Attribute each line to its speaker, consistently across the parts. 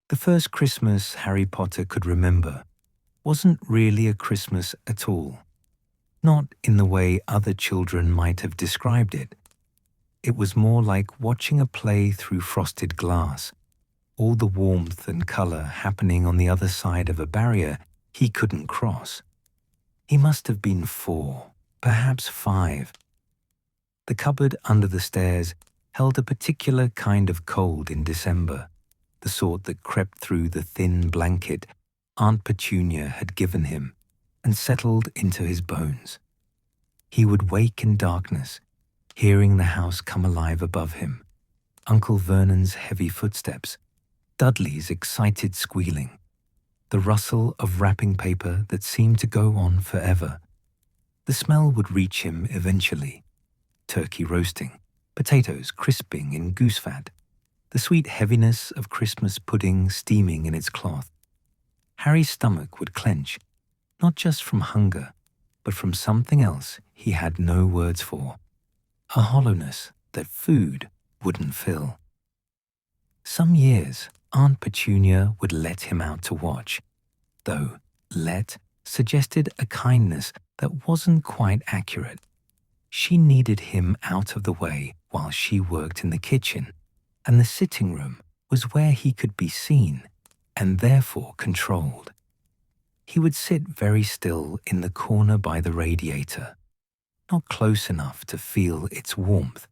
Speaker 1: The first Christmas Harry Potter could remember wasn't really a Christmas at all. Not in the way other children might have described it. It was more like watching a play through frosted glass, all the warmth and color happening on the other side of a barrier he couldn't cross. He must have been 4, perhaps 5. The cupboard under the stairs held a particular kind of cold in December, the sort that crept through the thin blanket Aunt Petunia had given him and settled into his bones. He would wake in darkness, hearing the house come alive above him, Uncle Vernon's heavy footsteps, Dudley's excited squealing, the rustle of wrapping paper that seemed to go on forever. The smell would reach him eventually. Turkey roasting, potatoes crisping in goose fat, the sweet heaviness of Christmas pudding steaming in its cloth. Harry's stomach would clench, not just from hunger, but from something else he had no words for, a hollowness that food wouldn't fill. Some years, Aunt Petunia would let him out to watch, though "let" suggested a kindness that wasn't quite accurate. She needed him out of the way while she worked in the kitchen, and the sitting room was where he could be seen and therefore controlled. He would sit very still in the corner by the radiator, not close enough to feel its warmth,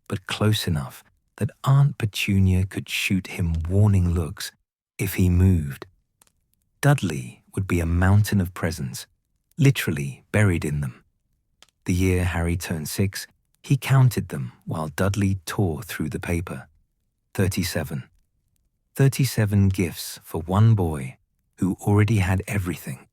Speaker 1: but close enough that Aunt Petunia could shoot him warning looks if he moved. Dudley would be a mountain of presents, literally buried in them. The year Harry turned 6, he counted them while Dudley tore through the paper. 37. 37 gifts for one boy who already had everything: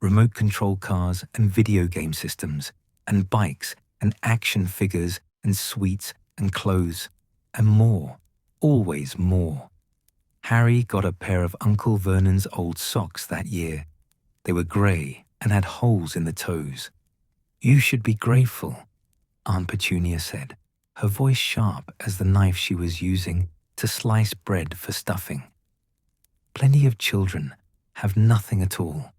Speaker 1: remote control cars and video game systems, and bikes and action figures and sweets and clothes, and more, always more. Harry got a pair of Uncle Vernon's old socks that year. They were grey and had holes in the toes. "You should be grateful," Aunt Petunia said, her voice sharp as the knife she was using to slice bread for stuffing. Plenty of children have nothing at all.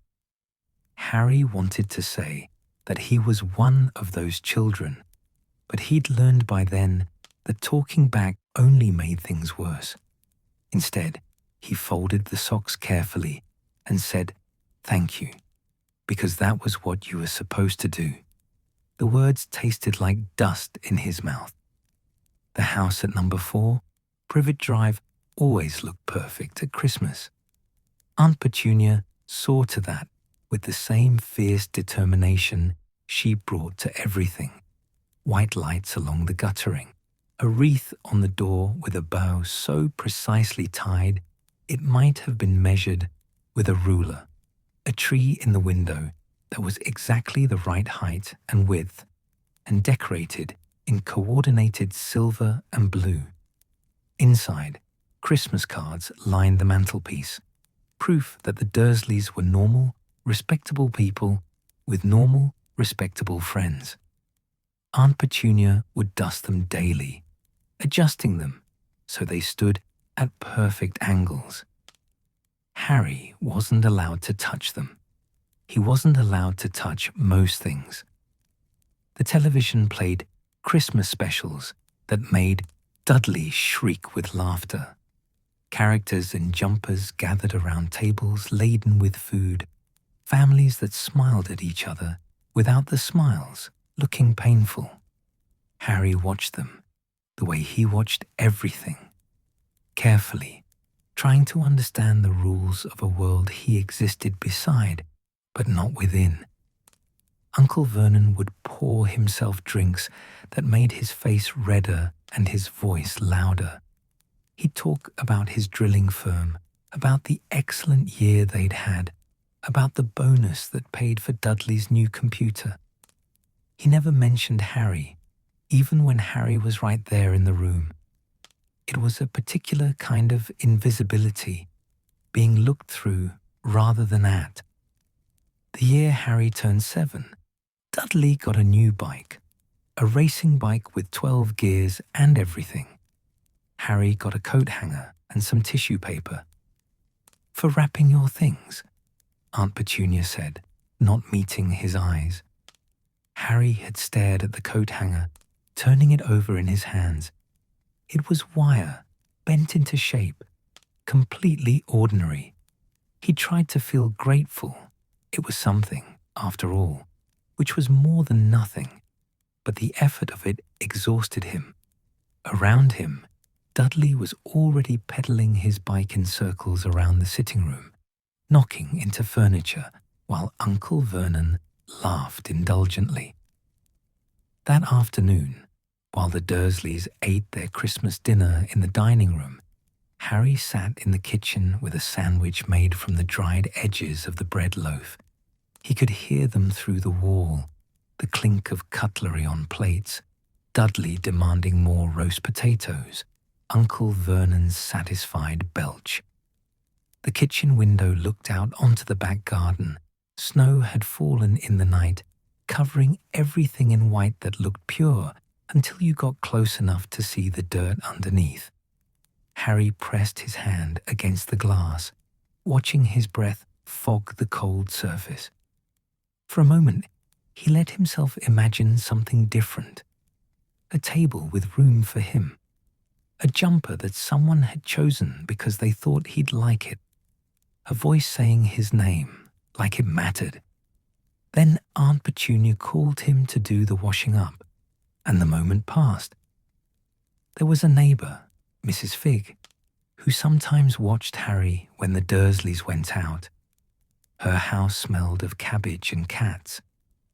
Speaker 1: Harry wanted to say that he was one of those children, but he'd learned by then that talking back only made things worse. Instead, he folded the socks carefully and said, "Thank you," because that was what you were supposed to do. The words tasted like dust in his mouth. The house at number 4, Privet Drive, always looked perfect at Christmas. Aunt Petunia saw to that with the same fierce determination she brought to everything. White lights along the guttering, a wreath on the door with a bow so precisely tied it might have been measured with a ruler, a tree in the window that was exactly the right height and width, and decorated in coordinated silver and blue. Inside, Christmas cards lined the mantelpiece, proof that the Dursleys were normal, respectable people with normal, respectable friends. Aunt Petunia would dust them daily, adjusting them so they stood at perfect angles. Harry wasn't allowed to touch them. He wasn't allowed to touch most things. The television played Christmas specials that made Dudley shriek with laughter. Characters in jumpers gathered around tables laden with food, families that smiled at each other without the smiles looking painful. Harry watched them the way he watched everything, carefully, trying to understand the rules of a world he existed beside, but not within. Uncle Vernon would pour himself drinks that made his face redder and his voice louder. He'd talk about his drilling firm, about the excellent year they'd had, about the bonus that paid for Dudley's new computer. He never mentioned Harry, even when Harry was right there in the room. It was a particular kind of invisibility, being looked through rather than at. The year Harry turned 7, Dudley got a new bike, a racing bike with 12 gears and everything. Harry got a coat hanger and some tissue paper. For wrapping your things, Aunt Petunia said, not meeting his eyes. Harry had stared at the coat hanger, turning it over in his hands. It was wire, bent into shape, completely ordinary. He tried to feel grateful. It was something, after all, which was more than nothing, but the effort of it exhausted him. Around him, Dudley was already pedaling his bike in circles around the sitting room, knocking into furniture while Uncle Vernon laughed indulgently. That afternoon, while the Dursleys ate their Christmas dinner in the dining room, Harry sat in the kitchen with a sandwich made from the dried edges of the bread loaf. He could hear them through the wall, the clink of cutlery on plates, Dudley demanding more roast potatoes, Uncle Vernon's satisfied belch. The kitchen window looked out onto the back garden. Snow had fallen in the night, covering everything in white that looked pure until you got close enough to see the dirt underneath. Harry pressed his hand against the glass, watching his breath fog the cold surface. For a moment, he let himself imagine something different. A table with room for him. A jumper that someone had chosen because they thought he'd like it. A voice saying his name, like it mattered. Then Aunt Petunia called him to do the washing up, and the moment passed. There was a neighbour, Mrs. Figg, who sometimes watched Harry when the Dursleys went out. Her house smelled of cabbage and cats,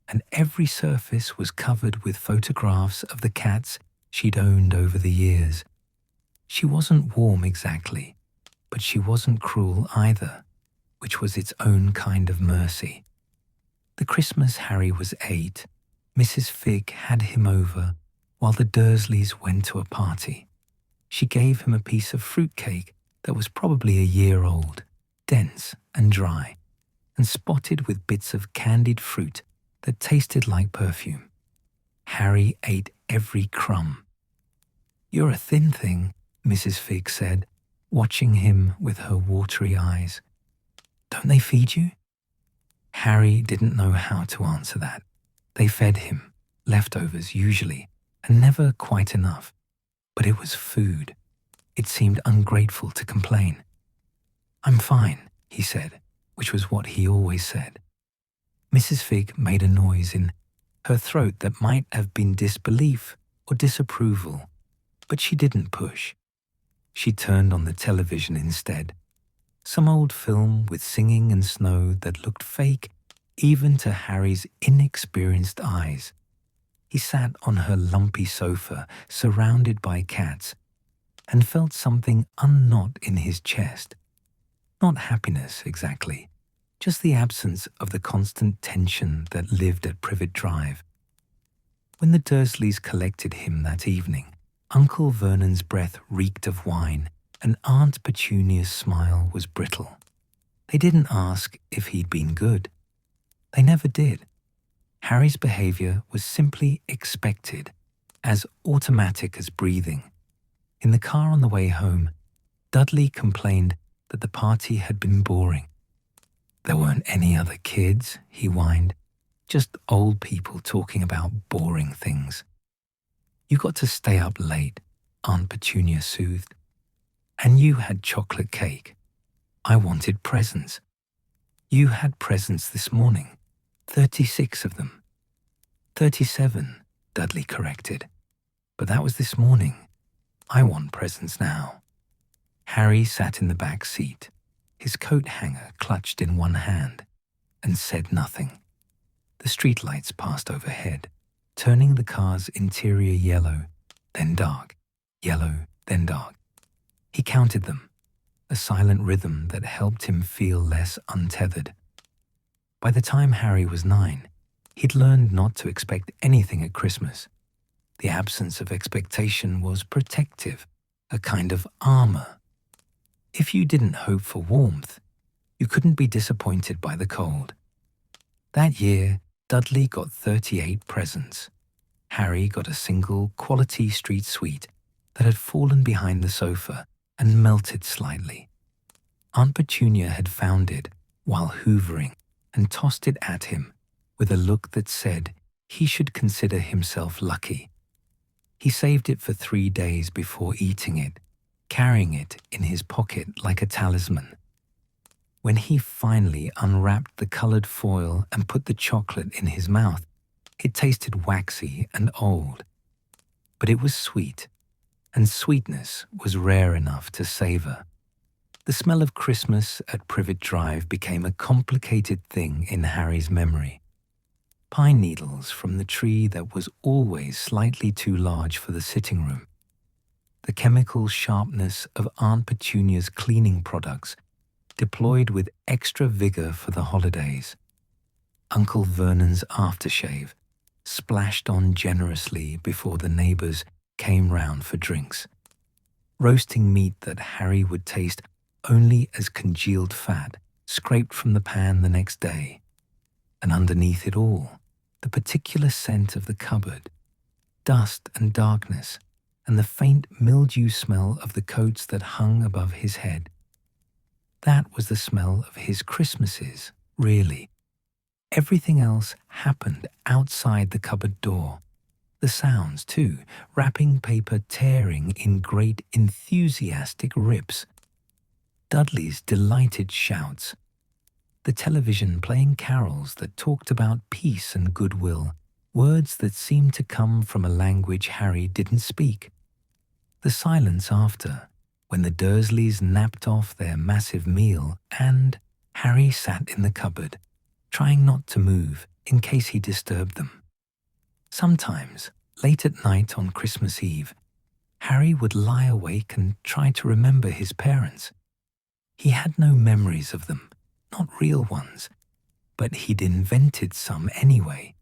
Speaker 1: and every surface was covered with photographs of the cats she'd owned over the years. She wasn't warm exactly, but she wasn't cruel either, which was its own kind of mercy. The Christmas Harry was 8, Mrs. Figg had him over while the Dursleys went to a party. She gave him a piece of fruitcake that was probably a year old, dense and dry, and spotted with bits of candied fruit that tasted like perfume. Harry ate every crumb. "You're a thin thing," Mrs. Figg said, watching him with her watery eyes. "Don't they feed you?" Harry didn't know how to answer that. They fed him, leftovers usually, and never quite enough. But it was food. It seemed ungrateful to complain. "I'm fine," he said, which was what he always said. Mrs. Figg made a noise in her throat that might have been disbelief or disapproval, but she didn't push. She turned on the television instead. Some old film with singing and snow that looked fake even to Harry's inexperienced eyes. He sat on her lumpy sofa, surrounded by cats, and felt something unknot in his chest. Not happiness, exactly, just the absence of the constant tension that lived at Privet Drive. When the Dursleys collected him that evening, Uncle Vernon's breath reeked of wine, and Aunt Petunia's smile was brittle. They didn't ask if he'd been good. They never did. Harry's behavior was simply expected, as automatic as breathing. In the car on the way home, Dudley complained that the party had been boring. There weren't any other kids, he whined, just old people talking about boring things. You got to stay up late, Aunt Petunia soothed. And you had chocolate cake. I wanted presents. You had presents this morning, 36 of them. 37, Dudley corrected. But that was this morning. I want presents now. Harry sat in the back seat, his coat hanger clutched in one hand, and said nothing. The streetlights passed overhead, turning the car's interior yellow, then dark, yellow, then dark. He counted them, a silent rhythm that helped him feel less untethered. By the time Harry was 9, he'd learned not to expect anything at Christmas. The absence of expectation was protective, a kind of armor. If you didn't hope for warmth, you couldn't be disappointed by the cold. That year, Dudley got 38 presents. Harry got a single quality street sweet that had fallen behind the sofa and melted slightly. Aunt Petunia had found it while hoovering and tossed it at him with a look that said he should consider himself lucky. He saved it for 3 days before eating it, carrying it in his pocket like a talisman. When he finally unwrapped the colored foil and put the chocolate in his mouth, it tasted waxy and old. But it was sweet, and sweetness was rare enough to savor. The smell of Christmas at Privet Drive became a complicated thing in Harry's memory. Pine needles from the tree that was always slightly too large for the sitting room. The chemical sharpness of Aunt Petunia's cleaning products deployed with extra vigor for the holidays. Uncle Vernon's aftershave, splashed on generously before the neighbors came round for drinks. Roasting meat that Harry would taste only as congealed fat scraped from the pan the next day. And underneath it all, the particular scent of the cupboard, dust and darkness, and the faint mildew smell of the coats that hung above his head. That was the smell of his Christmases, really. Everything else happened outside the cupboard door. The sounds, too, wrapping paper tearing in great enthusiastic rips. Dudley's delighted shouts. The television playing carols that talked about peace and goodwill, words that seemed to come from a language Harry didn't speak. The silence after, when the Dursleys napped off their massive meal and Harry sat in the cupboard, trying not to move in case he disturbed them. Sometimes, late at night on Christmas Eve, Harry would lie awake and try to remember his parents. He had no memories of them, not real ones, but he'd invented some anyway,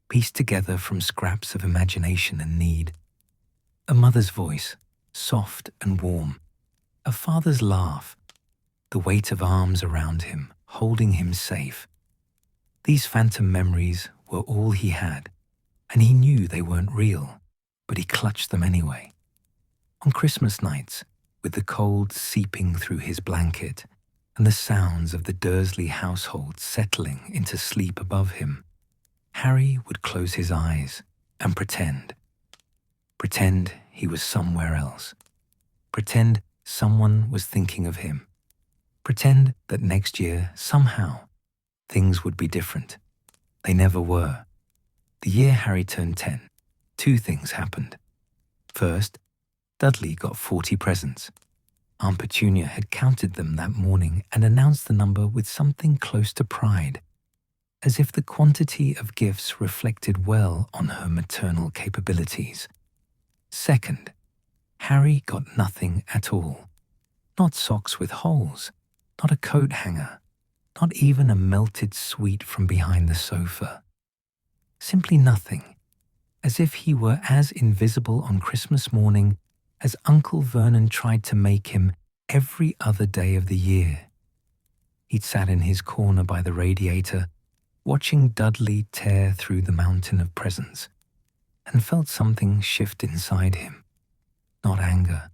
Speaker 1: pieced together from scraps of imagination and need. A mother's voice, soft and warm, a father's laugh, the weight of arms around him, holding him safe. These phantom memories were all he had, and he knew they weren't real, but he clutched them anyway. On Christmas nights, with the cold seeping through his blanket and the sounds of the Dursley household settling into sleep above him, Harry would close his eyes and pretend he was somewhere else. Pretend someone was thinking of him. Pretend that next year, somehow, things would be different. They never were. The year Harry turned 10, 2 things happened. First, Dudley got 40 presents. Aunt Petunia had counted them that morning and announced the number with something close to pride, as if the quantity of gifts reflected well on her maternal capabilities. Second, Harry got nothing at all. Not socks with holes, not a coat hanger, not even a melted sweet from behind the sofa. Simply nothing, as if he were as invisible on Christmas morning as Uncle Vernon tried to make him every other day of the year. He'd sat in his corner by the radiator, watching Dudley tear through the mountain of presents, and felt something shift inside him. Not anger.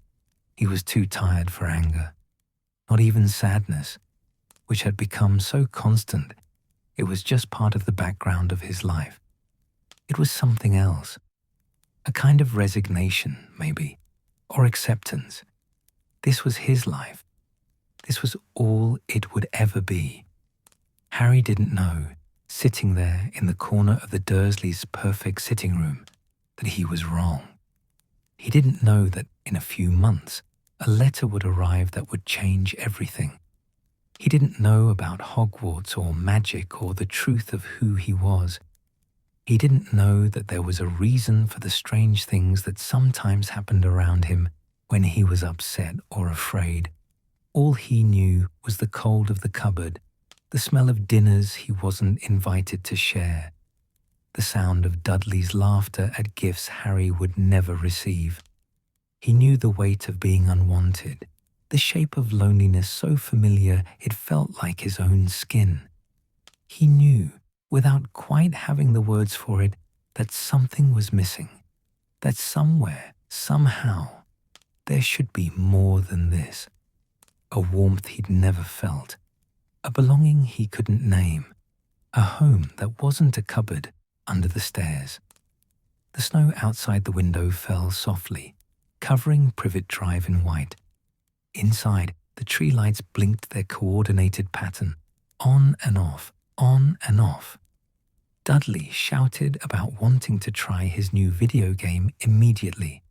Speaker 1: He was too tired for anger. Not even sadness, which had become so constant it was just part of the background of his life. It was something else. A kind of resignation, maybe, or acceptance. This was his life. This was all it would ever be. Harry didn't know, sitting there in the corner of the Dursleys' perfect sitting room, that he was wrong. He didn't know that in a few months, a letter would arrive that would change everything. He didn't know about Hogwarts or magic or the truth of who he was. He didn't know that there was a reason for the strange things that sometimes happened around him when he was upset or afraid. All he knew was the cold of the cupboard, the smell of dinners he wasn't invited to share, the sound of Dudley's laughter at gifts Harry would never receive. He knew the weight of being unwanted, the shape of loneliness so familiar it felt like his own skin. He knew, without quite having the words for it, that something was missing, that somewhere, somehow, there should be more than this. a warmth he'd never felt, a belonging he couldn't name, a home that wasn't a cupboard under the stairs. The snow outside the window fell softly, covering Privet Drive in white. Inside, the tree lights blinked their coordinated pattern, on and off, on and off. Dudley shouted about wanting to try his new video game immediately.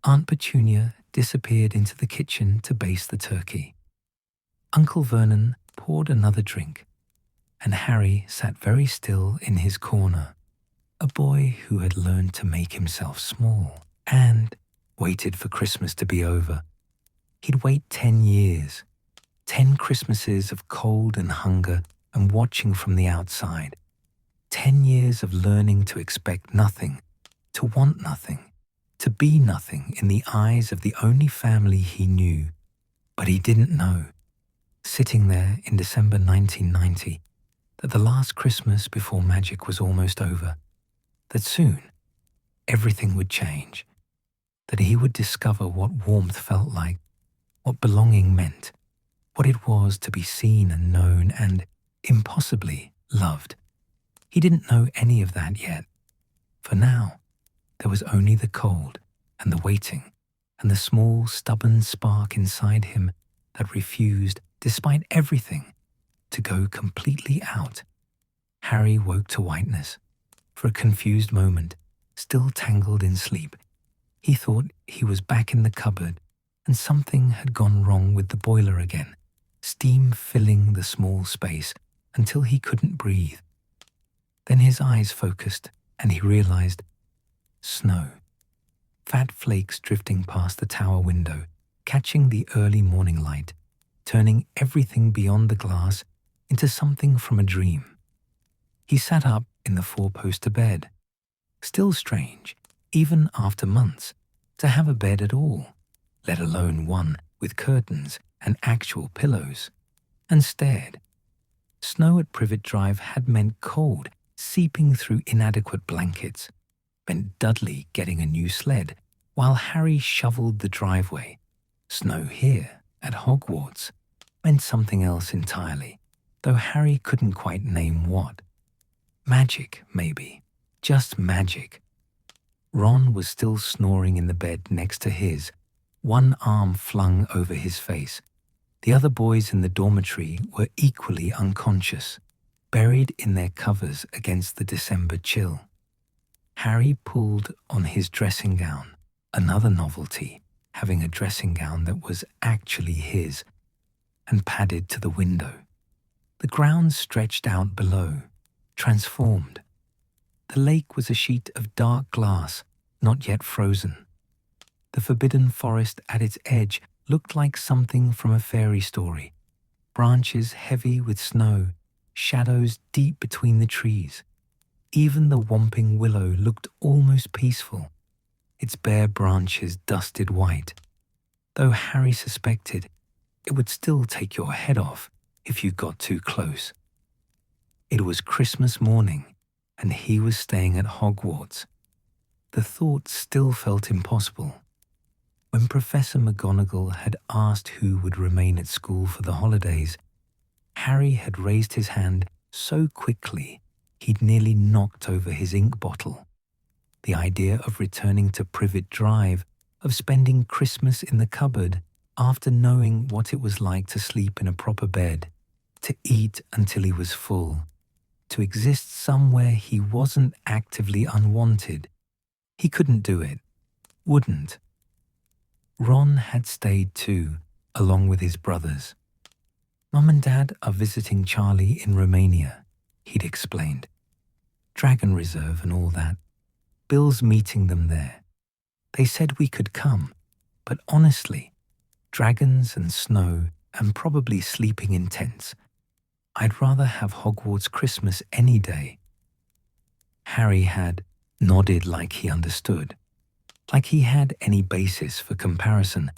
Speaker 1: Aunt Petunia disappeared into the kitchen to baste the turkey. Uncle Vernon poured another drink, and Harry sat very still in his corner, a boy who had learned to make himself small and waited for Christmas to be over. He'd wait 10 years, 10 Christmases of cold and hunger and watching from the outside, 10 years of learning to expect nothing, to want nothing, to be nothing in the eyes of the only family he knew. But he didn't know, sitting there in December 1990, that the last Christmas before magic was almost over, that soon everything would change, that he would discover what warmth felt like, what belonging meant, what it was to be seen and known and, impossibly, loved. He didn't know any of that yet. For now, there was only the cold and the waiting and the small, stubborn spark inside him that refused, despite everything, to go completely out. Harry woke to whiteness. For a confused moment, still tangled in sleep, he thought he was back in the cupboard and something had gone wrong with the boiler again, steam filling the small space until he couldn't breathe. Then his eyes focused and he realized snow. Fat flakes drifting past the tower window, catching the early morning light, turning everything beyond the glass into something from a dream. He sat up in the four-poster bed. Still strange, even after months, to have a bed at all, let alone one with curtains and actual pillows, and stared. Snow at Privet Drive had meant cold, seeping through inadequate blankets, meant Dudley getting a new sled, while Harry shoveled the driveway. Snow here, at Hogwarts, meant something else entirely, though Harry couldn't quite name what. Magic, maybe. Just magic. Ron was still snoring in the bed next to his, one arm flung over his face. The other boys in the dormitory were equally unconscious, buried in their covers against the December chill. Harry pulled on his dressing gown, another novelty, having a dressing gown that was actually his, and padded to the window. The ground stretched out below, transformed. The lake was a sheet of dark glass, not yet frozen. The forbidden forest at its edge looked like something from a fairy story, branches heavy with snow, shadows deep between the trees. Even the whomping willow looked almost peaceful, its bare branches dusted white, though Harry suspected it would still take your head off if you got too close. It was Christmas morning, and he was staying at Hogwarts. The thought still felt impossible. When Professor McGonagall had asked who would remain at school for the holidays, Harry had raised his hand so quickly he'd nearly knocked over his ink bottle. The idea of returning to Privet Drive, of spending Christmas in the cupboard after knowing what it was like to sleep in a proper bed, to eat until he was full, to exist somewhere he wasn't actively unwanted. He couldn't do it. Wouldn't. Ron had stayed too, along with his brothers. Mum and Dad are visiting Charlie in Romania, he'd explained. Dragon Reserve and all that. Bill's meeting them there. They said we could come, but honestly, dragons and snow and probably sleeping in tents. I'd rather have Hogwarts Christmas any day. Harry had nodded like he understood, like he had any basis for comparison,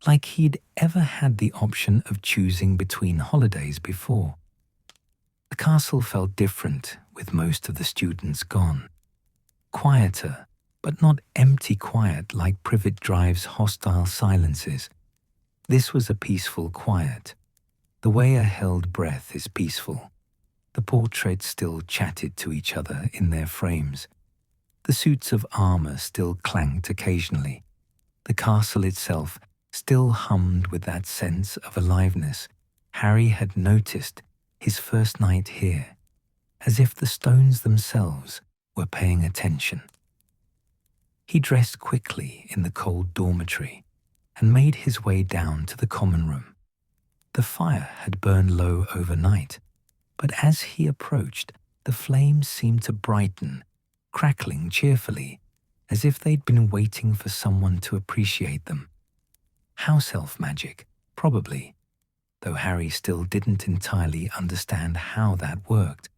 Speaker 1: like he'd ever had the option of choosing between holidays before. The castle felt different with most of the students gone. Quieter, but not empty quiet like Privet Drive's hostile silences. This was a peaceful quiet, the way a held breath is peaceful. The portraits still chatted to each other in their frames. The suits of armor still clanked occasionally. The castle itself still hummed with that sense of aliveness Harry had noticed his first night here, as if the stones themselves were paying attention. He dressed quickly in the cold dormitory and made his way down to the common room. The fire had burned low overnight, but as he approached, the flames seemed to brighten, crackling cheerfully, as if they'd been waiting for someone to appreciate them. House elf magic, probably, though Harry still didn't entirely understand how that worked,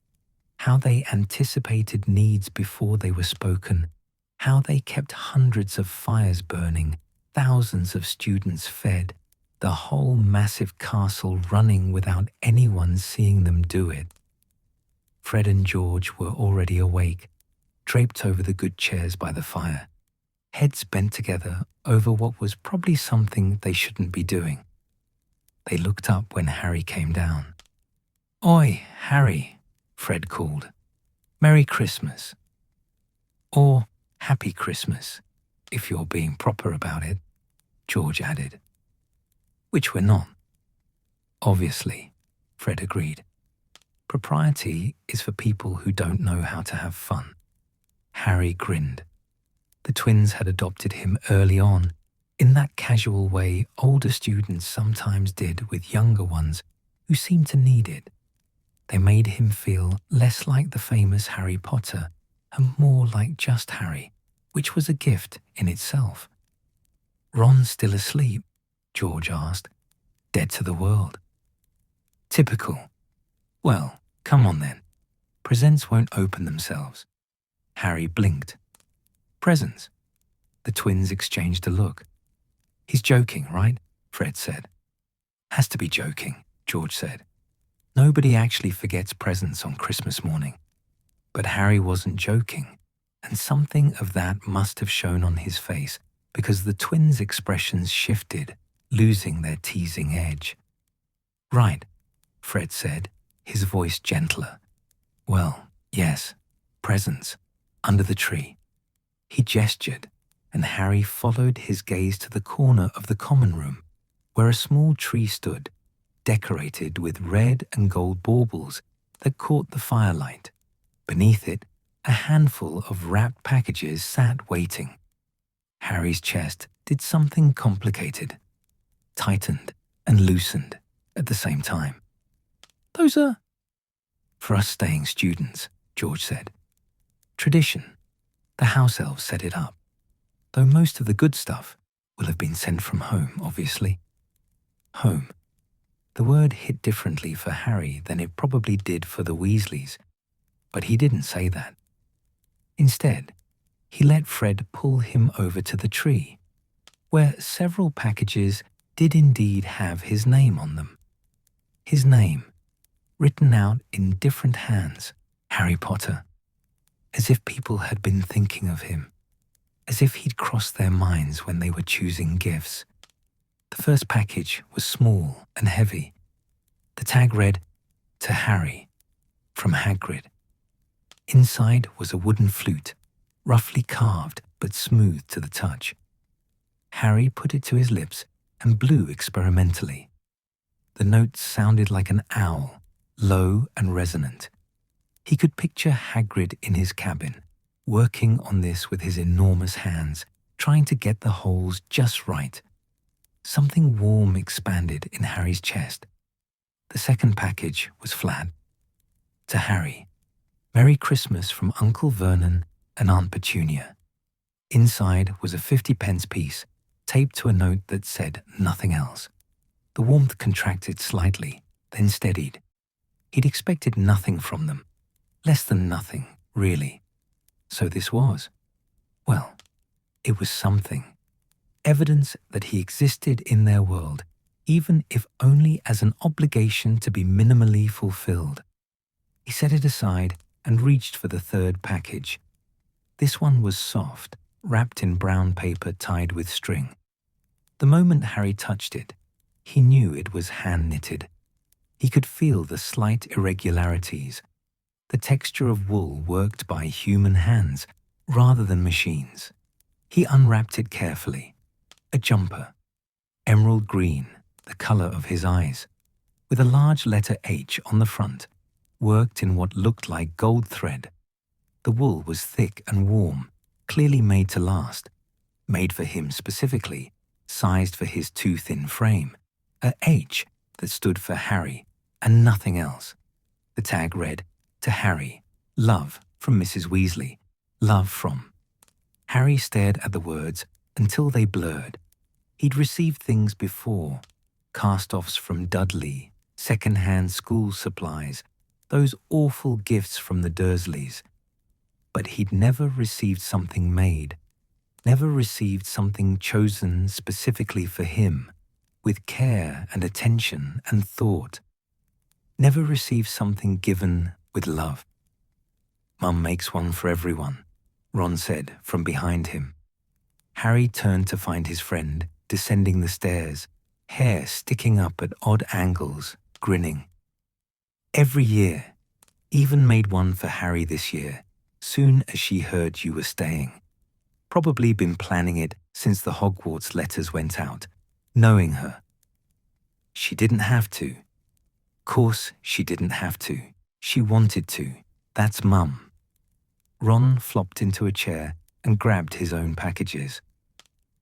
Speaker 1: how they anticipated needs before they were spoken, how they kept hundreds of fires burning, thousands of students fed, the whole massive castle running without anyone seeing them do it. Fred and George were already awake, draped over the good chairs by the fire, heads bent together over what was probably something they shouldn't be doing. They looked up when Harry came down. "Oi, Harry," Fred called. "Merry Christmas." Or Happy Christmas, if you're being proper about it, George added. Which we're not. Obviously, Fred agreed. Propriety is for people who don't know how to have fun. Harry grinned. The twins had adopted him early on, in that casual way older students sometimes did with younger ones who seemed to need it. They made him feel less like the famous Harry Potter and more like just Harry, which was a gift in itself. "Ron's still asleep?" George asked. "Dead to the world." "Typical. Well, come on then. Presents won't open themselves." Harry blinked. "Presents?" The twins exchanged a look. "He's joking, right?" Fred said. "Has to be joking," George said. "Nobody actually forgets presents on Christmas morning." But Harry wasn't joking, and something of that must have shown on his face because the twins' expressions shifted, losing their teasing edge. "Right," Fred said, his voice gentler. "Well, yes, presents, under the tree." He gestured, and Harry followed his gaze to the corner of the common room, where a small tree stood, decorated with red and gold baubles that caught the firelight. Beneath it, a handful of wrapped packages sat waiting. Harry's chest did something complicated, tightened and loosened at the same time. "Those are..." "For us staying students," George said. "Tradition. The house elves set it up, though most of the good stuff will have been sent from home, obviously." Home. The word hit differently for Harry than it probably did for the Weasleys, but he didn't say that. Instead, he let Fred pull him over to the tree, where several packages did indeed have his name on them. His name, written out in different hands, Harry Potter, as if people had been thinking of him, as if he'd crossed their minds when they were choosing gifts. The first package was small and heavy. The tag read, "To Harry, from Hagrid." Inside was a wooden flute, roughly carved but smooth to the touch. Harry put it to his lips and blew experimentally. The notes sounded like an owl, low and resonant. He could picture Hagrid in his cabin, working on this with his enormous hands, trying to get the holes just right. Something warm expanded in Harry's chest. The second package was flat. "To Harry, Merry Christmas from Uncle Vernon and Aunt Petunia." Inside was a 50-pence piece, taped to a note that said nothing else. The warmth contracted slightly, then steadied. He'd expected nothing from them. Less than nothing, really. So this was. Well, it was something. Evidence that he existed in their world, even if only as an obligation to be minimally fulfilled. He set it aside and reached for the third package. This one was soft, wrapped in brown paper tied with string. The moment Harry touched it, He knew it was hand-knitted. He could feel the slight irregularities, the texture of wool worked by human hands rather than machines. He unwrapped it carefully. A jumper, emerald green, the color of his eyes, with a large letter H on the front, worked in what looked like gold thread. The wool was thick and warm, clearly made to last, made for him specifically, sized for his too thin frame. A H that stood for Harry and nothing else. The tag read, "To Harry, love from Mrs. Weasley, love from." Harry stared at the words until they blurred. He'd received things before, cast-offs from Dudley, second-hand school supplies, those awful gifts from the Dursleys. But he'd never received something made, never received something chosen specifically for him, with care and attention and thought. Never received something given with love. "Mum makes one for everyone," Ron said from behind him. Harry turned to find his friend descending the stairs, hair sticking up at odd angles, grinning. "Every year. Even made one for Harry this year, soon as she heard you were staying. Probably been planning it since the Hogwarts letters went out, knowing her. She didn't have to. Course she didn't have to. She wanted to. That's Mum." Ron flopped into a chair and grabbed his own packages.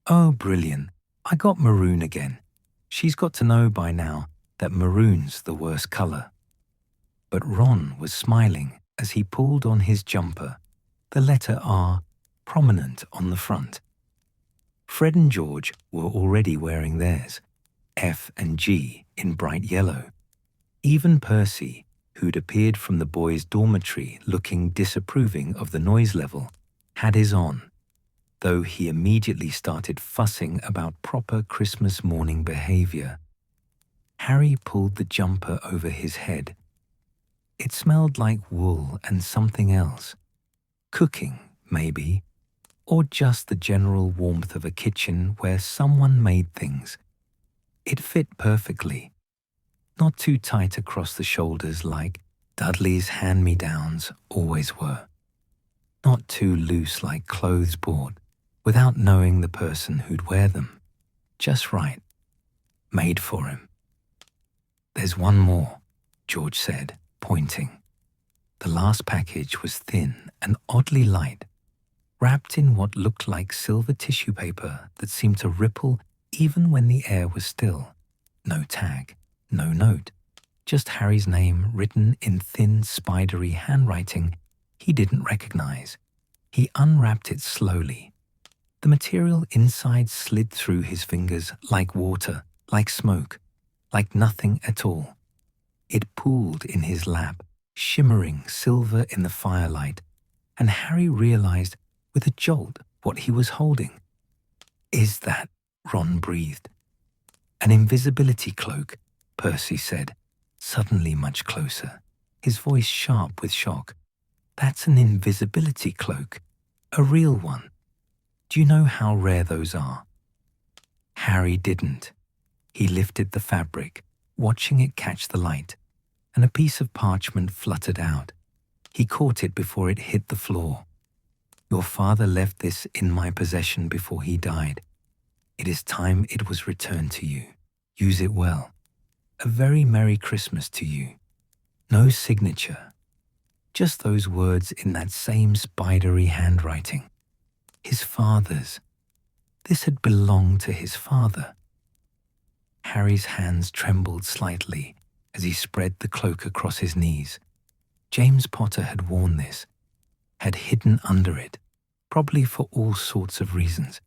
Speaker 1: "Oh, brilliant. I got maroon again. She's got to know by now that maroon's the worst color." But Ron was smiling as he pulled on his jumper, the letter R prominent on the front. Fred and George were already wearing theirs, F and G in bright yellow. Even Percy, who'd appeared from the boys' dormitory looking disapproving of the noise level, had his on, though he immediately started fussing about proper Christmas morning behavior. Harry pulled the jumper over his head. It smelled like wool and something else. Cooking, maybe, or just the general warmth of a kitchen where someone made things. It fit perfectly. Not too tight across the shoulders like Dudley's hand-me-downs always were. Not too loose like clothes bought, without knowing the person who'd wear them. Just right. Made for him. "There's one more," George said, pointing. The last package was thin and oddly light, wrapped in what looked like silver tissue paper that seemed to ripple even when the air was still. No tag, no note, just Harry's name written in thin, spidery handwriting he didn't recognize. He unwrapped it slowly. The material inside slid through his fingers like water, like smoke, like nothing at all. It pooled in his lap, shimmering silver in the firelight, and Harry realized with a jolt what he was holding. "Is that?" Ron breathed. "An invisibility cloak," Percy said, suddenly much closer, his voice sharp with shock. "That's an invisibility cloak. A real one. Do you know how rare those are?" Harry didn't. He lifted the fabric, watching it catch the light, and a piece of parchment fluttered out. He caught it before it hit the floor. "Your father left this in my possession before he died. It is time it was returned to you. Use it well. A very Merry Christmas to you." No signature. Just those words in that same spidery handwriting. His father's. This had belonged to his father. Harry's hands trembled slightly as he spread the cloak across his knees. James Potter had worn this, had hidden under it, probably for all sorts of reasons,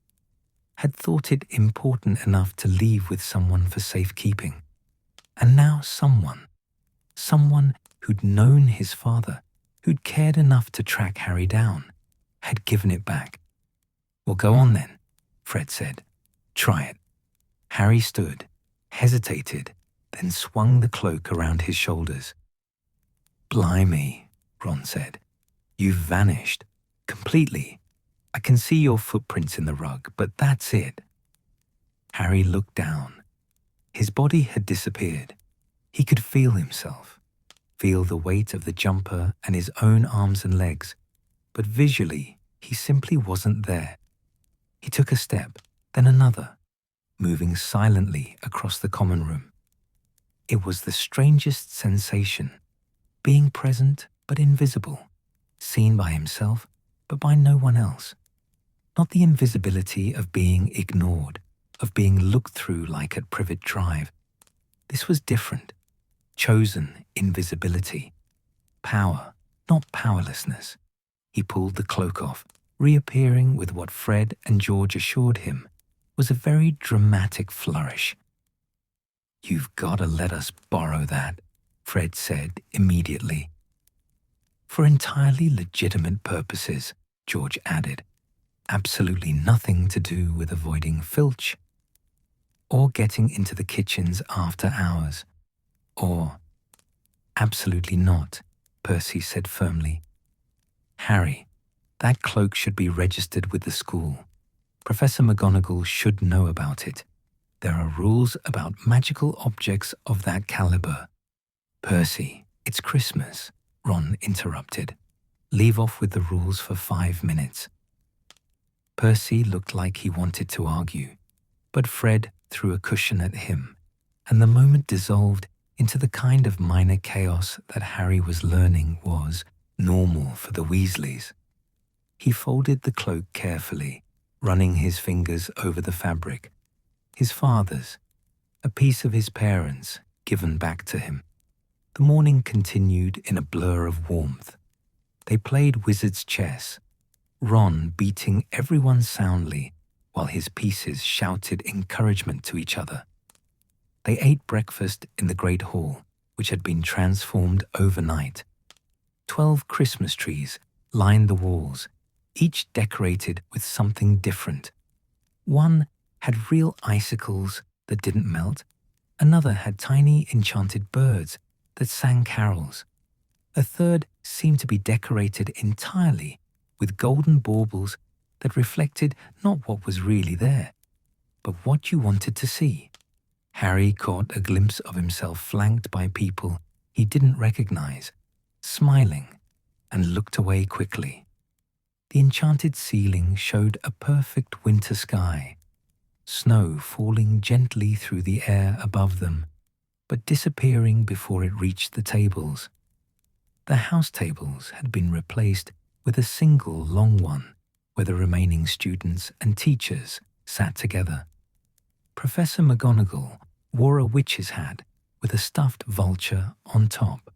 Speaker 1: had thought it important enough to leave with someone for safekeeping. And now someone who'd known his father, who'd cared enough to track Harry down, had given it back. "Well, go on then," Fred said. "Try it." Harry stood, hesitated, then swung the cloak around his shoulders. "Blimey," Ron said. "You've vanished. Completely. I can see your footprints in the rug, but that's it." Harry looked down. His body had disappeared. He could feel himself, feel the weight of the jumper and his own arms and legs, but visually he simply wasn't there. He took a step, then another, moving silently across the common room. It was the strangest sensation, being present but invisible, seen by himself but by no one else. Not the invisibility of being ignored, of being looked through like at Privet Drive. This was different. Chosen invisibility. Power, not powerlessness. He pulled the cloak off, reappearing with what Fred and George assured him was a very dramatic flourish. "You've got to let us borrow that," Fred said immediately. "For entirely legitimate purposes," George added. "Absolutely nothing to do with avoiding Filch, or getting into the kitchens after hours, or—" "Absolutely not," Percy said firmly. "Harry, that cloak should be registered with the school. Professor McGonagall should know about it. There are rules about magical objects of that caliber." "Percy, it's Christmas," Ron interrupted. "Leave off with the rules for 5 minutes." Percy looked like he wanted to argue, but Fred threw a cushion at him, and the moment dissolved into the kind of minor chaos that Harry was learning was normal for the Weasleys. He folded the cloak carefully, running his fingers over the fabric. His father's, a piece of his parents' given back to him. The morning continued in a blur of warmth. They played wizard's chess, Ron beating everyone soundly while his pieces shouted encouragement to each other. They ate breakfast in the Great Hall, which had been transformed overnight. 12 Christmas trees lined the walls, each decorated with something different. One had real icicles that didn't melt. Another had tiny enchanted birds that sang carols. A third seemed to be decorated entirely with golden baubles that reflected not what was really there, but what you wanted to see. Harry caught a glimpse of himself flanked by people he didn't recognize, smiling, and looked away quickly. The enchanted ceiling showed a perfect winter sky, snow falling gently through the air above them, but disappearing before it reached the tables. The house tables had been replaced with a single long one where the remaining students and teachers sat together. Professor McGonagall wore a witch's hat with a stuffed vulture on top.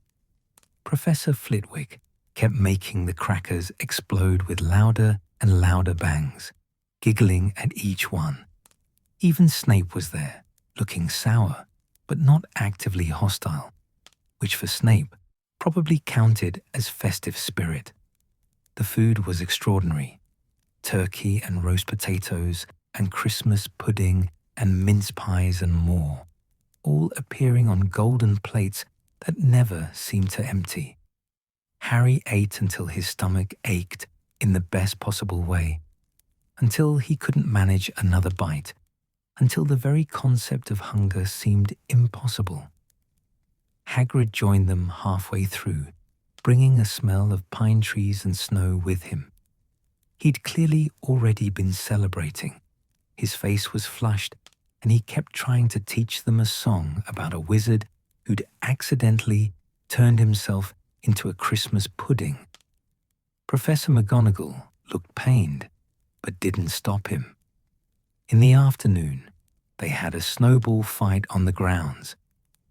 Speaker 1: Professor Flitwick kept making the crackers explode with louder and louder bangs, giggling at each one. Even Snape was there, looking sour, but not actively hostile, which for Snape probably counted as festive spirit. The food was extraordinary. Turkey and roast potatoes and Christmas pudding and mince pies and more, all appearing on golden plates that never seemed to empty. Harry ate until his stomach ached in the best possible way, until he couldn't manage another bite, until the very concept of hunger seemed impossible. Hagrid joined them halfway through, bringing a smell of pine trees and snow with him. He'd clearly already been celebrating. His face was flushed, and he kept trying to teach them a song about a wizard who'd accidentally turned himself into a Christmas pudding. Professor McGonagall looked pained, but didn't stop him. In the afternoon, they had a snowball fight on the grounds.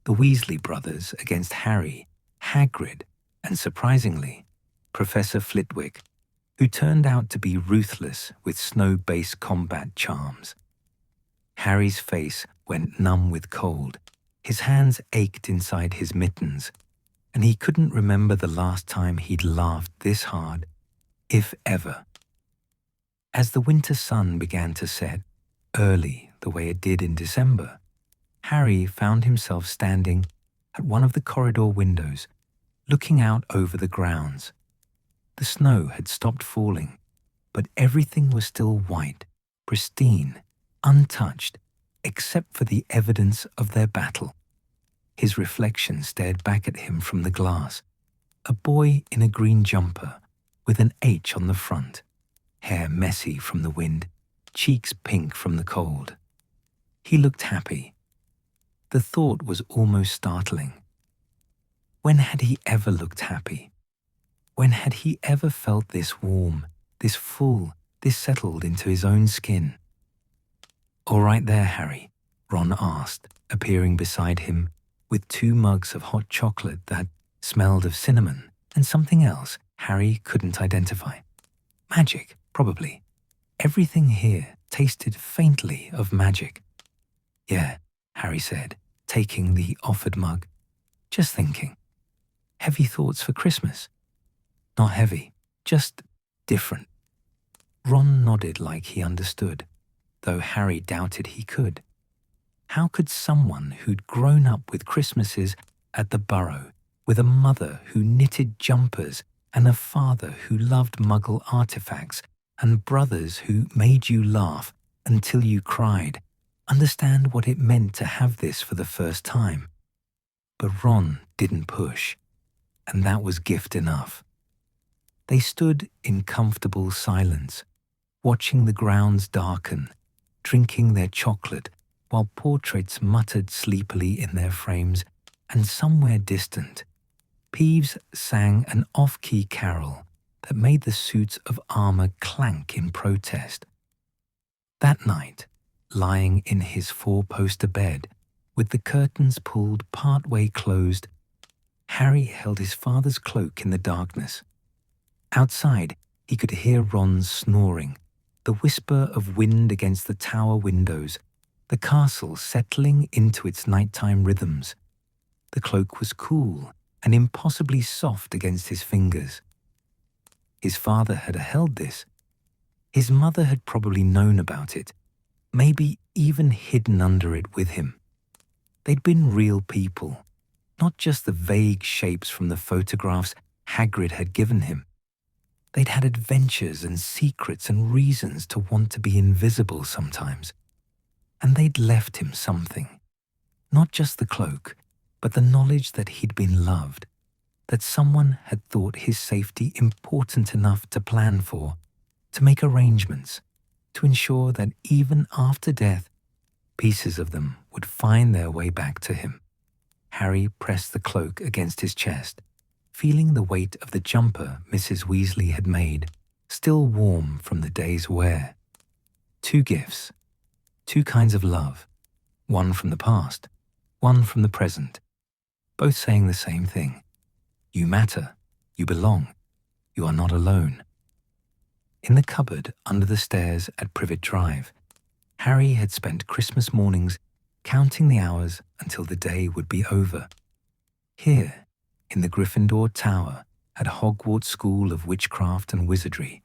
Speaker 1: The Weasley brothers against Harry, Hagrid, and surprisingly, Professor Flitwick, who turned out to be ruthless with snow-based combat charms. Harry's face went numb with cold. His hands ached inside his mittens, and he couldn't remember the last time he'd laughed this hard, if ever. As the winter sun began to set, early the way it did in December, Harry found himself standing at one of the corridor windows, looking out over the grounds. The snow had stopped falling, but everything was still white, pristine, untouched, except for the evidence of their battle. His reflection stared back at him from the glass, a boy in a green jumper with an H on the front, hair messy from the wind, cheeks pink from the cold. He looked happy. The thought was almost startling. When had he ever looked happy? When had he ever felt this warm, this full, this settled into his own skin? "All right there, Harry?" Ron asked, appearing beside him with 2 mugs of hot chocolate that smelled of cinnamon and something else Harry couldn't identify. Magic, probably. Everything here tasted faintly of magic. "Yeah," Harry said, taking the offered mug. "Just thinking. Heavy thoughts for Christmas?" "Not heavy, just different." Ron nodded like he understood, though Harry doubted he could. How could someone who'd grown up with Christmases at the Burrow, with a mother who knitted jumpers and a father who loved Muggle artifacts and brothers who made you laugh until you cried, understand what it meant to have this for the first time? But Ron didn't push, and that was gift enough. They stood in comfortable silence, watching the grounds darken, drinking their chocolate while portraits muttered sleepily in their frames, and somewhere distant, Peeves sang an off-key carol that made the suits of armor clank in protest. That night, lying in his 4-poster bed, with the curtains pulled partway closed, Harry held his father's cloak in the darkness. Outside, he could hear Ron's snoring, the whisper of wind against the tower windows, the castle settling into its nighttime rhythms. The cloak was cool and impossibly soft against his fingers. His father had held this. His mother had probably known about it, maybe even hidden under it with him. They'd been real people, not just the vague shapes from the photographs Hagrid had given him. They'd had adventures and secrets and reasons to want to be invisible sometimes. And they'd left him something. Not just the cloak, but the knowledge that he'd been loved, that someone had thought his safety important enough to plan for, to make arrangements, to ensure that even after death, pieces of them would find their way back to him. Harry pressed the cloak against his chest, feeling the weight of the jumper Mrs. Weasley had made, still warm from the day's wear. 2 gifts, 2 kinds of love, one from the past, one from the present, both saying the same thing. You matter, you belong, you are not alone. In the cupboard under the stairs at Privet Drive, Harry had spent Christmas mornings counting the hours until the day would be over. Here, in the Gryffindor Tower at Hogwarts School of Witchcraft and Wizardry,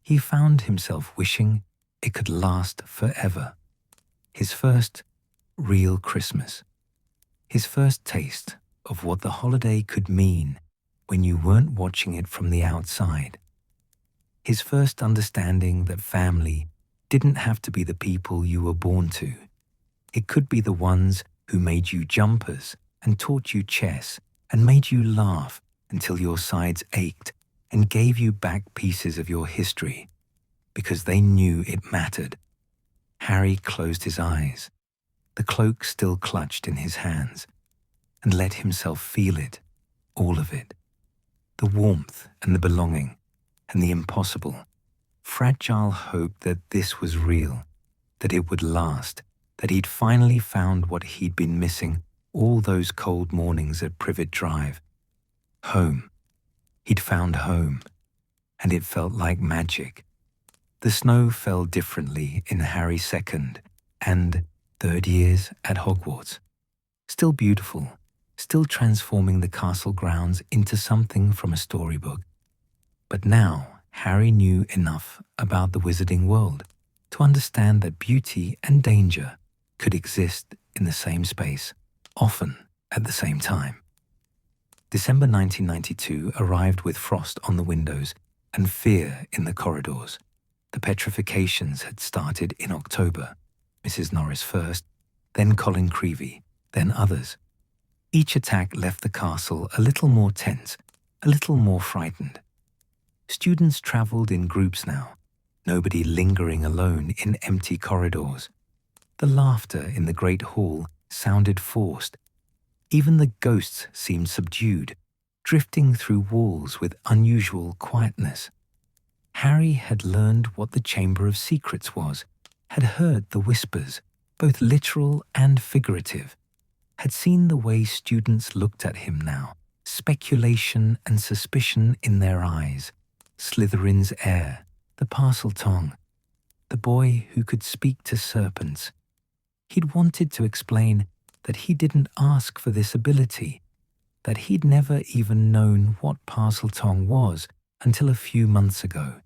Speaker 1: he found himself wishing it could last forever. His first real Christmas. His first taste of what the holiday could mean when you weren't watching it from the outside. His first understanding that family didn't have to be the people you were born to. It could be the ones who made you jumpers and taught you chess and made you laugh until your sides ached and gave you back pieces of your history because they knew it mattered. Harry closed his eyes, the cloak still clutched in his hands, and let himself feel it, all of it. The warmth and the belonging and the impossible, fragile hope that this was real, that it would last, that he'd finally found what he'd been missing all those cold mornings at Privet Drive. Home. He'd found home, and it felt like magic. The snow fell differently in Harry's second and third years at Hogwarts. Still beautiful, still transforming the castle grounds into something from a storybook. But now Harry knew enough about the wizarding world to understand that beauty and danger could exist in the same space, often at the same time. December 1992 arrived with frost on the windows and fear in the corridors. The petrifications had started in October. Mrs. Norris first, then Colin Creevey, then others. Each attack left the castle a little more tense, a little more frightened. Students travelled in groups now, nobody lingering alone in empty corridors. The laughter in the great hall sounded forced. Even the ghosts seemed subdued, drifting through walls with unusual quietness. Harry had learned what the Chamber of Secrets was, had heard the whispers, both literal and figurative, had seen the way students looked at him now, speculation and suspicion in their eyes. Slytherin's heir, the Parseltongue, the boy who could speak to serpents. He'd wanted to explain that he didn't ask for this ability, that he'd never even known what Parseltongue was until a few months ago,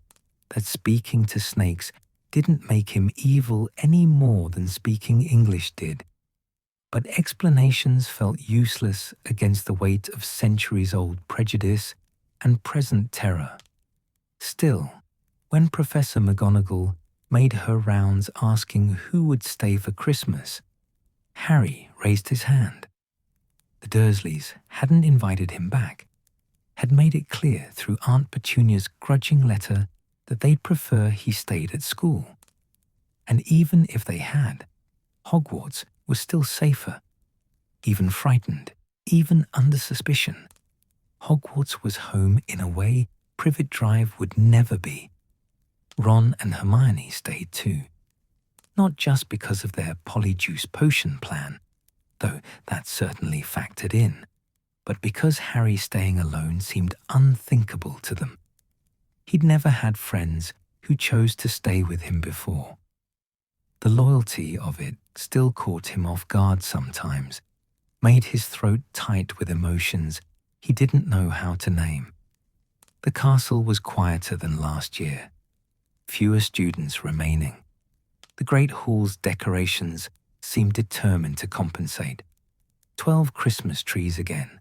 Speaker 1: that speaking to snakes didn't make him evil any more than speaking English did. But explanations felt useless against the weight of centuries-old prejudice and present terror. Still, when Professor McGonagall made her rounds asking who would stay for Christmas, Harry raised his hand. The Dursleys hadn't invited him back, had made it clear through Aunt Petunia's grudging letter that they'd prefer he stayed at school. And even if they had, Hogwarts was still safer. Even frightened, even under suspicion, Hogwarts was home in a way Privet Drive would never be. Ron and Hermione stayed too. Not just because of their polyjuice potion plan, though that certainly factored in, but because Harry staying alone seemed unthinkable to them. He'd never had friends who chose to stay with him before. The loyalty of it still caught him off guard sometimes, made his throat tight with emotions he didn't know how to name. The castle was quieter than last year, fewer students remaining. The Great Hall's decorations seemed determined to compensate. 12 Christmas trees again,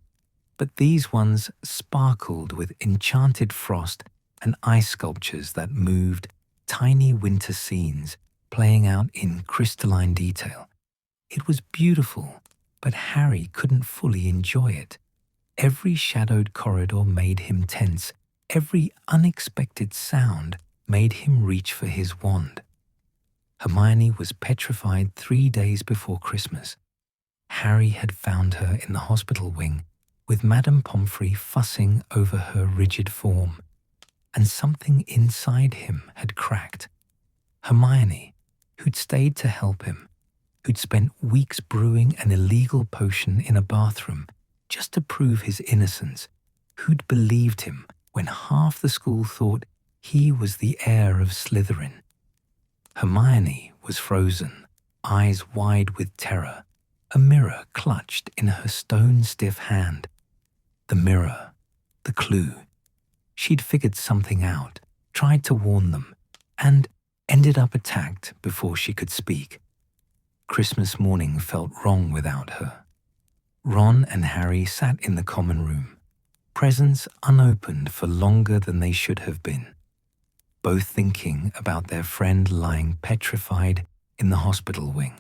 Speaker 1: but these ones sparkled with enchanted frost and ice sculptures that moved, tiny winter scenes playing out in crystalline detail. It was beautiful, but Harry couldn't fully enjoy it. Every shadowed corridor made him tense. Every unexpected sound made him reach for his wand. Hermione was petrified 3 days before Christmas. Harry had found her in the hospital wing, with Madame Pomfrey fussing over her rigid form, and something inside him had cracked. Hermione, who'd stayed to help him, who'd spent weeks brewing an illegal potion in a bathroom just to prove his innocence, who'd believed him when half the school thought he was the heir of Slytherin. Hermione was frozen, eyes wide with terror, a mirror clutched in her stone-stiff hand. The mirror, the clue. She'd figured something out, tried to warn them, and ended up attacked before she could speak. Christmas morning felt wrong without her. Ron and Harry sat in the common room, presents unopened for longer than they should have been, both thinking about their friend lying petrified in the hospital wing.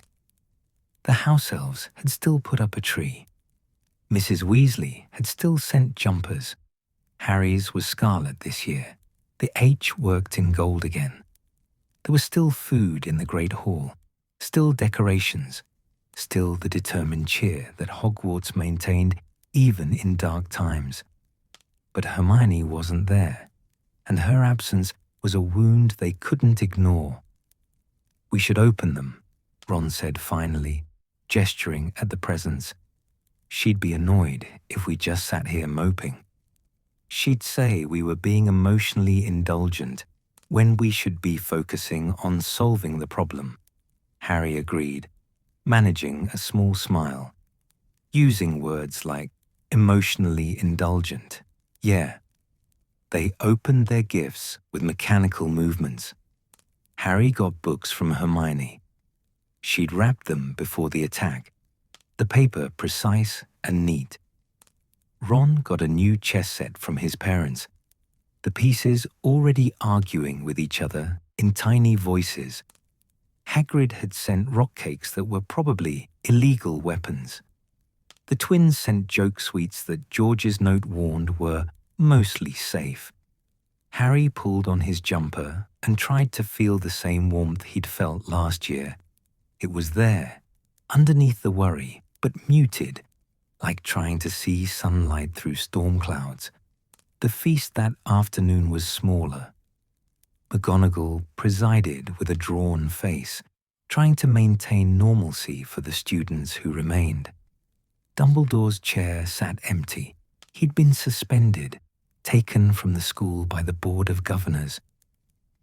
Speaker 1: The house elves had still put up a tree. Mrs. Weasley had still sent jumpers. Harry's was scarlet this year. The H worked in gold again. There was still food in the Great Hall, still decorations, still the determined cheer that Hogwarts maintained even in dark times. But Hermione wasn't there, and her absence was a wound they couldn't ignore. "We should open them," Ron said finally, gesturing at the presents. She'd be annoyed if we just sat here moping. She'd say we were being emotionally indulgent when we should be focusing on solving the problem. Harry agreed, managing a small smile, using words like emotionally indulgent. Yeah. They opened their gifts with mechanical movements. Harry got books from Hermione. She'd wrapped them before the attack, the paper precise and neat. Ron got a new chess set from his parents, the pieces already arguing with each other in tiny voices. Hagrid had sent rock cakes that were probably illegal weapons. The twins sent joke sweets that George's note warned were mostly safe. Harry pulled on his jumper and tried to feel the same warmth he'd felt last year. It was there, underneath the worry, but muted, like trying to see sunlight through storm clouds. The feast that afternoon was smaller. McGonagall presided with a drawn face, trying to maintain normalcy for the students who remained. Dumbledore's chair sat empty. He'd been suspended, taken from the school by the Board of Governors.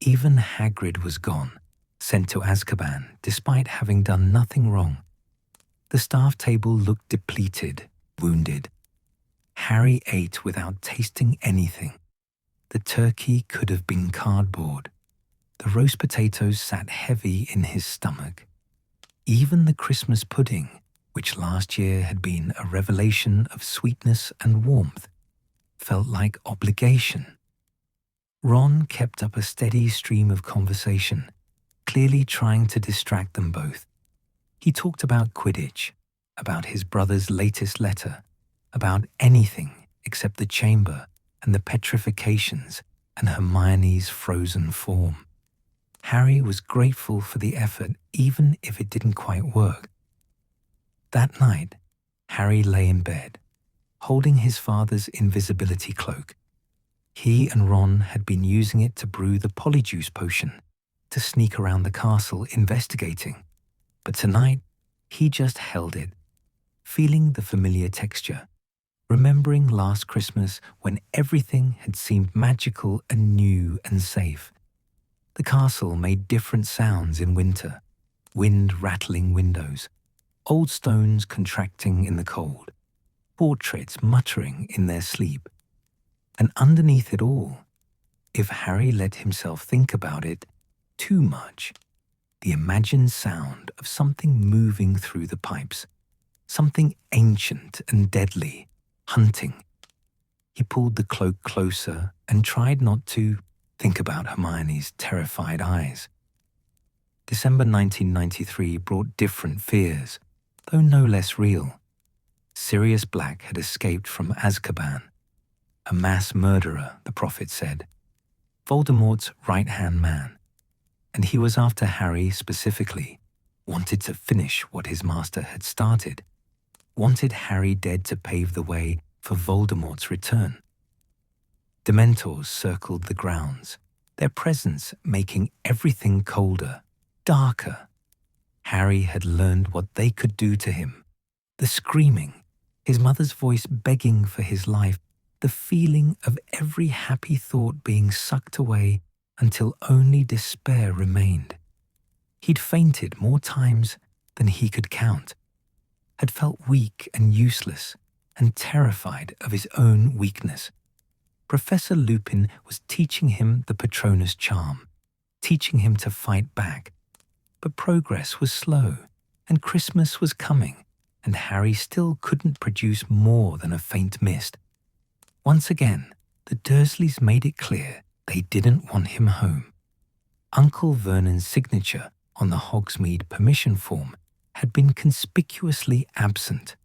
Speaker 1: Even Hagrid was gone, sent to Azkaban despite having done nothing wrong. The staff table looked depleted, wounded. Harry ate without tasting anything. The turkey could have been cardboard. The roast potatoes sat heavy in his stomach. Even the Christmas pudding, which last year had been a revelation of sweetness and warmth, felt like obligation. Ron kept up a steady stream of conversation, clearly trying to distract them both. He talked about Quidditch, about his brother's latest letter, about anything except the chamber and the petrifications and Hermione's frozen form. Harry was grateful for the effort, even if it didn't quite work. That night, Harry lay in bed, holding his father's invisibility cloak. He and Ron had been using it to brew the polyjuice potion, to sneak around the castle investigating. But tonight, he just held it, feeling the familiar texture, remembering last Christmas when everything had seemed magical and new and safe. The castle made different sounds in winter, wind rattling windows, old stones contracting in the cold, portraits muttering in their sleep. And underneath it all, if Harry let himself think about it too much, the imagined sound of something moving through the pipes, something ancient and deadly, hunting. He pulled the cloak closer and tried not to think about Hermione's terrified eyes. December 1993 brought different fears, though no less real. Sirius Black had escaped from Azkaban. A mass murderer, the prophet said. Voldemort's right-hand man. And he was after Harry specifically, wanted to finish what his master had started, wanted Harry dead to pave the way for Voldemort's return. Dementors circled the grounds, their presence making everything colder, darker. Harry had learned what they could do to him. The screaming, his mother's voice begging for his life, the feeling of every happy thought being sucked away until only despair remained. He'd fainted more times than he could count, had felt weak and useless and terrified of his own weakness. Professor Lupin was teaching him the Patronus charm, teaching him to fight back. But progress was slow, and Christmas was coming, and Harry still couldn't produce more than a faint mist. Once again, the Dursleys made it clear they didn't want him home. Uncle Vernon's signature on the Hogsmeade permission form had been conspicuously absent.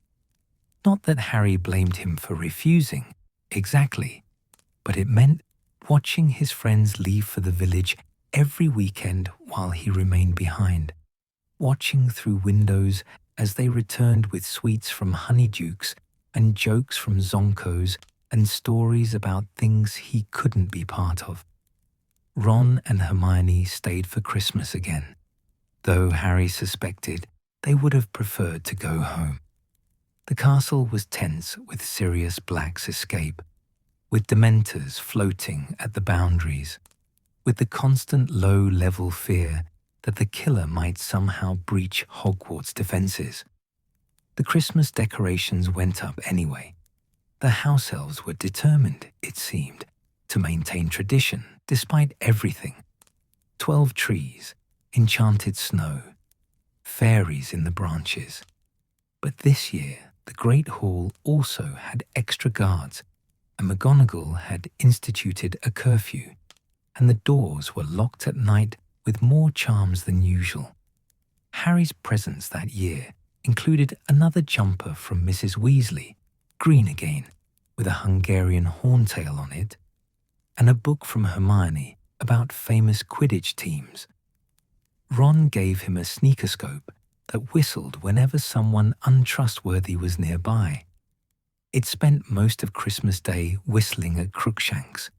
Speaker 1: Not that Harry blamed him for refusing, exactly, but it meant watching his friends leave for the village every weekend while he remained behind, watching through windows as they returned with sweets from Honeydukes and jokes from Zonkos and stories about things he couldn't be part of. Ron and Hermione stayed for Christmas again, though Harry suspected they would have preferred to go home. The castle was tense with Sirius Black's escape, with Dementors floating at the boundaries, with the constant low-level fear that the killer might somehow breach Hogwarts' defenses. The Christmas decorations went up anyway. The house elves were determined, it seemed, to maintain tradition despite everything. 12 trees, enchanted snow, fairies in the branches. But this year, the Great Hall also had extra guards, and McGonagall had instituted a curfew, and the doors were locked at night with more charms than usual. Harry's presents that year included another jumper from Mrs. Weasley, green again, with a Hungarian horntail on it, and a book from Hermione about famous Quidditch teams. Ron gave him a sneakoscope that whistled whenever someone untrustworthy was nearby. It spent most of Christmas Day whistling at Crookshanks,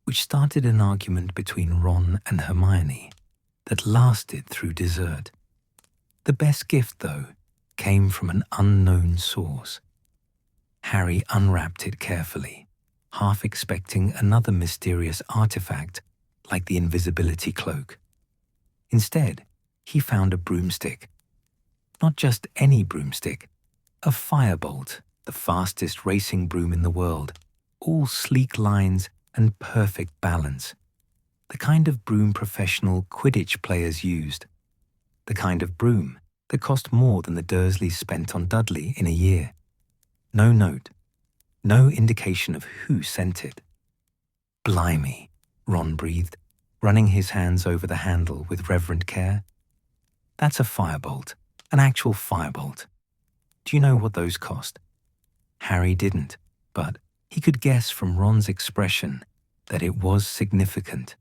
Speaker 1: which started an argument between Ron and Hermione that lasted through dessert. The best gift, though, came from an unknown source. Harry unwrapped it carefully, half expecting another mysterious artifact like the invisibility cloak. Instead, he found a broomstick. Not just any broomstick, a firebolt, the fastest racing broom in the world, all sleek lines and perfect balance. The kind of broom professional Quidditch players used. The kind of broom that cost more than the Dursleys spent on Dudley in a year. No note, no indication of who sent it. Blimey, Ron breathed, running his hands over the handle with reverent care. That's a firebolt, an actual firebolt. Do you know what those cost? Harry didn't, but he could guess from Ron's expression that it was significant.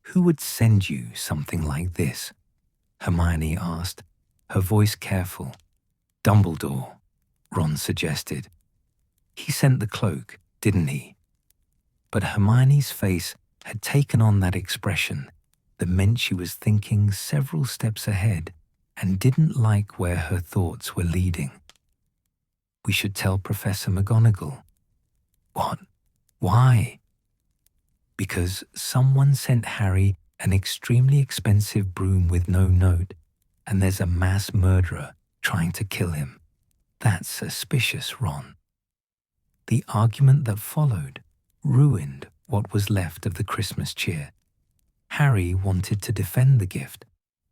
Speaker 1: Who would send you something like this? Hermione asked, her voice careful. Dumbledore, Ron suggested. He sent the cloak, didn't he? But Hermione's face had taken on that expression that meant she was thinking several steps ahead and didn't like where her thoughts were leading. We should tell Professor McGonagall. What? Why? Because someone sent Harry an extremely expensive broom with no note, and there's a mass murderer trying to kill him. That's suspicious, Ron. The argument that followed ruined what was left of the Christmas cheer. Harry wanted to defend the gift,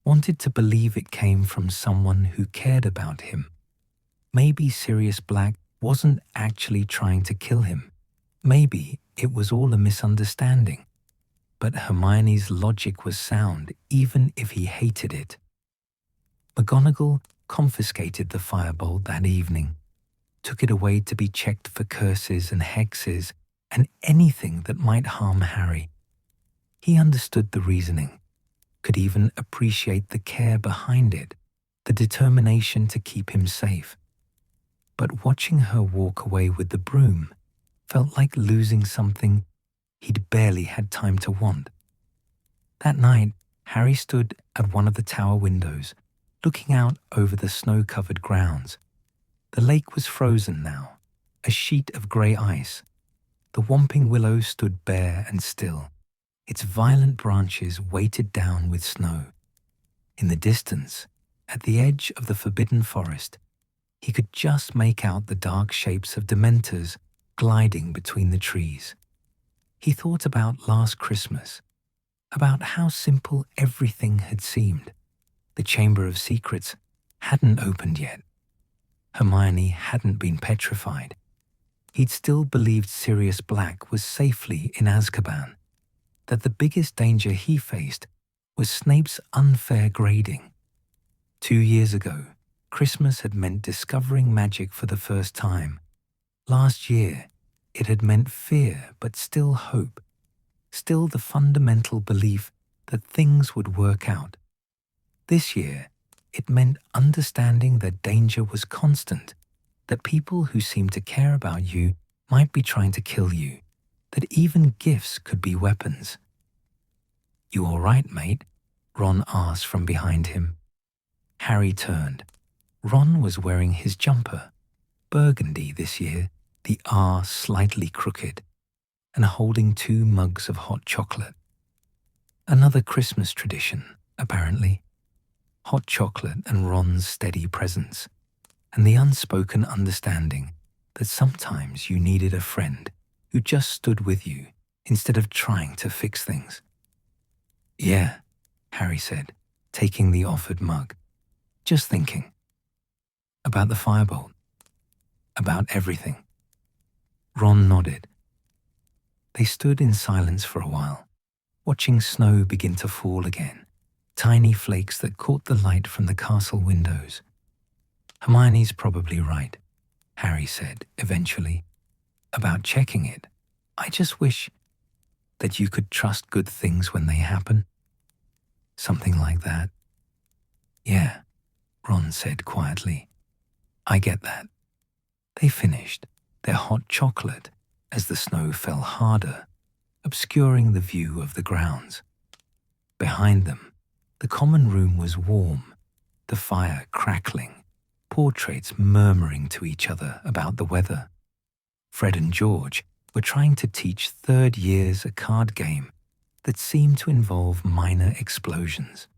Speaker 1: wanted to believe it came from someone who cared about him. Maybe Sirius Black wasn't actually trying to kill him. Maybe it was all a misunderstanding. But Hermione's logic was sound, even if he hated it. McGonagall confiscated the firebolt that evening, took it away to be checked for curses and hexes and anything that might harm Harry. He understood the reasoning, could even appreciate the care behind it, the determination to keep him safe. But watching her walk away with the broom felt like losing something he'd barely had time to want. That night, Harry stood at one of the tower windows, looking out over the snow-covered grounds. The lake was frozen now, a sheet of grey ice. The whomping willow stood bare and still, its violent branches weighted down with snow. In the distance, at the edge of the forbidden forest, he could just make out the dark shapes of Dementors gliding between the trees. He thought about last Christmas, about how simple everything had seemed. The Chamber of Secrets hadn't opened yet. Hermione hadn't been petrified. He'd still believed Sirius Black was safely in Azkaban, that the biggest danger he faced was Snape's unfair grading. 2 years ago, Christmas had meant discovering magic for the first time. Last year, it had meant fear but still hope, still the fundamental belief that things would work out. This year, it meant understanding that danger was constant, that people who seemed to care about you might be trying to kill you, that even gifts could be weapons. "You all right, mate?" Ron asked from behind him. Harry turned. Ron was wearing his jumper, burgundy this year, the R slightly crooked, and holding 2 mugs of hot chocolate. Another Christmas tradition, apparently. Hot chocolate and Ron's steady presence, and the unspoken understanding that sometimes you needed a friend who just stood with you instead of trying to fix things. "Yeah," Harry said, taking the offered mug. "Just thinking. About the firebolt. About everything." Ron nodded. They stood in silence for a while, watching snow begin to fall again, tiny flakes that caught the light from the castle windows. "Hermione's probably right," Harry said eventually, "about checking it. I just wish that you could trust good things when they happen." "Something like that." "Yeah," Ron said quietly. "I get that." They finished their hot chocolate as the snow fell harder, obscuring the view of the grounds. Behind them, the common room was warm, the fire crackling, portraits murmuring to each other about the weather. Fred and George were trying to teach third years a card game that seemed to involve minor explosions.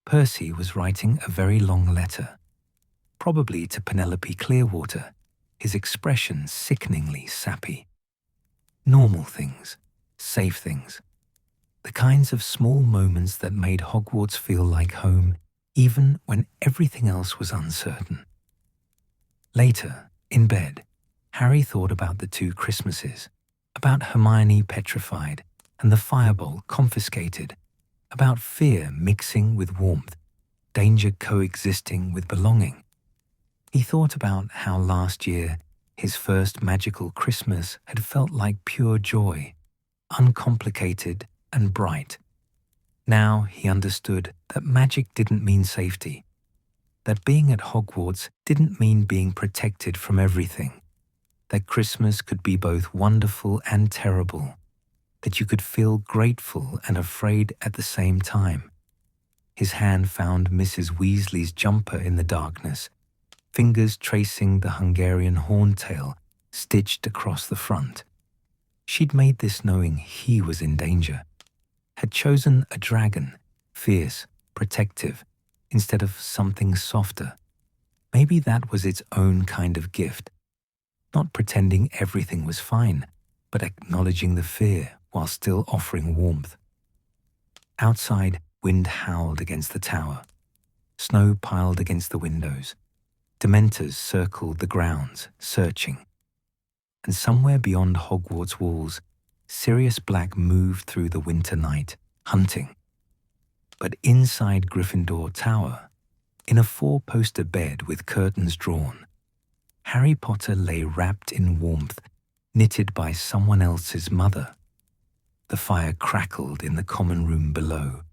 Speaker 1: Percy was writing a very long letter, probably to Penelope Clearwater, his expression sickeningly sappy. Normal things, safe things, the kinds of small moments that made Hogwarts feel like home even when everything else was uncertain. Later, in bed, Harry thought about the 2 Christmases, about Hermione petrified and the firebolt confiscated, about fear mixing with warmth, danger coexisting with belonging. He thought about how last year his first magical Christmas had felt like pure joy, uncomplicated and bright. Now he understood that magic didn't mean safety, that being at Hogwarts didn't mean being protected from everything, that Christmas could be both wonderful and terrible, that you could feel grateful and afraid at the same time. His hand found Mrs. Weasley's jumper in the darkness, fingers tracing the Hungarian horntail stitched across the front. She'd made this knowing he was in danger, had chosen a dragon, fierce, protective, instead of something softer. Maybe that was its own kind of gift, not pretending everything was fine, but acknowledging the fear while still offering warmth. Outside, wind howled against the tower. Snow piled against the windows. Dementors circled the grounds, searching. And somewhere beyond Hogwarts walls, Sirius Black moved through the winter night, hunting. But inside Gryffindor Tower, in a 4-poster bed with curtains drawn, Harry Potter lay wrapped in warmth, knitted by someone else's mother. The fire crackled in the common room below.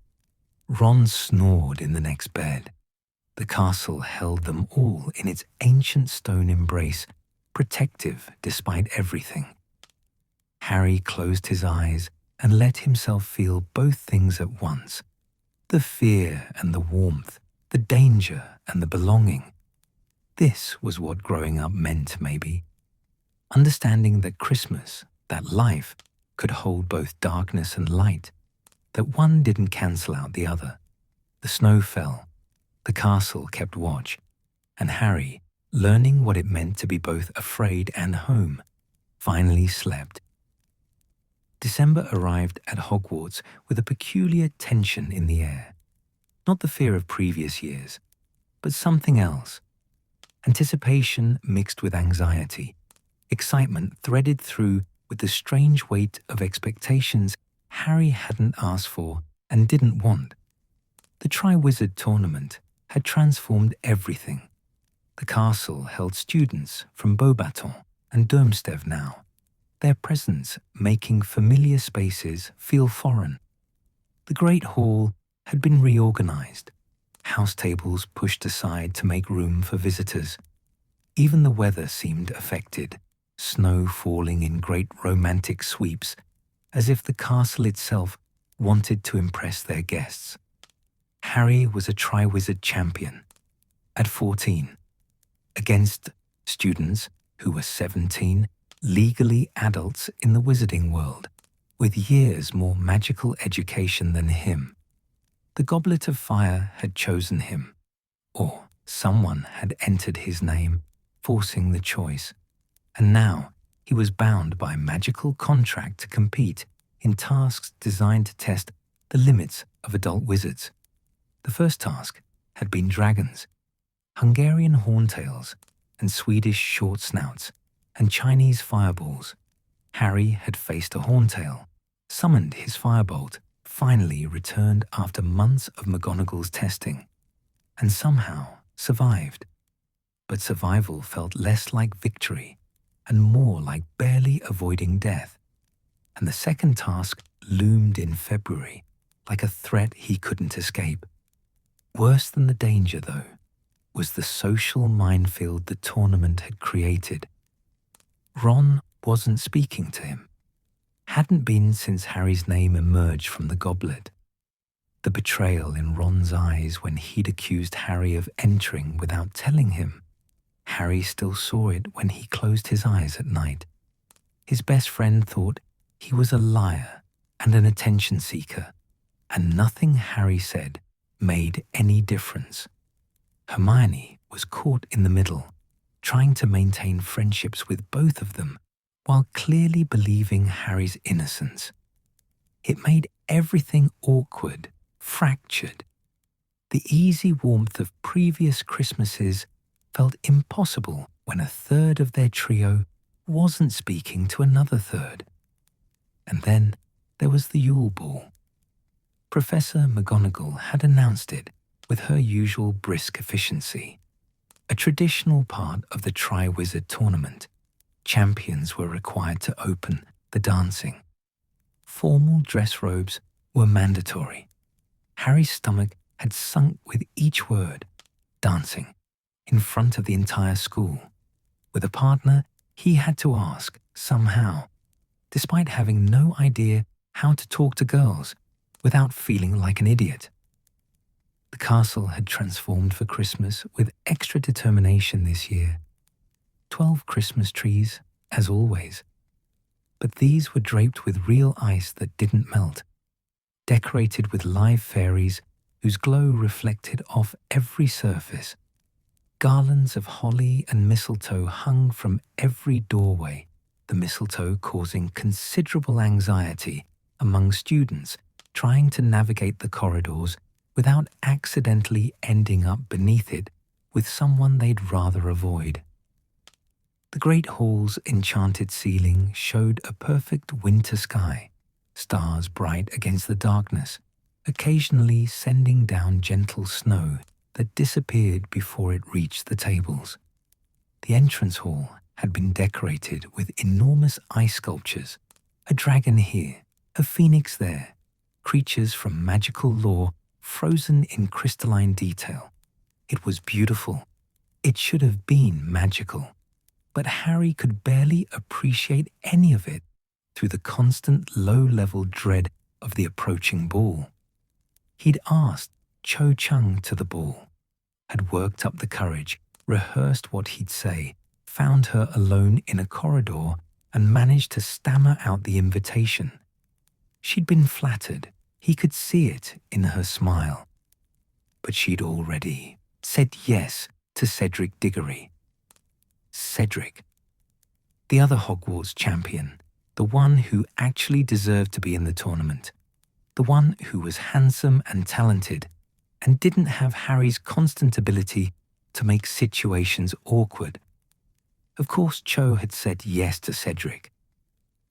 Speaker 1: Ron snored in the next bed. The castle held them all in its ancient stone embrace, protective despite everything. Harry closed his eyes and let himself feel both things at once, the fear and the warmth, the danger and the belonging. This was what growing up meant, maybe. Understanding that Christmas, that life, could hold both darkness and light, that one didn't cancel out the other. The snow fell, the castle kept watch, and Harry, learning what it meant to be both afraid and home, finally slept. December arrived at Hogwarts with a peculiar tension in the air. Not the fear of previous years, but something else. Anticipation mixed with anxiety, excitement threaded through with the strange weight of expectations Harry hadn't asked for and didn't want. The Triwizard Tournament had transformed everything. The castle held students from Beauxbaton and Durmstrang now, their presence making familiar spaces feel foreign. The Great Hall had been reorganized, house tables pushed aside to make room for visitors. Even the weather seemed affected, snow falling in great romantic sweeps, as if the castle itself wanted to impress their guests. Harry was a Triwizard champion, at 14, against students who were 17, legally adults in the wizarding world, with years more magical education than him. The Goblet of Fire had chosen him, or someone had entered his name, forcing the choice, and now he was bound by magical contract to compete in tasks designed to test the limits of adult wizards. The first task had been dragons, Hungarian horntails, and Swedish short snouts, and Chinese fireballs. Harry had faced a horntail, summoned his firebolt, finally returned after months of McGonagall's testing, and somehow survived. But survival felt less like victory and more like barely avoiding death, and the second task loomed in February like a threat he couldn't escape. Worse than the danger, though, was the social minefield the tournament had created. Ron wasn't speaking to him. Hadn't been since Harry's name emerged from the goblet. The betrayal in Ron's eyes when he'd accused Harry of entering without telling him. Harry still saw it when he closed his eyes at night. His best friend thought he was a liar and an attention seeker, and nothing Harry said made any difference. Hermione was caught in the middle, trying to maintain friendships with both of them while clearly believing Harry's innocence. It made everything awkward, fractured. The easy warmth of previous Christmases felt impossible when a third of their trio wasn't speaking to another third. And then there was the Yule Ball. Professor McGonagall had announced it with her usual brisk efficiency. A traditional part of the Triwizard Tournament, champions were required to open the dancing. Formal dress robes were mandatory. Harry's stomach had sunk with each word, dancing, in front of the entire school. With a partner, he had to ask, somehow, despite having no idea how to talk to girls without feeling like an idiot. The castle had transformed for Christmas with extra determination this year. 12 Christmas trees, as always. But these were draped with real ice that didn't melt, decorated with live fairies whose glow reflected off every surface. Garlands of holly and mistletoe hung from every doorway, the mistletoe causing considerable anxiety among students trying to navigate the corridors without accidentally ending up beneath it with someone they'd rather avoid. The Great Hall's enchanted ceiling showed a perfect winter sky, stars bright against the darkness, occasionally sending down gentle snow that disappeared before it reached the tables. The entrance hall had been decorated with enormous ice sculptures, a dragon here, a phoenix there, creatures from magical lore frozen in crystalline detail. It was beautiful. It should have been magical. But Harry could barely appreciate any of it through the constant low-level dread of the approaching ball. He'd asked Cho Chang to the ball, had worked up the courage, rehearsed what he'd say, found her alone in a corridor, and managed to stammer out the invitation. She'd been flattered. He could see it in her smile. But she'd already said yes to Cedric Diggory. Cedric, the other Hogwarts champion, the one who actually deserved to be in the tournament, the one who was handsome and talented and didn't have Harry's constant ability to make situations awkward. Of course, Cho had said yes to Cedric.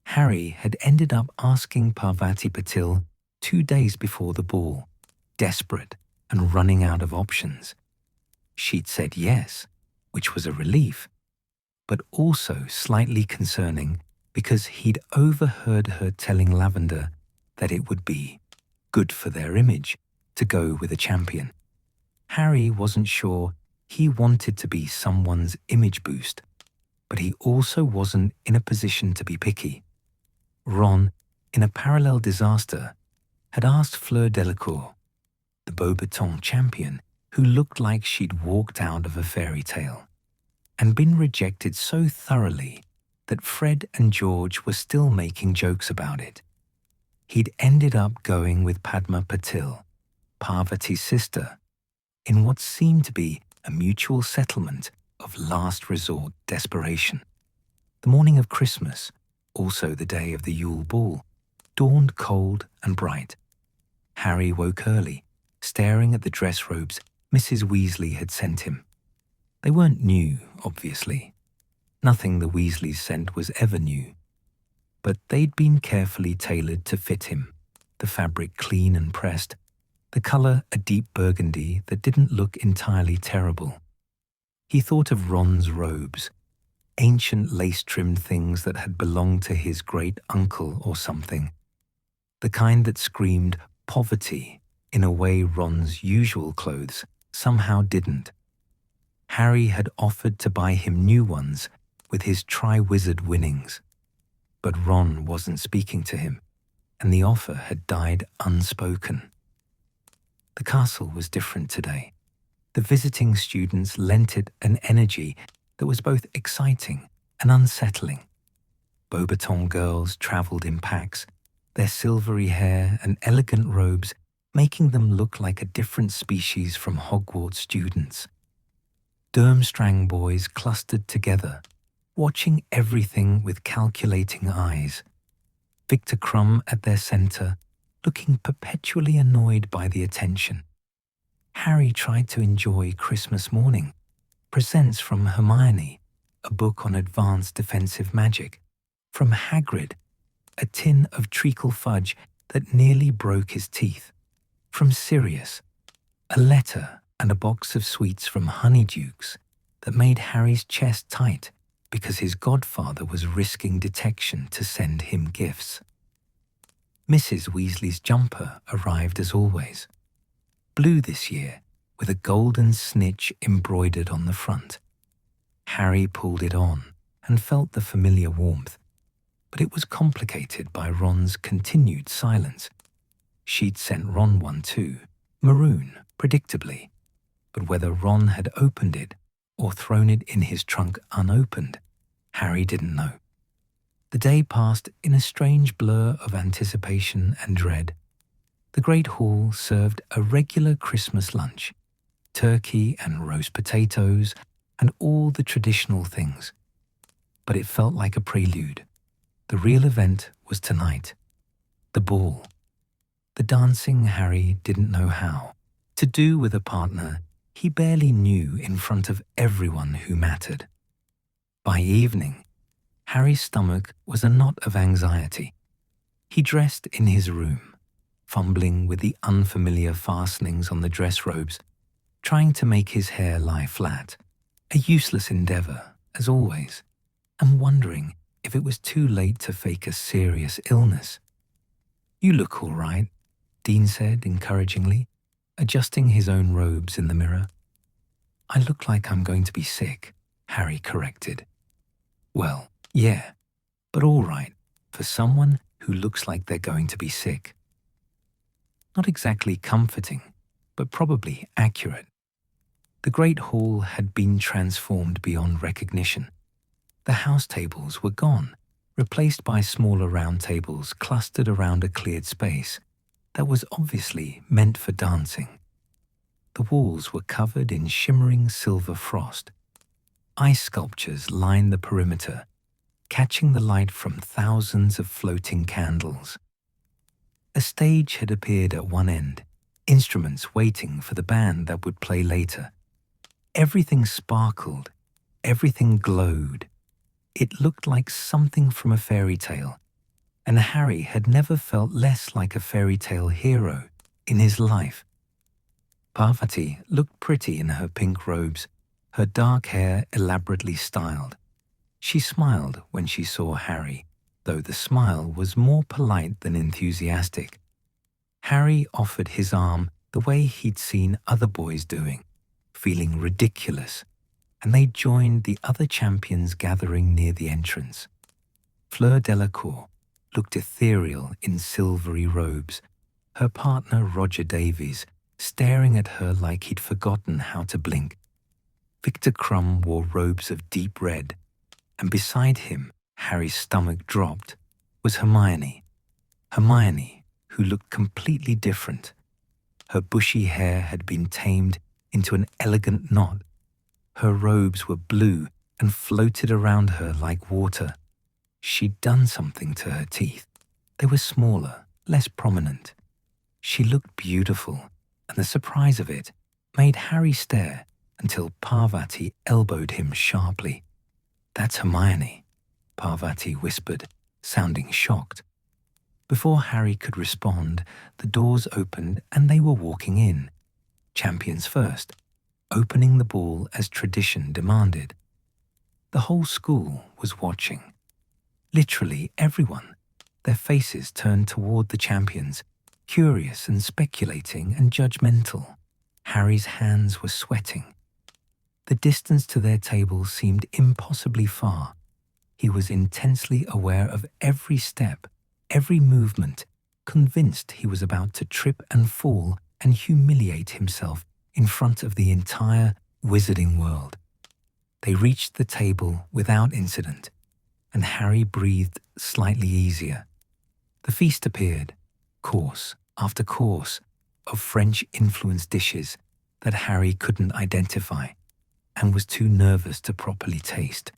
Speaker 1: Harry had ended up asking Parvati Patil 2 days before the ball, desperate and running out of options. She'd said yes, which was a relief, but also slightly concerning because he'd overheard her telling Lavender that it would be good for their image to go with a champion. Harry wasn't sure he wanted to be someone's image boost, but he also wasn't in a position to be picky. Ron, in a parallel disaster, had asked Fleur Delacour, the Beauxbaton champion who looked like she'd walked out of a fairy tale, and been rejected so thoroughly that Fred and George were still making jokes about it. He'd ended up going with Padma Patil, Parvati's sister, in what seemed to be a mutual settlement of last resort desperation. The morning of Christmas, also the day of the Yule Ball, dawned cold and bright. Harry woke early, staring at the dress robes Mrs. Weasley had sent him. They weren't new, obviously. Nothing the Weasleys sent was ever new. But they'd been carefully tailored to fit him, the fabric clean and pressed, the color a deep burgundy that didn't look entirely terrible. He thought of Ron's robes, ancient lace-trimmed things that had belonged to his great-uncle or something, the kind that screamed poverty in a way Ron's usual clothes somehow didn't. Harry had offered to buy him new ones with his Triwizard winnings, but Ron wasn't speaking to him, and the offer had died unspoken. The castle was different today. The visiting students lent it an energy that was both exciting and unsettling. Beauxbaton girls travelled in packs, their silvery hair and elegant robes making them look like a different species from Hogwarts students. Durmstrang boys clustered together, watching everything with calculating eyes. Victor Crumb at their centre, looking perpetually annoyed by the attention. Harry tried to enjoy Christmas morning, presents from Hermione, a book on advanced defensive magic, from Hagrid, a tin of treacle fudge that nearly broke his teeth, from Sirius, a letter and a box of sweets from Honeydukes that made Harry's chest tight because his godfather was risking detection to send him gifts. Mrs. Weasley's jumper arrived as always, blue this year with a golden snitch embroidered on the front. Harry pulled it on and felt the familiar warmth, but it was complicated by Ron's continued silence. She'd sent Ron one too, maroon, predictably, but whether Ron had opened it or thrown it in his trunk unopened, Harry didn't know. The day passed in a strange blur of anticipation and dread. The Great Hall served a regular Christmas lunch, turkey and roast potatoes and all the traditional things. But it felt like a prelude. The real event was tonight. The ball. The dancing Harry didn't know how to do with a partner he barely knew in front of everyone who mattered. By evening, Harry's stomach was a knot of anxiety. He dressed in his room, fumbling with the unfamiliar fastenings on the dress robes, trying to make his hair lie flat, a useless endeavor, as always, and wondering if it was too late to fake a serious illness. "You look all right," Dean said encouragingly, adjusting his own robes in the mirror. "I look like I'm going to be sick," Harry corrected. "Well, yeah, but all right, for someone who looks like they're going to be sick." Not exactly comforting, but probably accurate. The Great Hall had been transformed beyond recognition. The house tables were gone, replaced by smaller round tables clustered around a cleared space that was obviously meant for dancing. The walls were covered in shimmering silver frost. Ice sculptures lined the perimeter, catching the light from thousands of floating candles. A stage had appeared at one end, instruments waiting for the band that would play later. Everything sparkled, everything glowed. It looked like something from a fairy tale, and Harry had never felt less like a fairy tale hero in his life. Parvati looked pretty in her pink robes, her dark hair elaborately styled. She smiled when she saw Harry, though the smile was more polite than enthusiastic. Harry offered his arm the way he'd seen other boys doing, feeling ridiculous, and they joined the other champions gathering near the entrance. Fleur Delacour looked ethereal in silvery robes, her partner Roger Davies staring at her like he'd forgotten how to blink. Victor Crumb wore robes of deep red, and beside him, Harry's stomach dropped, was Hermione. Hermione, who looked completely different. Her bushy hair had been tamed into an elegant knot. Her robes were blue and floated around her like water. She'd done something to her teeth. They were smaller, less prominent. She looked beautiful, and the surprise of it made Harry stare until Parvati elbowed him sharply. "That's Hermione," Parvati whispered, sounding shocked. Before Harry could respond, the doors opened and they were walking in, champions first, opening the ball as tradition demanded. The whole school was watching. Literally everyone, their faces turned toward the champions, curious and speculating and judgmental. Harry's hands were sweating. The distance to their table seemed impossibly far. He was intensely aware of every step, every movement, convinced he was about to trip and fall and humiliate himself in front of the entire wizarding world. They reached the table without incident, and Harry breathed slightly easier. The feast appeared, course after course, of French-influenced dishes that Harry couldn't identify and was too nervous to properly taste.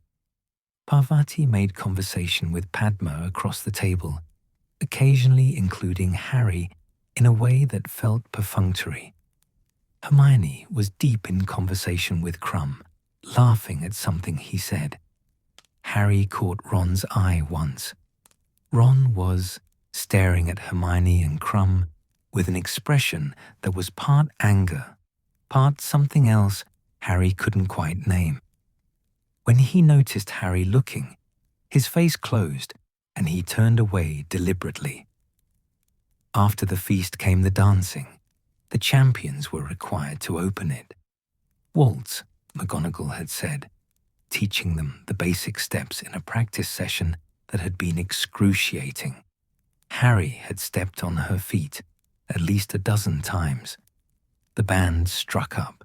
Speaker 1: Parvati made conversation with Padma across the table, occasionally including Harry in a way that felt perfunctory. Hermione was deep in conversation with Crumb, laughing at something he said. Harry caught Ron's eye once. Ron was staring at Hermione and Crumb with an expression that was part anger, part something else Harry couldn't quite name. When he noticed Harry looking, his face closed and he turned away deliberately. After the feast came the dancing. The champions were required to open it. Waltz, McGonagall had said, teaching them the basic steps in a practice session that had been excruciating. Harry had stepped on her feet at least a dozen times. The band struck up.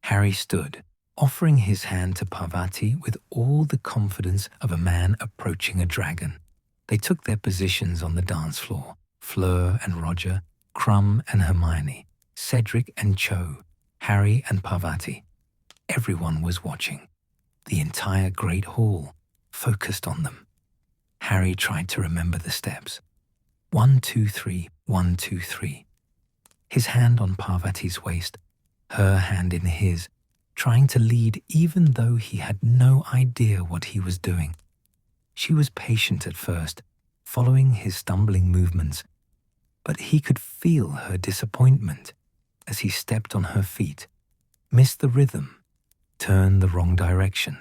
Speaker 1: Harry stood, offering his hand to Parvati with all the confidence of a man approaching a dragon. They took their positions on the dance floor, Fleur and Roger, Crumb and Hermione, Cedric and Cho, Harry and Parvati. Everyone was watching. The entire great hall focused on them. Harry tried to remember the steps. 1, 2, 3, 1, 2, 3. His hand on Parvati's waist, her hand in his, trying to lead even though he had no idea what he was doing. She was patient at first, following his stumbling movements, but he could feel her disappointment as he stepped on her feet, missed the rhythm, turned the wrong direction.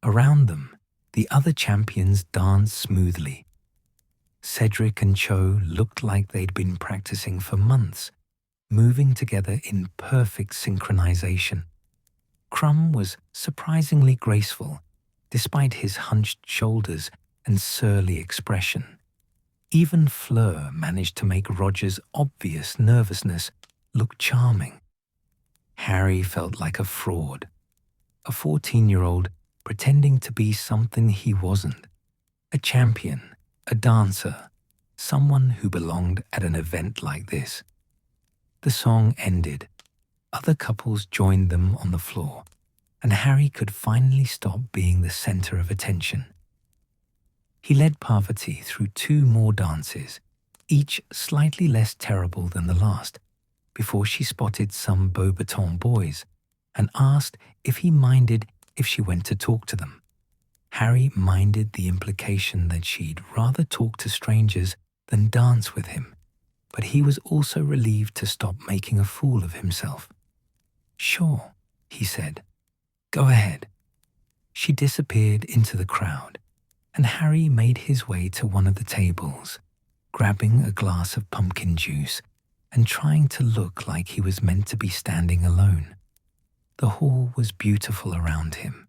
Speaker 1: Around them, the other champions danced smoothly. Cedric and Cho looked like they'd been practicing for months, moving together in perfect synchronization. Crumb was surprisingly graceful, despite his hunched shoulders and surly expression. Even Fleur managed to make Roger's obvious nervousness look charming. Harry felt like a fraud, a 14-year-old pretending to be something he wasn't, a champion, a dancer, someone who belonged at an event like this. The song ended. Other couples joined them on the floor, and Harry could finally stop being the center of attention. He led Parvati through 2 more dances, each slightly less terrible than the last, before she spotted some Beauxbaton boys and asked if he minded if she went to talk to them. Harry minded the implication that she'd rather talk to strangers than dance with him, but he was also relieved to stop making a fool of himself. "Sure," he said. "Go ahead." She disappeared into the crowd, and Harry made his way to one of the tables, grabbing a glass of pumpkin juice and trying to look like he was meant to be standing alone. The hall was beautiful around him.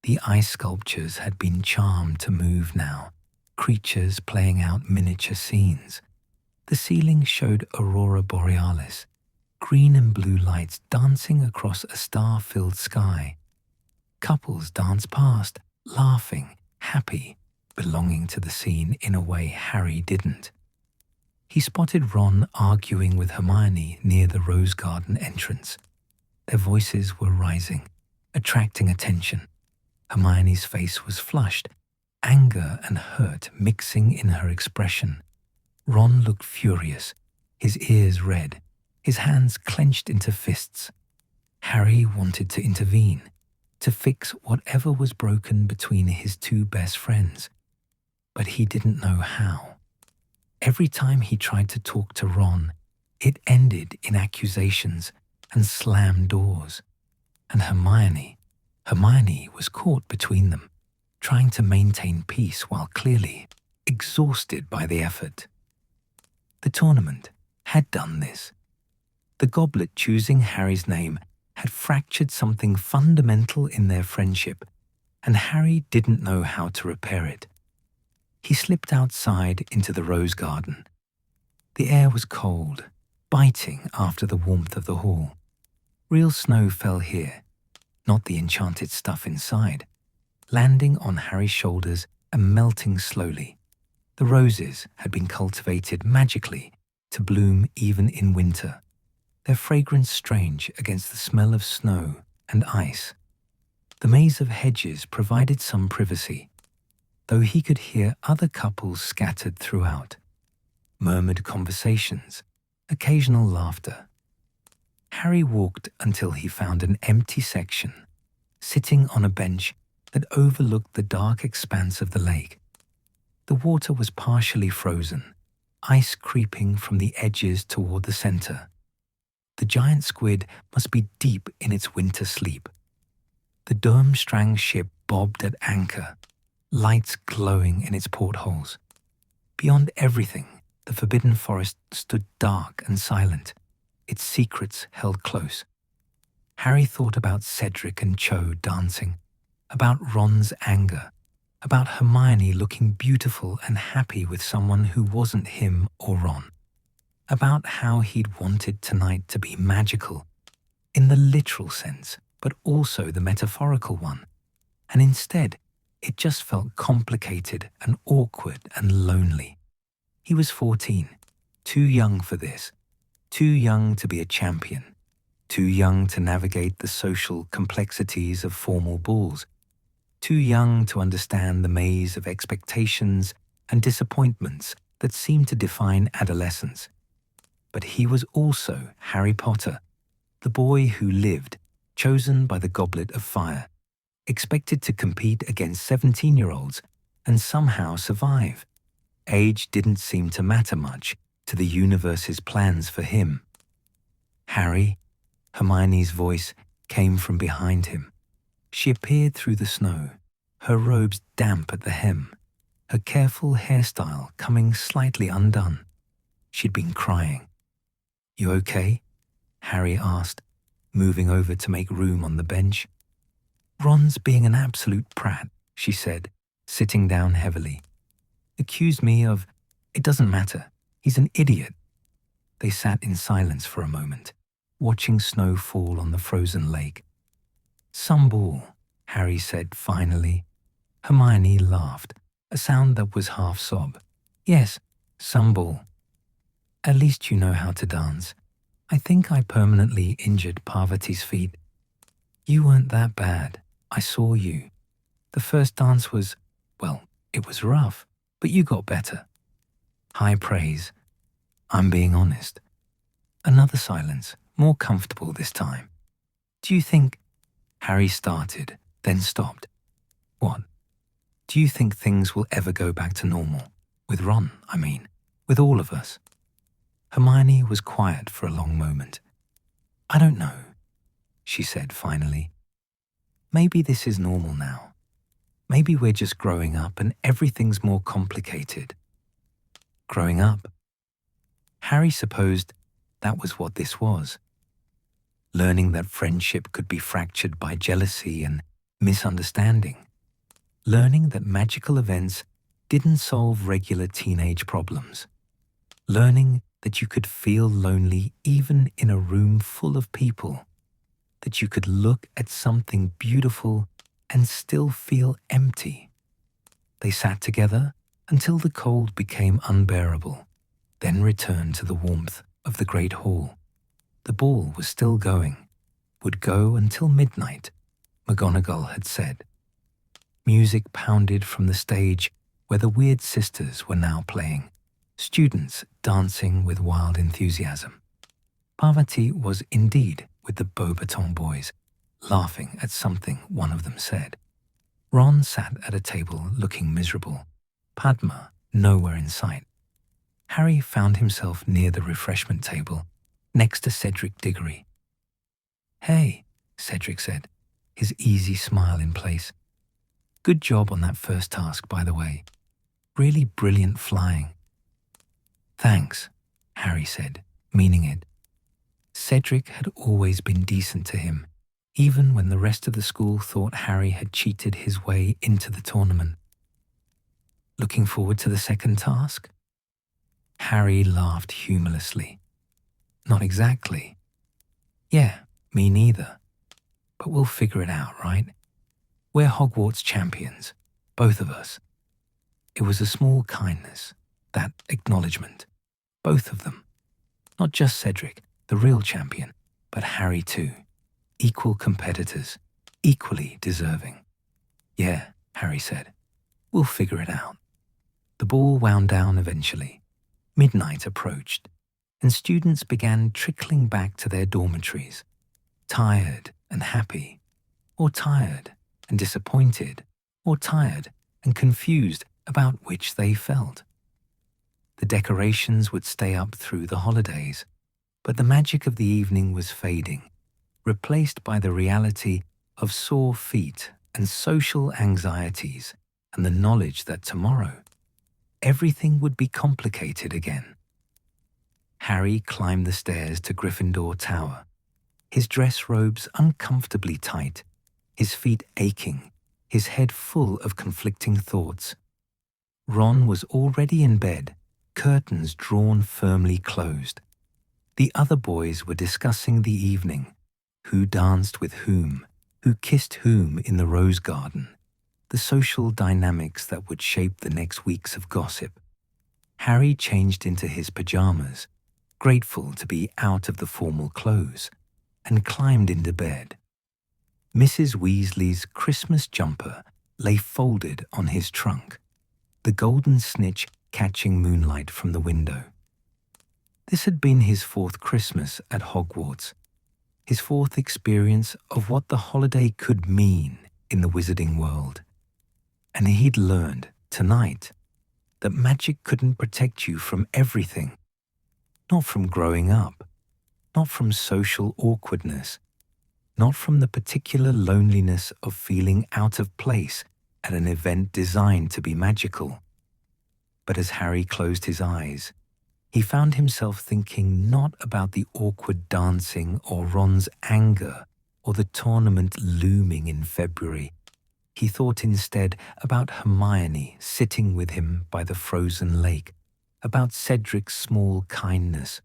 Speaker 1: The ice sculptures had been charmed to move now, creatures playing out miniature scenes. The ceiling showed aurora borealis, green and blue lights dancing across a star-filled sky. Couples danced past, laughing, happy, belonging to the scene in a way Harry didn't. He spotted Ron arguing with Hermione near the Rose Garden entrance. Their voices were rising, attracting attention. Hermione's face was flushed, anger and hurt mixing in her expression. Ron looked furious, his ears red, his hands clenched into fists. Harry wanted to intervene, to fix whatever was broken between his 2 best friends, but he didn't know how. Every time he tried to talk to Ron, it ended in accusations and slammed doors. And Hermione was caught between them, trying to maintain peace while clearly exhausted by the effort. The tournament had done this. The goblet choosing Harry's name had fractured something fundamental in their friendship, and Harry didn't know how to repair it. He slipped outside into the rose garden. The air was cold, biting after the warmth of the hall. Real snow fell here, not the enchanted stuff inside, landing on Harry's shoulders and melting slowly. The roses had been cultivated magically to bloom even in winter, their fragrance strange against the smell of snow and ice. The maze of hedges provided some privacy, though he could hear other couples scattered throughout. Murmured conversations, occasional laughter. Harry walked until he found an empty section, sitting on a bench that overlooked the dark expanse of the lake. The water was partially frozen, ice creeping from the edges toward the center. The giant squid must be deep in its winter sleep. The Durmstrang ship bobbed at anchor, lights glowing in its portholes. Beyond everything, the Forbidden Forest stood dark and silent, its secrets held close. Harry thought about Cedric and Cho dancing, about Ron's anger, about Hermione looking beautiful and happy with someone who wasn't him or Ron, about how he'd wanted tonight to be magical, in the literal sense, but also the metaphorical one, and instead, it just felt complicated and awkward and lonely. He was 14, too young for this, too young to be a champion, too young to navigate the social complexities of formal balls, too young to understand the maze of expectations and disappointments that seemed to define adolescence. But he was also Harry Potter, the boy who lived, chosen by the Goblet of Fire, expected to compete against 17-year-olds and somehow survive. Age didn't seem to matter much to the universe's plans for him. Harry, Hermione's voice came from behind him. She appeared through the snow, her robes damp at the hem, her careful hairstyle coming slightly undone. She'd been crying. "You okay?" Harry asked, moving over to make room on the bench. "Ron's being an absolute prat," she said, sitting down heavily. "Accused me of... It doesn't matter. He's an idiot." They sat in silence for a moment, watching snow fall on the frozen lake. "Some ball," Harry said finally. Hermione laughed, a sound that was half sob. "Yes, some ball. At least you know how to dance. I think I permanently injured Parvati's feet. You weren't that bad. I saw you. The first dance was, well, it was rough, but you got better." High praise. "I'm being honest." Another silence, more comfortable this time. "Do you think..." Harry started, then stopped. "What? Do you think things will ever go back to normal? With Ron, I mean. With all of us?" Hermione was quiet for a long moment. "I don't know," she said finally. "Maybe this is normal now. Maybe we're just growing up and everything's more complicated." Growing up? Harry supposed that was what this was. Learning that friendship could be fractured by jealousy and misunderstanding. Learning that magical events didn't solve regular teenage problems. Learning that you could feel lonely even in a room full of people. That you could look at something beautiful and still feel empty. They sat together until the cold became unbearable, then returned to the warmth of the great hall. The ball was still going, would go until midnight, McGonagall had said. Music pounded from the stage where the Weird Sisters were now playing, students dancing with wild enthusiasm. Parvati was indeed with the Beauxbaton boys, laughing at something one of them said. Ron sat at a table looking miserable, Padma nowhere in sight. Harry found himself near the refreshment table, next to Cedric Diggory. "Hey," Cedric said, his easy smile in place. "Good job on that first task, by the way. Really brilliant flying." "Thanks," Harry said, meaning it. Cedric had always been decent to him, even when the rest of the school thought Harry had cheated his way into the tournament. "Looking forward to the second task?" Harry laughed humorlessly. "Not exactly." "Yeah, me neither. But we'll figure it out, right? We're Hogwarts champions, both of us." It was a small kindness, that acknowledgement. Both of them. Not just Cedric, the real champion, but Harry too. Equal competitors, equally deserving. "Yeah," Harry said. "We'll figure it out." The ball wound down eventually. Midnight approached, and students began trickling back to their dormitories, tired and happy, or tired and disappointed, or tired and confused about which they felt. The decorations would stay up through the holidays, but the magic of the evening was fading, replaced by the reality of sore feet and social anxieties and the knowledge that tomorrow everything would be complicated again. Harry climbed the stairs to Gryffindor Tower, his dress robes uncomfortably tight, his feet aching, his head full of conflicting thoughts. Ron was already in bed, curtains drawn firmly closed. The other boys were discussing the evening, who danced with whom, who kissed whom in the rose garden, the social dynamics that would shape the next weeks of gossip. Harry changed into his pajamas, grateful to be out of the formal clothes, and climbed into bed. Mrs. Weasley's Christmas jumper lay folded on his trunk, the golden snitch catching moonlight from the window. This had been his fourth Christmas at Hogwarts, his fourth experience of what the holiday could mean in the wizarding world. And he'd learned, tonight, that magic couldn't protect you from everything. Not from growing up, not from social awkwardness, not from the particular loneliness of feeling out of place at an event designed to be magical. But as Harry closed his eyes, he found himself thinking not about the awkward dancing or Ron's anger or the tournament looming in February. He thought instead about Hermione sitting with him by the frozen lake, about Cedric's small kindness,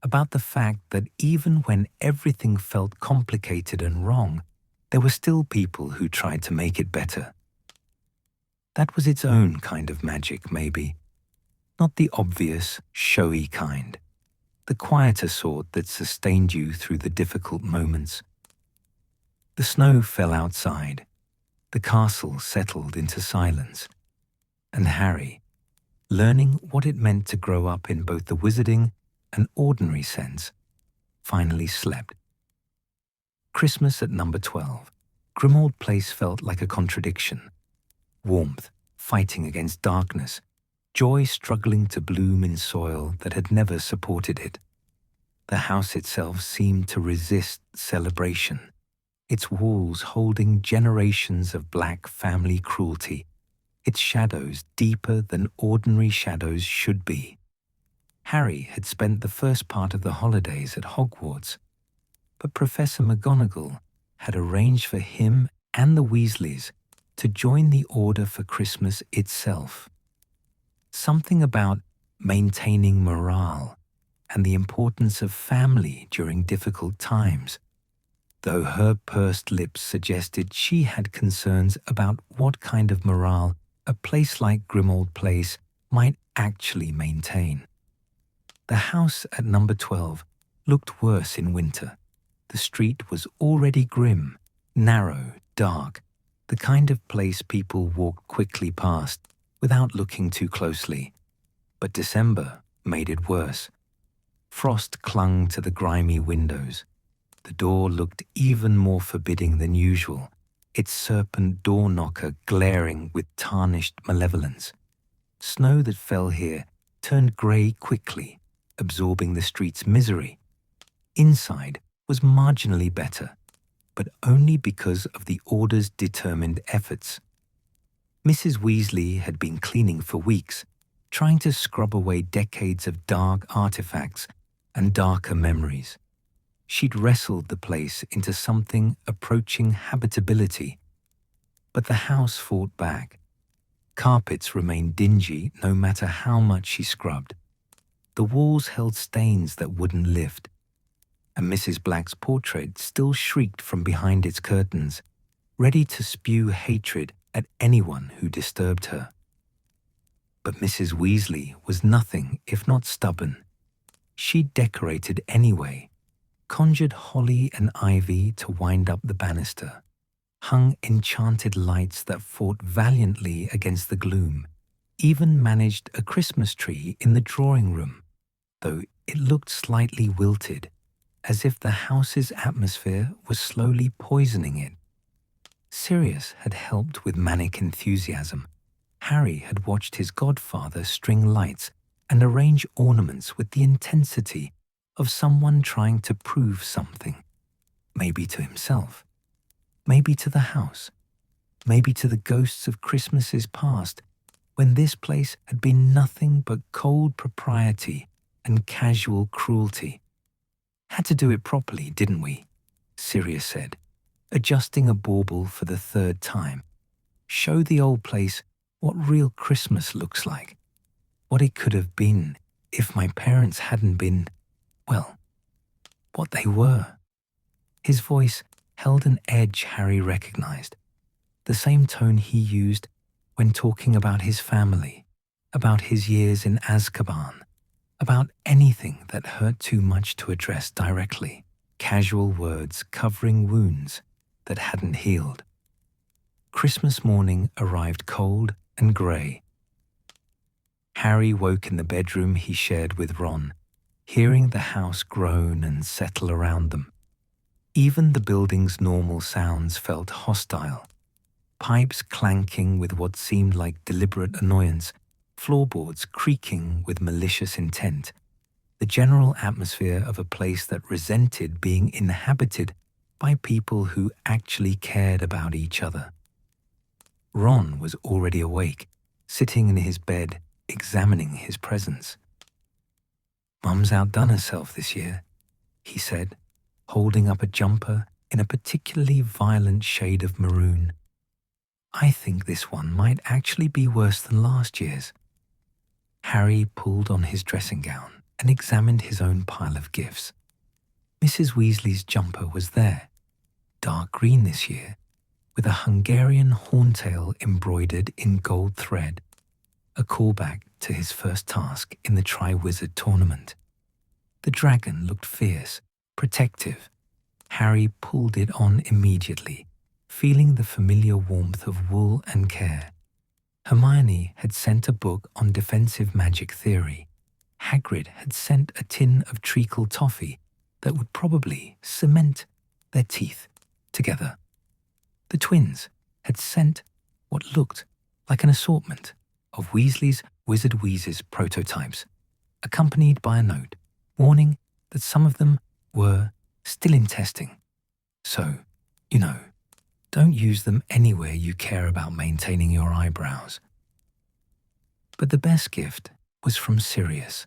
Speaker 1: about the fact that even when everything felt complicated and wrong, there were still people who tried to make it better. That was its own kind of magic, maybe. Not the obvious, showy kind. The quieter sort that sustained you through the difficult moments. The snow fell outside. The castle settled into silence. And Harry, learning what it meant to grow up in both the wizarding and ordinary sense, finally slept. Christmas at number 12. Grimmauld Place felt like a contradiction. Warmth fighting against darkness, joy struggling to bloom in soil that had never supported it. The house itself seemed to resist celebration, its walls holding generations of black family cruelty, its shadows deeper than ordinary shadows should be. Harry had spent the first part of the holidays at Hogwarts, but Professor McGonagall had arranged for him and the Weasleys to join the Order for Christmas itself. Something about maintaining morale and the importance of family during difficult times, though her pursed lips suggested she had concerns about what kind of morale a place like Grimmauld Place might actually maintain. The house at number 12 looked worse in winter. The street was already grim, narrow, dark, the kind of place people walked quickly past without looking too closely. But December made it worse. Frost clung to the grimy windows. The door looked even more forbidding than usual, its serpent door knocker glaring with tarnished malevolence. Snow that fell here turned grey quickly, absorbing the street's misery. Inside was marginally better, but only because of the Order's determined efforts. Mrs. Weasley had been cleaning for weeks, trying to scrub away decades of dark artifacts and darker memories. She'd wrestled the place into something approaching habitability, but the house fought back. Carpets remained dingy no matter how much she scrubbed. The walls held stains that wouldn't lift, and Mrs. Black's portrait still shrieked from behind its curtains, ready to spew hatred at anyone who disturbed her. But Mrs. Weasley was nothing if not stubborn. She decorated anyway, conjured holly and ivy to wind up the banister, hung enchanted lights that fought valiantly against the gloom, even managed a Christmas tree in the drawing room, though it looked slightly wilted, as if the house's atmosphere was slowly poisoning it. Sirius had helped with manic enthusiasm. Harry had watched his godfather string lights and arrange ornaments with the intensity of someone trying to prove something, maybe to himself, maybe to the house, maybe to the ghosts of Christmases past, when this place had been nothing but cold propriety and casual cruelty. Had to do it properly, didn't we? Sirius said, adjusting a bauble for the third time. Show the old place what real Christmas looks like, what it could have been if my parents hadn't been, well, what they were. His voice held an edge Harry recognized, the same tone he used when talking about his family, about his years in Azkaban, about anything that hurt too much to address directly, casual words covering wounds that hadn't healed. Christmas morning arrived cold and grey. Harry woke in the bedroom he shared with Ron, hearing the house groan and settle around them. Even the building's normal sounds felt hostile. Pipes clanking with what seemed like deliberate annoyance, floorboards creaking with malicious intent, the general atmosphere of a place that resented being inhabited by people who actually cared about each other. Ron was already awake, sitting in his bed, examining his presents. "Mum's outdone herself this year," he said, holding up a jumper in a particularly violent shade of maroon. "I think this one might actually be worse than last year's." Harry pulled on his dressing gown and examined his own pile of gifts. Mrs. Weasley's jumper was there, dark green this year, with a Hungarian horntail embroidered in gold thread, a callback to his first task in the Triwizard Tournament. The dragon looked fierce, protective. Harry pulled it on immediately, feeling the familiar warmth of wool and care. Hermione had sent a book on defensive magic theory. Hagrid had sent a tin of treacle toffee that would probably cement their teeth together. The twins had sent what looked like an assortment of Weasley's Wizard Wheezes prototypes, accompanied by a note warning that some of them were still in testing. So, don't use them anywhere you care about maintaining your eyebrows. But the best gift was from Sirius,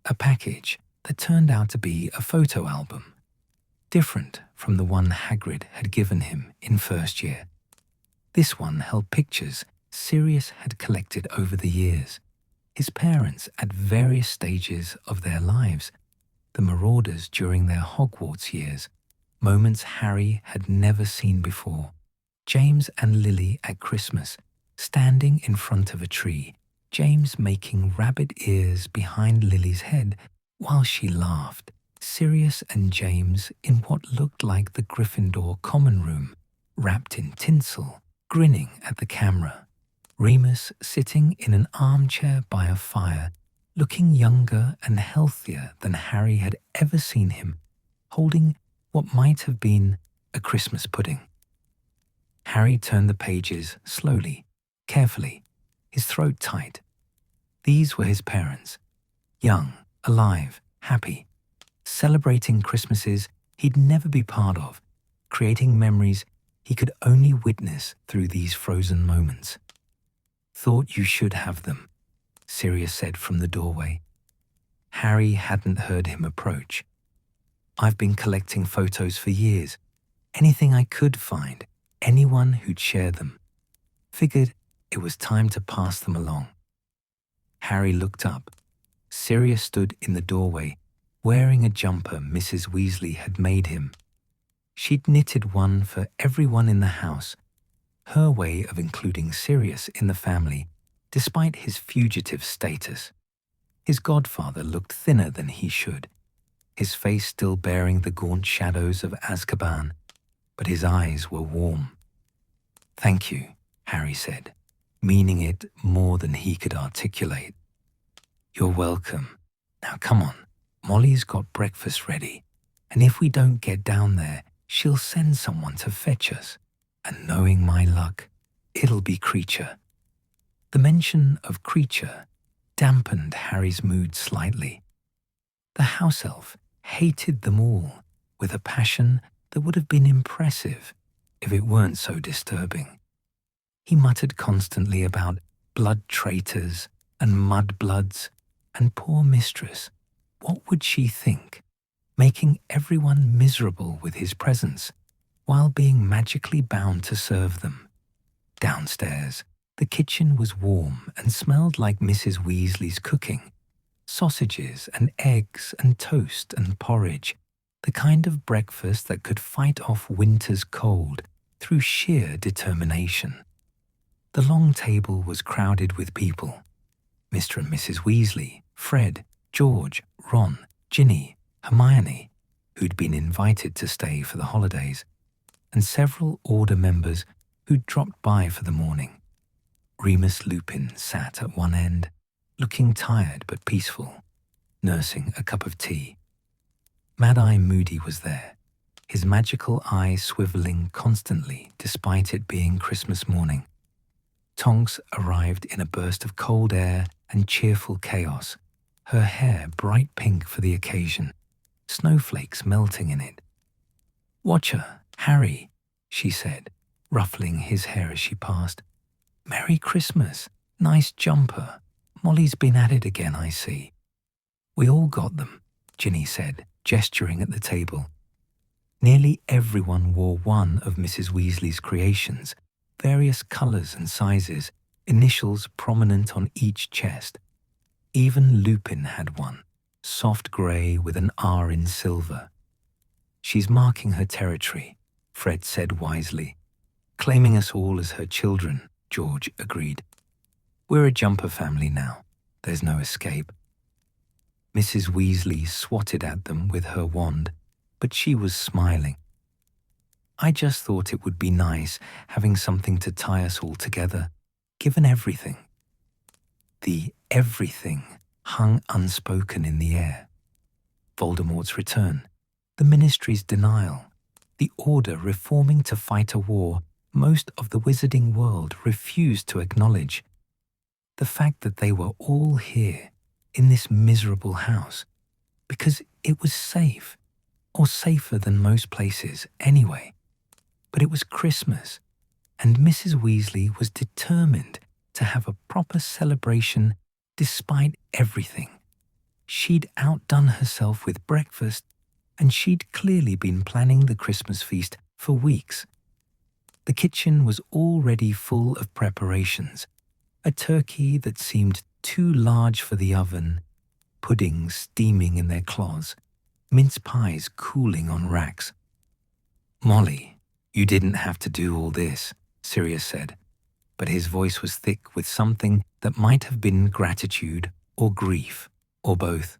Speaker 1: a package that turned out to be a photo album, different from the one Hagrid had given him in first year. This one held pictures Sirius had collected over the years, his parents at various stages of their lives, the Marauders during their Hogwarts years, moments Harry had never seen before, James and Lily at Christmas, standing in front of a tree, James making rabbit ears behind Lily's head while she laughed, Sirius and James in what looked like the Gryffindor common room, wrapped in tinsel, grinning at the camera, Remus sitting in an armchair by a fire, looking younger and healthier than Harry had ever seen him, holding what might have been a Christmas pudding. Harry turned the pages slowly, carefully, his throat tight. These were his parents, young, alive, happy, celebrating Christmases he'd never be part of, creating memories he could only witness through these frozen moments. "Thought you should have them," Sirius said from the doorway. Harry hadn't heard him approach. "I've been collecting photos for years. Anything I could find, anyone who'd share them. Figured it was time to pass them along." Harry looked up. Sirius stood in the doorway, wearing a jumper Mrs. Weasley had made him. She'd knitted one for everyone in the house, her way of including Sirius in the family, despite his fugitive status. His godfather looked thinner than he should, his face still bearing the gaunt shadows of Azkaban, but his eyes were warm. "Thank you," Harry said, meaning it more than he could articulate. "You're welcome. Now come on, Molly's got breakfast ready, and if we don't get down there, she'll send someone to fetch us. And knowing my luck, it'll be Creature." The mention of Creature dampened Harry's mood slightly. The house elf hated them all with a passion that would have been impressive if it weren't so disturbing. He muttered constantly about blood traitors and mudbloods, and poor mistress, what would she think? Making everyone miserable with his presence, while being magically bound to serve them. Downstairs, the kitchen was warm and smelled like Mrs. Weasley's cooking. Sausages and eggs and toast and porridge, the kind of breakfast that could fight off winter's cold through sheer determination. The long table was crowded with people. Mr. and Mrs. Weasley, Fred, George, Ron, Ginny, Hermione, who'd been invited to stay for the holidays, and several Order members who'd dropped by for the morning. Remus Lupin sat at one end, looking tired but peaceful, nursing a cup of tea. Mad-Eye Moody was there, his magical eye swiveling constantly despite it being Christmas morning. Tonks arrived in a burst of cold air and cheerful chaos, her hair bright pink for the occasion, snowflakes melting in it. "Watch her, Harry," she said, ruffling his hair as she passed. "Merry Christmas, nice jumper. Molly's been at it again, I see." "We all got them," Ginny said, gesturing at the table. Nearly everyone wore one of Mrs. Weasley's creations, various colours and sizes, initials prominent on each chest. Even Lupin had one, soft grey with an R in silver. "She's marking her territory," Fred said wisely. "Claiming us all as her children," George agreed. "We're a jumper family now. There's no escape." Mrs. Weasley swatted at them with her wand, but she was smiling. "I just thought it would be nice having something to tie us all together, given everything." The everything hung unspoken in the air. Voldemort's return, the Ministry's denial, the Order reforming to fight a war most of the wizarding world refused to acknowledge. The fact that they were all here, in this miserable house, because it was safe, or safer than most places anyway. But it was Christmas, and Mrs. Weasley was determined to have a proper celebration despite everything. She'd outdone herself with breakfast, and she'd clearly been planning the Christmas feast for weeks. The kitchen was already full of preparations, a turkey that seemed too large for the oven, puddings steaming in their cloths, mince pies cooling on racks. "Molly, you didn't have to do all this," Sirius said, but his voice was thick with something that might have been gratitude or grief, or both.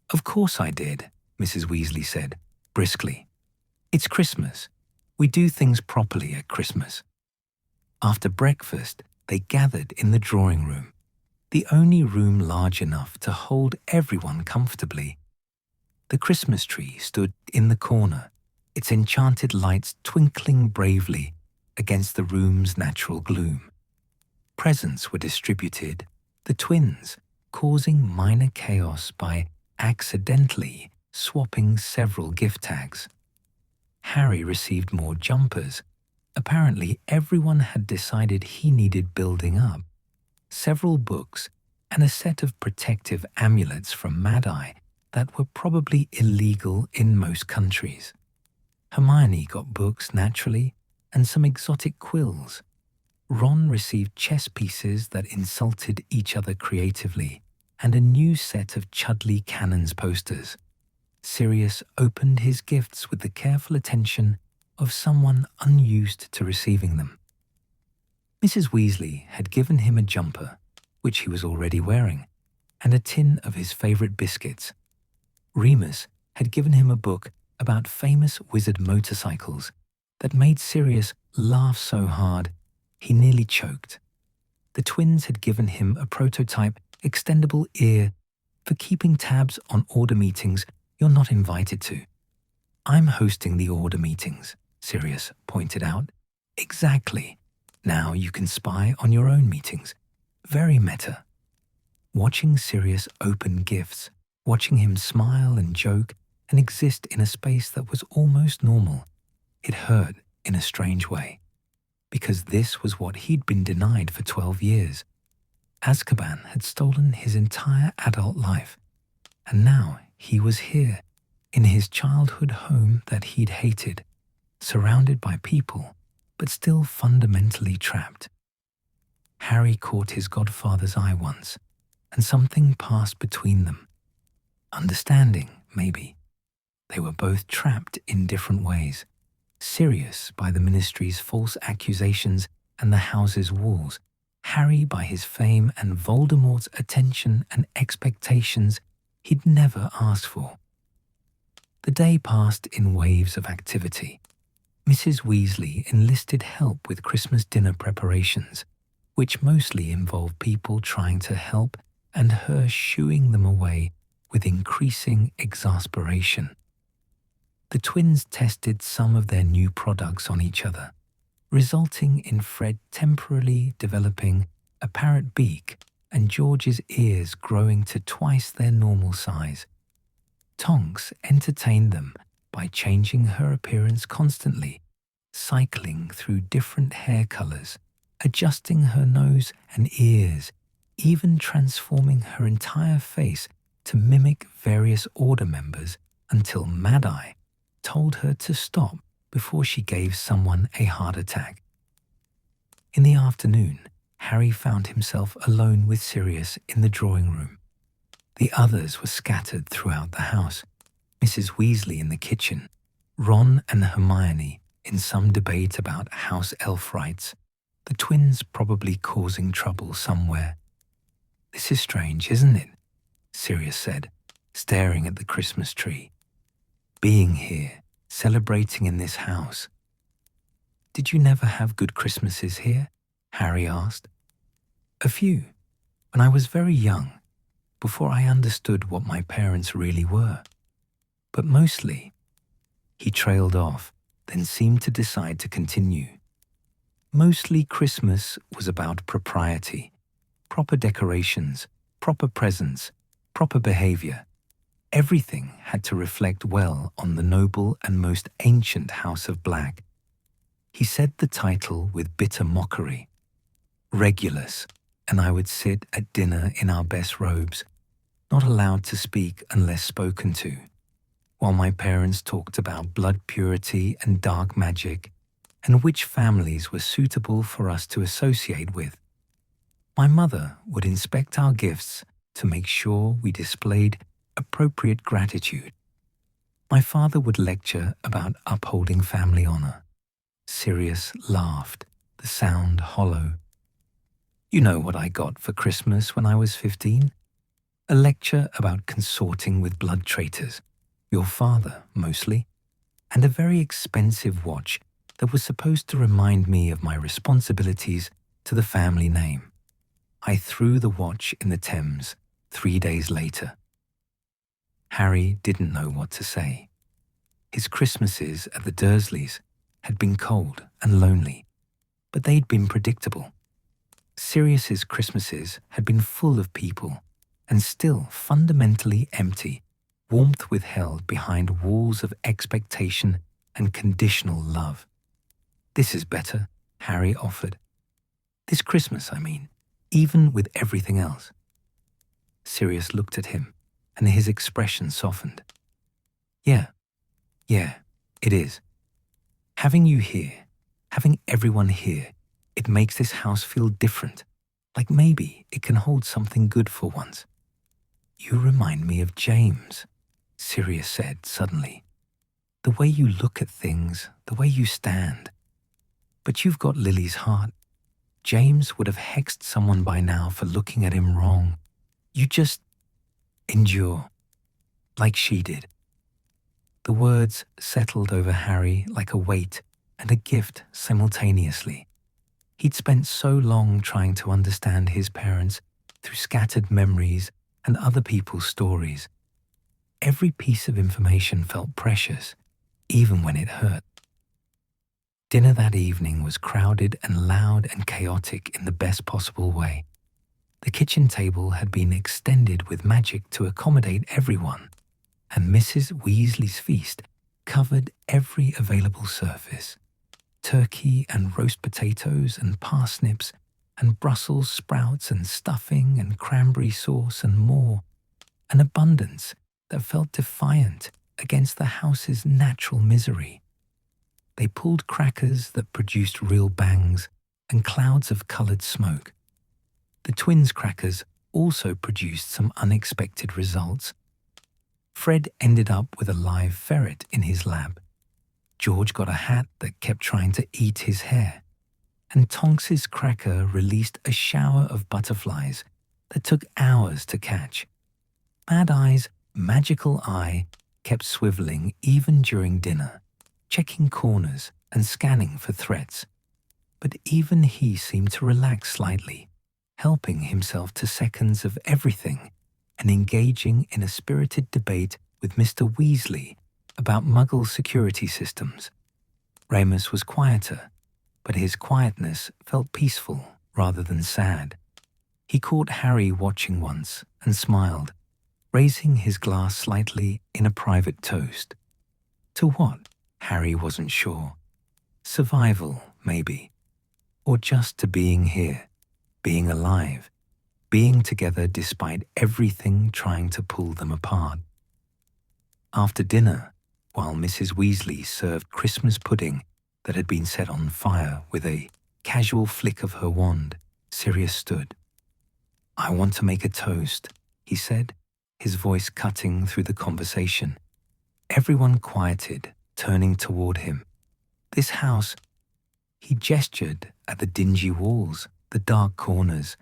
Speaker 1: "Of course I did," Mrs. Weasley said, briskly. "It's Christmas. We do things properly at Christmas." After breakfast, they gathered in the drawing room, the only room large enough to hold everyone comfortably. The Christmas tree stood in the corner, its enchanted lights twinkling bravely against the room's natural gloom. Presents were distributed, the twins, causing minor chaos by accidentally swapping several gift tags. Harry received more jumpers. Apparently, everyone had decided he needed building up. Several books and a set of protective amulets from Mad-Eye that were probably illegal in most countries. Hermione got books naturally and some exotic quills. Ron received chess pieces that insulted each other creatively and a new set of Chudley Canon's posters. Sirius opened his gifts with the careful attention of someone unused to receiving them. Mrs. Weasley had given him a jumper, which he was already wearing, and a tin of his favourite biscuits. Remus had given him a book about famous wizard motorcycles that made Sirius laugh so hard he nearly choked. The twins had given him a prototype extendable ear for keeping tabs on order meetings you're not invited to. "I'm hosting the order meetings," Sirius pointed out. "Exactly. Now you can spy on your own meetings." Very meta. Watching Sirius open gifts, watching him smile and joke and exist in a space that was almost normal, it hurt in a strange way, because this was what he'd been denied for 12 years. Azkaban had stolen his entire adult life, and now he was here, in his childhood home that he'd hated, surrounded by people, but still fundamentally trapped. Harry caught his godfather's eye once, and something passed between them. Understanding, maybe. They were both trapped in different ways. Sirius by the Ministry's false accusations and the house's walls, Harry by his fame and Voldemort's attention and expectations he'd never asked for. The day passed in waves of activity. Mrs. Weasley enlisted help with Christmas dinner preparations, which mostly involved people trying to help and her shooing them away with increasing exasperation. The twins tested some of their new products on each other, resulting in Fred temporarily developing a parrot beak and George's ears growing to twice their normal size. Tonks entertained them by changing her appearance constantly, cycling through different hair colors, adjusting her nose and ears, even transforming her entire face to mimic various order members until Mad-Eye told her to stop before she gave someone a heart attack. In the afternoon, Harry found himself alone with Sirius in the drawing room. The others were scattered throughout the house, Mrs. Weasley in the kitchen, Ron and Hermione in some debate about house elf rights, the twins probably causing trouble somewhere. "This is strange, isn't it?" Sirius said, staring at the Christmas tree. "Being here, celebrating in this house." "Did you never have good Christmases here?" Harry asked. "A few, when I was very young, before I understood what my parents really were. But mostly," he trailed off, then seemed to decide to continue. "Mostly Christmas was about propriety, proper decorations, proper presents, proper behavior. Everything had to reflect well on the noble and most ancient House of Black." He said the title with bitter mockery. "Regulus, and I would sit at dinner in our best robes, not allowed to speak unless spoken to, while my parents talked about blood purity and dark magic, and which families were suitable for us to associate with. My mother would inspect our gifts to make sure we displayed appropriate gratitude. My father would lecture about upholding family honor." Sirius laughed, the sound hollow. "You know what I got for Christmas when I was 15? A lecture about consorting with blood traitors, your father mostly, and a very expensive watch that was supposed to remind me of my responsibilities to the family name. I threw the watch in the Thames 3 days later." Harry didn't know what to say. His Christmases at the Dursleys had been cold and lonely, but they'd been predictable. Sirius's Christmases had been full of people, and still fundamentally empty, warmth withheld behind walls of expectation and conditional love. "This is better," Harry offered. "This Christmas, I mean, even with everything else." Sirius looked at him, and his expression softened. Yeah, it is. Having you here, having everyone here, it makes this house feel different, like maybe it can hold something good for once." "You remind me of James," Sirius said suddenly. "The way you look at things, the way you stand. But you've got Lily's heart. James would have hexed someone by now for looking at him wrong. You just endure, like she did." The words settled over Harry like a weight and a gift simultaneously. He'd spent so long trying to understand his parents through scattered memories and other people's stories. Every piece of information felt precious, even when it hurt. Dinner that evening was crowded and loud and chaotic in the best possible way. The kitchen table had been extended with magic to accommodate everyone, and Mrs. Weasley's feast covered every available surface. Turkey and roast potatoes and parsnips and Brussels sprouts and stuffing and cranberry sauce and more. An abundance that felt defiant against the house's natural misery. They pulled crackers that produced real bangs and clouds of colored smoke. The twins' crackers also produced some unexpected results. Fred ended up with a live ferret in his lab. George got a hat that kept trying to eat his hair. And Tonks's cracker released a shower of butterflies that took hours to catch. Mad Eye's magical eye kept swiveling even during dinner, checking corners and scanning for threats. But even he seemed to relax slightly, helping himself to seconds of everything and engaging in a spirited debate with Mr. Weasley about Muggle security systems. Remus was quieter, but his quietness felt peaceful rather than sad. He caught Harry watching once and smiled, raising his glass slightly in a private toast. To what? Harry wasn't sure. Survival, maybe. Or just to being here, being alive, being together despite everything trying to pull them apart. After dinner, while Mrs. Weasley served Christmas pudding that had been set on fire with a casual flick of her wand, Sirius stood. "I want to make a toast," he said, his voice cutting through the conversation. Everyone quieted, turning toward him. "This house," he gestured at the dingy walls, the dark corners,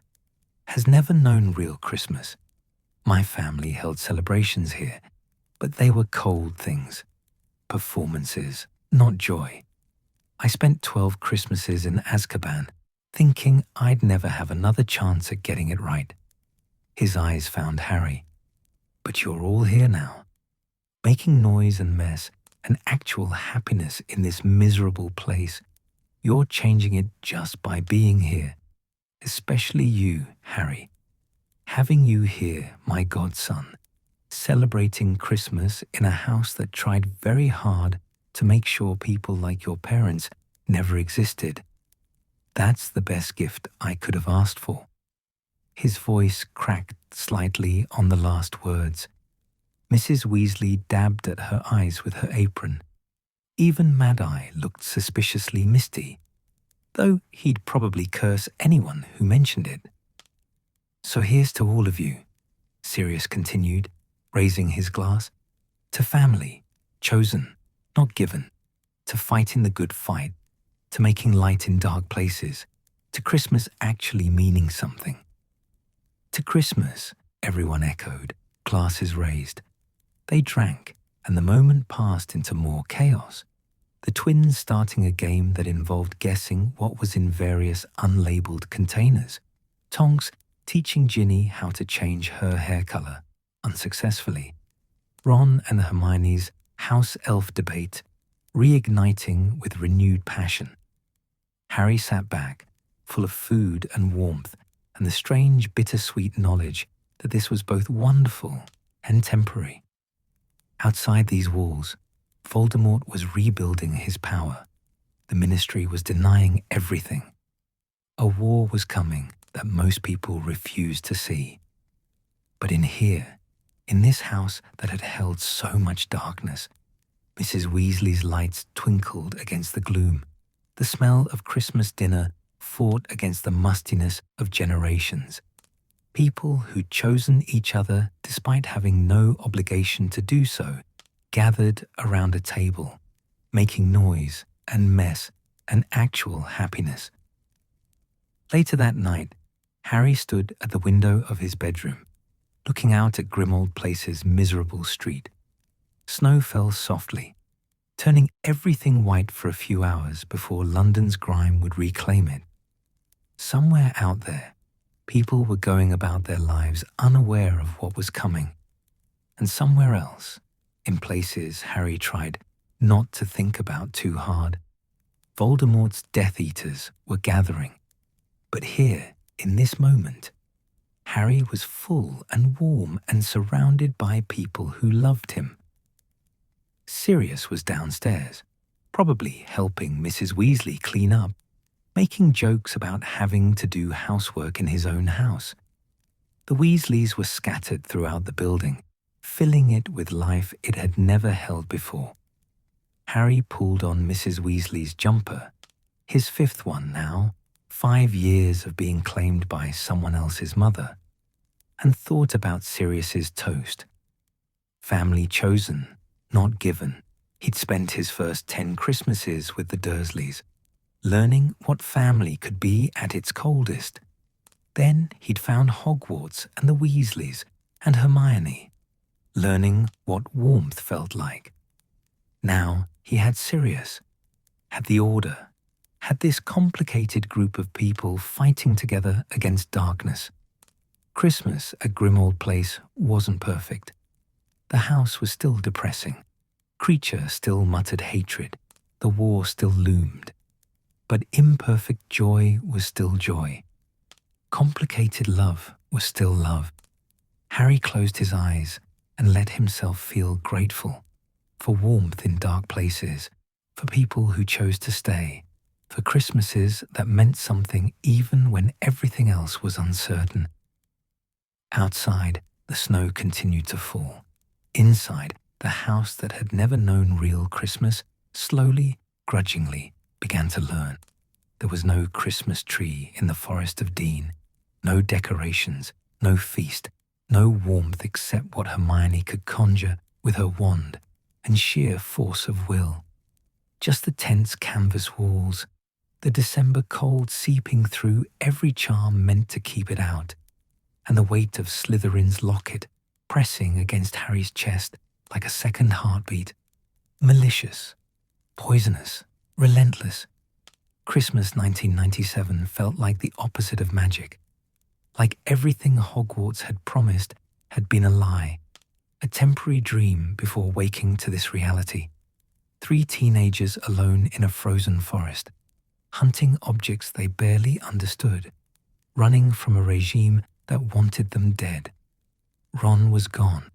Speaker 1: "has never known real Christmas. My family held celebrations here, but they were cold things. Performances, not joy. I spent 12 Christmases in Azkaban, thinking I'd never have another chance at getting it right." His eyes found Harry. "But you're all here now, making noise and mess and actual happiness in this miserable place. You're changing it just by being here. Especially you, Harry. Having you here, my godson, celebrating Christmas in a house that tried very hard to make sure people like your parents never existed. That's the best gift I could have asked for." His voice cracked slightly on the last words. Mrs. Weasley dabbed at her eyes with her apron. Even Mad Eye looked suspiciously misty, though he'd probably curse anyone who mentioned it. "So here's to all of you," Sirius continued, raising his glass. "To family, chosen, not given, to fighting the good fight, to making light in dark places, to Christmas actually meaning something." "To Christmas," everyone echoed, glasses raised. They drank, and the moment passed into more chaos. The twins starting a game that involved guessing what was in various unlabeled containers. Tonks teaching Ginny how to change her hair color, unsuccessfully. Ron and Hermione's house elf debate, reigniting with renewed passion. Harry sat back, full of food and warmth, and the strange bittersweet knowledge that this was both wonderful and temporary. Outside these walls, Voldemort was rebuilding his power. The Ministry was denying everything. A war was coming that most people refused to see. But in here, in this house that had held so much darkness, Mrs. Weasley's lights twinkled against the gloom. The smell of Christmas dinner fought against the mustiness of generations. People who'd chosen each other despite having no obligation to do so gathered around a table, making noise and mess and actual happiness. Later that night, Harry stood at the window of his bedroom, looking out at Grimmauld Place's miserable street. Snow fell softly, turning everything white for a few hours before London's grime would reclaim it. Somewhere out there, people were going about their lives unaware of what was coming. And somewhere else, in places Harry tried not to think about too hard, Voldemort's Death Eaters were gathering. But here, in this moment, Harry was full and warm and surrounded by people who loved him. Sirius was downstairs, probably helping Mrs. Weasley clean up, making jokes about having to do housework in his own house. The Weasleys were scattered throughout the building, filling it with life it had never held before. Harry pulled on Mrs. Weasley's jumper, his fifth one now, 5 years of being claimed by someone else's mother, and thought about Sirius's toast. Family chosen, not given. He'd spent his first 10 Christmases with the Dursleys, learning what family could be at its coldest. Then he'd found Hogwarts and the Weasleys and Hermione, learning what warmth felt like. Now he had Sirius, had the Order, had this complicated group of people fighting together against darkness. Christmas at Grimmauld Place wasn't perfect. The house was still depressing. Creature still muttered hatred. The war still loomed. But imperfect joy was still joy. Complicated love was still love. Harry closed his eyes and let himself feel grateful for warmth in dark places, for people who chose to stay, for Christmases that meant something even when everything else was uncertain. Outside, the snow continued to fall. Inside, the house that had never known real Christmas slowly, grudgingly, began to learn. There was no Christmas tree in the Forest of Dean, no decorations, no feast, no warmth except what Hermione could conjure with her wand and sheer force of will. Just the tense canvas walls, the December cold seeping through every charm meant to keep it out, and the weight of Slytherin's locket pressing against Harry's chest like a second heartbeat. Malicious, poisonous, relentless. Christmas 1997 felt like the opposite of magic. Like everything Hogwarts had promised had been a lie, a temporary dream before waking to this reality. 3 teenagers alone in a frozen forest, hunting objects they barely understood, running from a regime that wanted them dead. Ron was gone.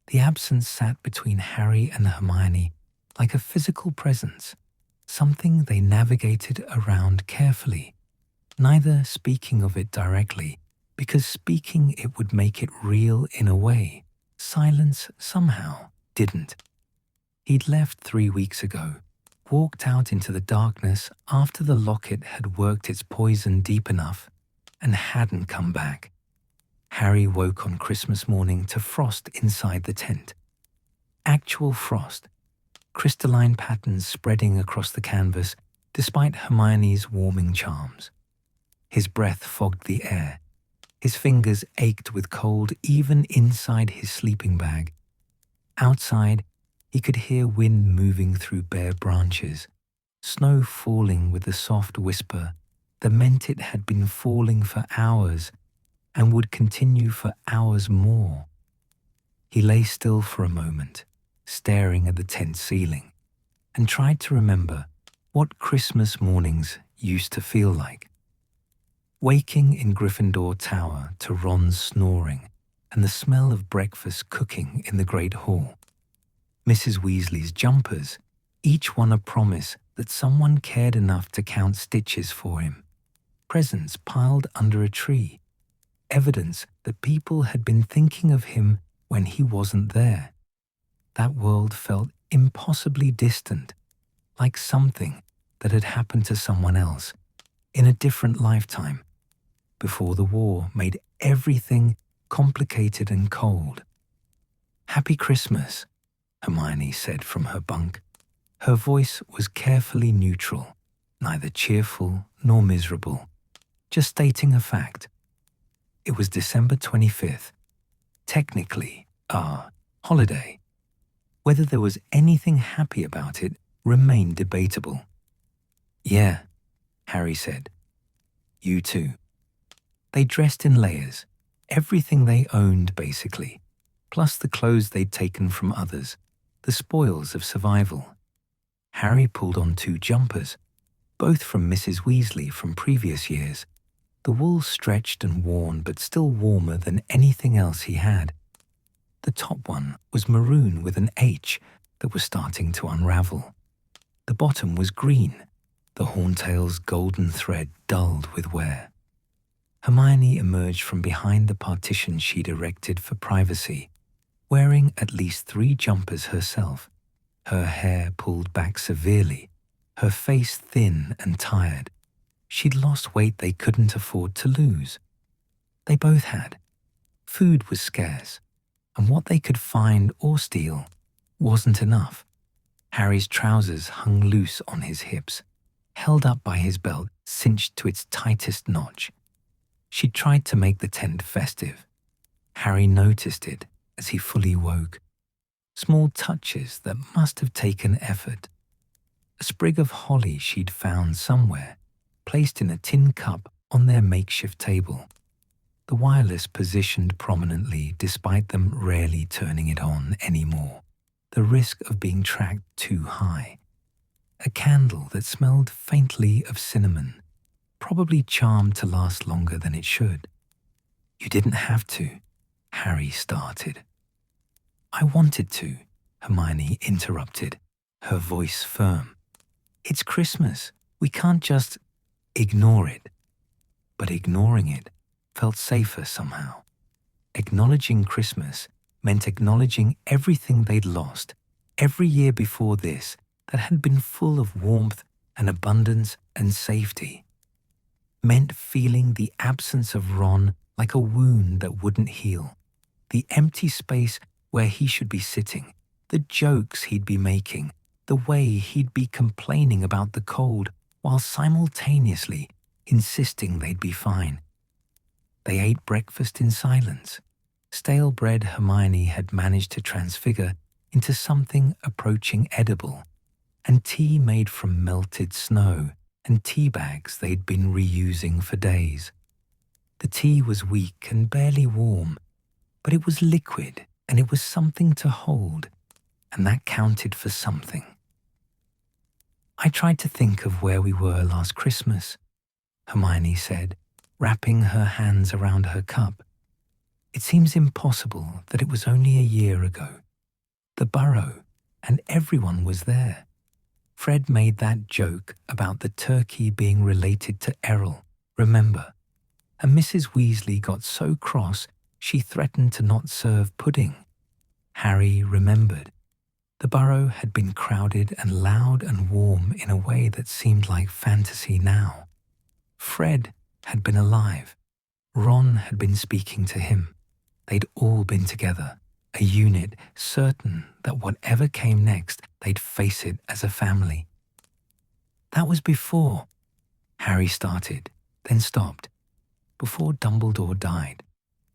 Speaker 1: The absence sat between Harry and Hermione like a physical presence, something they navigated around carefully, neither speaking of it directly, because speaking it would make it real in a way. Silence somehow didn't. He'd left 3 weeks ago, walked out into the darkness after the locket had worked its poison deep enough, and hadn't come back. Harry woke on Christmas morning to frost inside the tent. Actual frost, crystalline patterns spreading across the canvas despite Hermione's warming charms. His breath fogged the air. His fingers ached with cold even inside his sleeping bag. Outside, he could hear wind moving through bare branches, snow falling with a soft whisper that meant it had been falling for hours and would continue for hours more. He lay still for a moment, staring at the tent ceiling, and tried to remember what Christmas mornings used to feel like. Waking in Gryffindor Tower to Ron's snoring and the smell of breakfast cooking in the great hall. Mrs. Weasley's jumpers, each one a promise that someone cared enough to count stitches for him. Presents piled under a tree, evidence that people had been thinking of him when he wasn't there. That world felt impossibly distant, like something that had happened to someone else in a different lifetime, before the war made everything complicated and cold. "Happy Christmas," Hermione said from her bunk. Her voice was carefully neutral, neither cheerful nor miserable, just stating a fact. It was December 25th, technically our holiday. Whether there was anything happy about it remained debatable. "Yeah," Harry said. "You too." They dressed in layers, everything they owned basically, plus the clothes they'd taken from others, the spoils of survival. Harry pulled on 2 jumpers, both from Mrs. Weasley from previous years, the wool stretched and worn but still warmer than anything else he had. The top one was maroon with an H that was starting to unravel. The bottom was green, the horntail's golden thread dulled with wear. Hermione emerged from behind the partition she'd erected for privacy, wearing at least 3 jumpers herself, her hair pulled back severely, her face thin and tired. She'd lost weight they couldn't afford to lose. They both had. Food was scarce, and what they could find or steal wasn't enough. Harry's trousers hung loose on his hips, held up by his belt cinched to its tightest notch. She tried to make the tent festive. Harry noticed it as he fully woke. Small touches that must have taken effort. A sprig of holly she'd found somewhere, placed in a tin cup on their makeshift table. The wireless positioned prominently despite them rarely turning it on anymore. The risk of being tracked too high. A candle that smelled faintly of cinnamon, probably charmed to last longer than it should. "You didn't have to," Harry started. "I wanted to," Hermione interrupted, her voice firm. "It's Christmas. We can't just ignore it." But ignoring it felt safer somehow. Acknowledging Christmas meant acknowledging everything they'd lost every year before this that had been full of warmth and abundance and safety. Meant feeling the absence of Ron like a wound that wouldn't heal, the empty space where he should be sitting, the jokes he'd be making, the way he'd be complaining about the cold while simultaneously insisting they'd be fine. They ate breakfast in silence. Stale bread Hermione had managed to transfigure into something approaching edible, and tea made from melted snow and tea bags they'd been reusing for days. The tea was weak and barely warm, but it was liquid and it was something to hold, and that counted for something. "I tried to think of where we were last Christmas," Hermione said, wrapping her hands around her cup. "It seems impossible that it was only a year ago. The Burrow, and everyone was there. Fred made that joke about the turkey being related to Errol, remember? And Mrs. Weasley got so cross she threatened to not serve pudding." Harry remembered. The Burrow had been crowded and loud and warm in a way that seemed like fantasy now. Fred had been alive. Ron had been speaking to him. They'd all been together, a unit, certain that whatever came next, they'd face it as a family. "That was before," Harry started, then stopped. "Before Dumbledore died.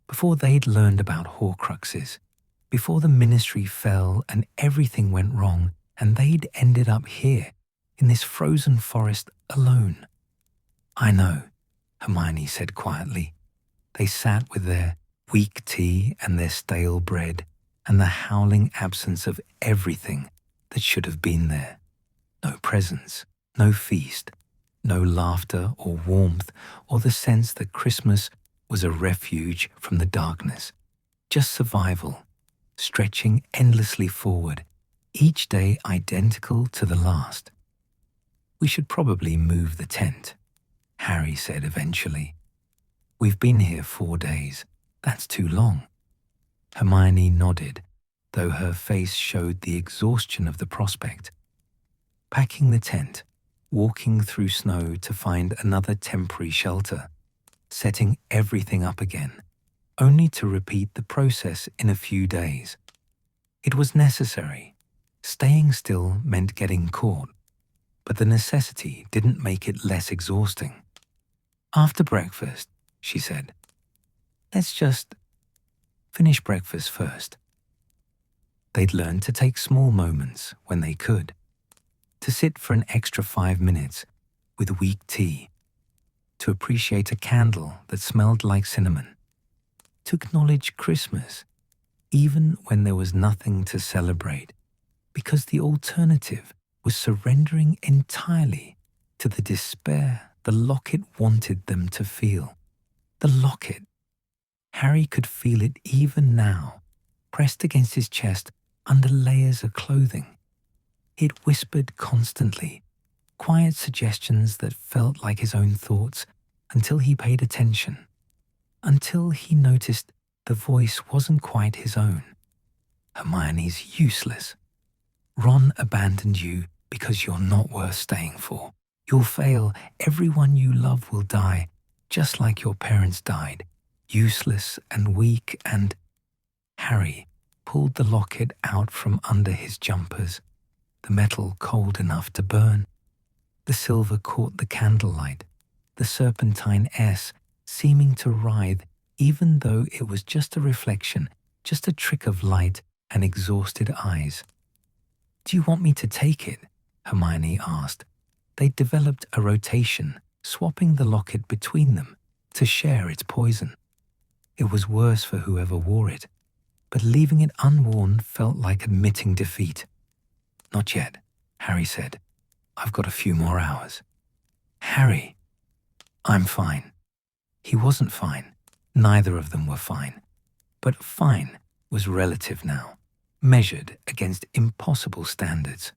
Speaker 1: Before they'd learned about Horcruxes. Before the Ministry fell and everything went wrong and they'd ended up here, in this frozen forest alone." "I know," Hermione said quietly. They sat with their weak tea and their stale bread and the howling absence of everything that should have been there. No presents, no feast, no laughter or warmth or the sense that Christmas was a refuge from the darkness. just survival, stretching endlessly forward, each day identical to the last. "We should probably move the tent," Harry said eventually. "We've been here 4 days. That's too long." Hermione nodded, though her face showed the exhaustion of the prospect. Packing the tent, walking through snow to find another temporary shelter, setting everything up again, only to repeat the process in a few days. It was necessary. Staying still meant getting caught, but the necessity didn't make it less exhausting. "After breakfast," she said, "let's just finish breakfast first." They'd learned to take small moments when they could, to sit for an extra 5 minutes with weak tea, to appreciate a candle that smelled like cinnamon, to acknowledge Christmas, even when there was nothing to celebrate, because the alternative was surrendering entirely to the despair the locket wanted them to feel. The locket. Harry could feel it even now, pressed against his chest under layers of clothing. It whispered constantly, quiet suggestions that felt like his own thoughts until he paid attention, until he noticed the voice wasn't quite his own. "Hermione's useless. Ron abandoned you because you're not worth staying for. You'll fail. Everyone you love will die, just like your parents died. Useless and weak and—" Harry pulled the locket out from under his jumpers, the metal cold enough to burn. The silver caught the candlelight, the serpentine S seeming to writhe even though it was just a reflection, just a trick of light and exhausted eyes. "Do you want me to take it?" Hermione asked. They'd developed a rotation, swapping the locket between them to share its poison. It was worse for whoever wore it, but leaving it unworn felt like admitting defeat. "Not yet," Harry said. "I've got a few more hours." "Harry." "I'm fine." He wasn't fine. Neither of them were fine. But fine was relative now, measured against impossible standards.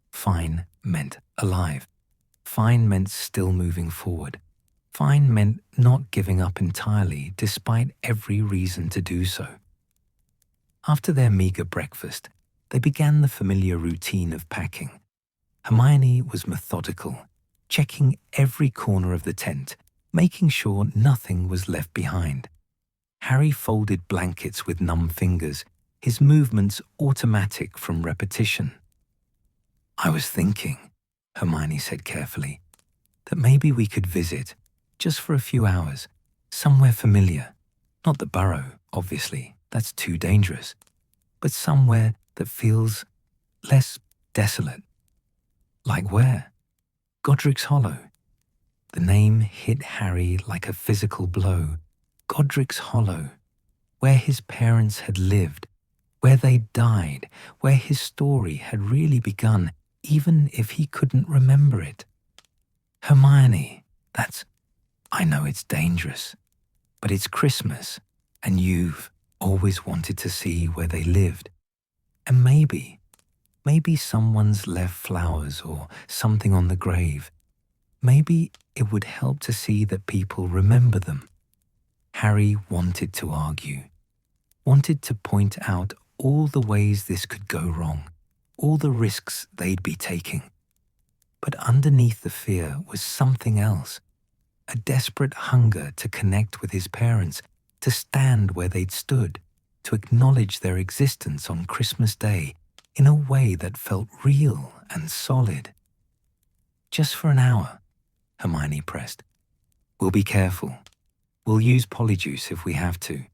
Speaker 1: Fine meant alive. Fine meant still moving forward. Fine meant not giving up entirely despite every reason to do so. After their meager breakfast, they began the familiar routine of packing. Hermione was methodical, checking every corner of the tent, making sure nothing was left behind. Harry folded blankets with numb fingers, his movements automatic from repetition. "I was thinking," Hermione said carefully, "that maybe we could visit, just for a few hours, somewhere familiar. Not the burrow, obviously, that's too dangerous, but somewhere that feels less desolate." "Like where?" "Godric's Hollow." The name hit Harry like a physical blow. Godric's Hollow, where his parents had lived, where they died, where his story had really begun, even if he couldn't remember it. "Hermione, I know it's dangerous, but it's Christmas, and you've always wanted to see where they lived. And maybe someone's left flowers or something on the grave. Maybe it would help to see that people remember them." Harry wanted to argue, wanted to point out all the ways this could go wrong, all the risks they'd be taking. But underneath the fear was something else, a desperate hunger to connect with his parents, to stand where they'd stood, to acknowledge their existence on Christmas Day in a way that felt real and solid. "Just for an hour," Hermione pressed. "We'll be careful. We'll use polyjuice if we have to.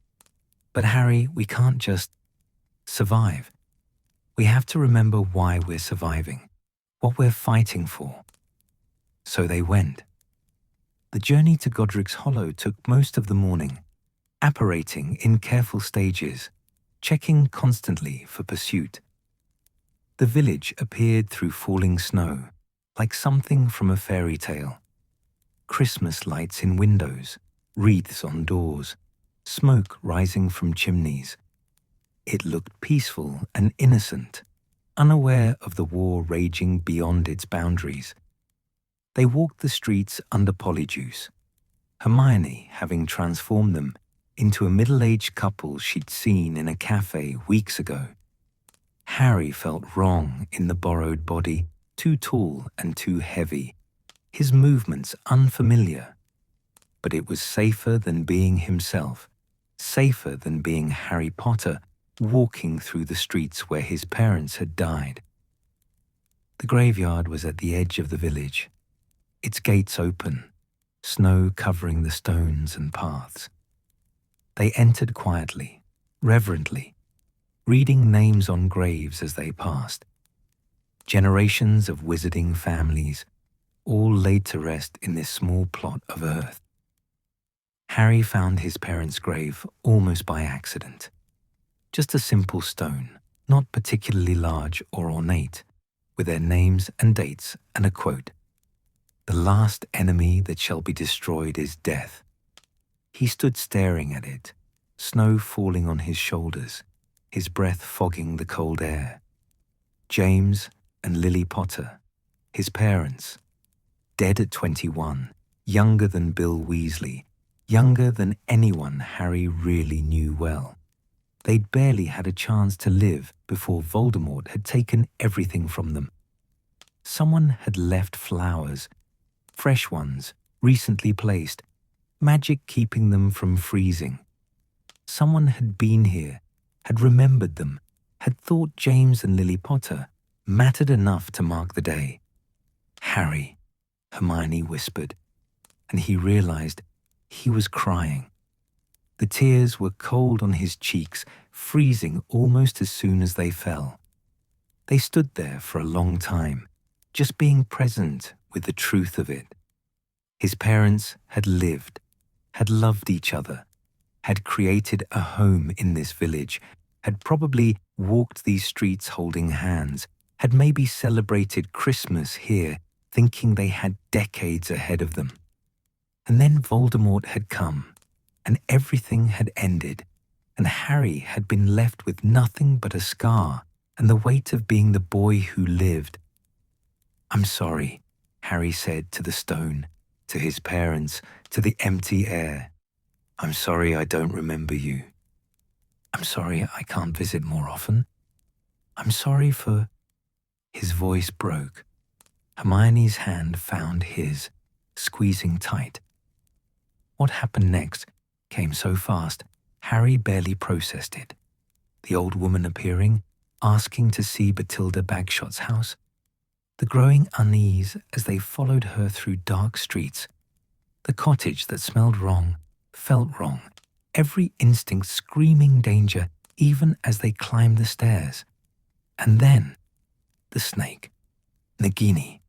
Speaker 1: But Harry, we can't just survive. We have to remember why we're surviving, what we're fighting for." So they went. The journey to Godric's Hollow took most of the morning, apparating in careful stages, checking constantly for pursuit. The village appeared through falling snow, like something from a fairy tale. Christmas lights in windows, wreaths on doors, smoke rising from chimneys, It looked peaceful and innocent, unaware of the war raging beyond its boundaries. They walked the streets under Polyjuice, Hermione having transformed them into a middle-aged couple she'd seen in a cafe weeks ago. Harry felt wrong in the borrowed body, too tall and too heavy, his movements unfamiliar. But it was safer than being himself, safer than being Harry Potter walking through the streets where his parents had died. The graveyard was at the edge of the village, its gates open, snow covering the stones and paths. They entered quietly, reverently, reading names on graves as they passed. Generations of wizarding families, all laid to rest in this small plot of earth. Harry found his parents' grave almost by accident. Just a simple stone, not particularly large or ornate, with their names and dates and a quote. "The last enemy that shall be destroyed is death." He stood staring at it, snow falling on his shoulders, his breath fogging the cold air. James and Lily Potter, his parents, dead at 21, younger than Bill Weasley, younger than anyone Harry really knew well. They'd barely had a chance to live before Voldemort had taken everything from them. Someone had left flowers, fresh ones, recently placed, magic keeping them from freezing. Someone had been here, had remembered them, had thought James and Lily Potter mattered enough to mark the day. "Harry," Hermione whispered, and he realized he was crying. The tears were cold on his cheeks, freezing almost as soon as they fell. They stood there for a long time, just being present with the truth of it. His parents had lived, had loved each other, had created a home in this village, had probably walked these streets holding hands, had maybe celebrated Christmas here, thinking they had decades ahead of them. And then Voldemort had come, and everything had ended, and Harry had been left with nothing but a scar and the weight of being the boy who lived. "I'm sorry," Harry said to the stone, to his parents, to the empty air. "I'm sorry I don't remember you. I'm sorry I can't visit more often. I'm sorry for—" His voice broke. Hermione's hand found his, squeezing tight. What happened next came so fast, Harry barely processed it. The old woman appearing, asking to see Bathilda Bagshot's house. The growing unease as they followed her through dark streets. The cottage that smelled wrong, felt wrong, every instinct screaming danger even as they climbed the stairs. And then, the snake, Nagini,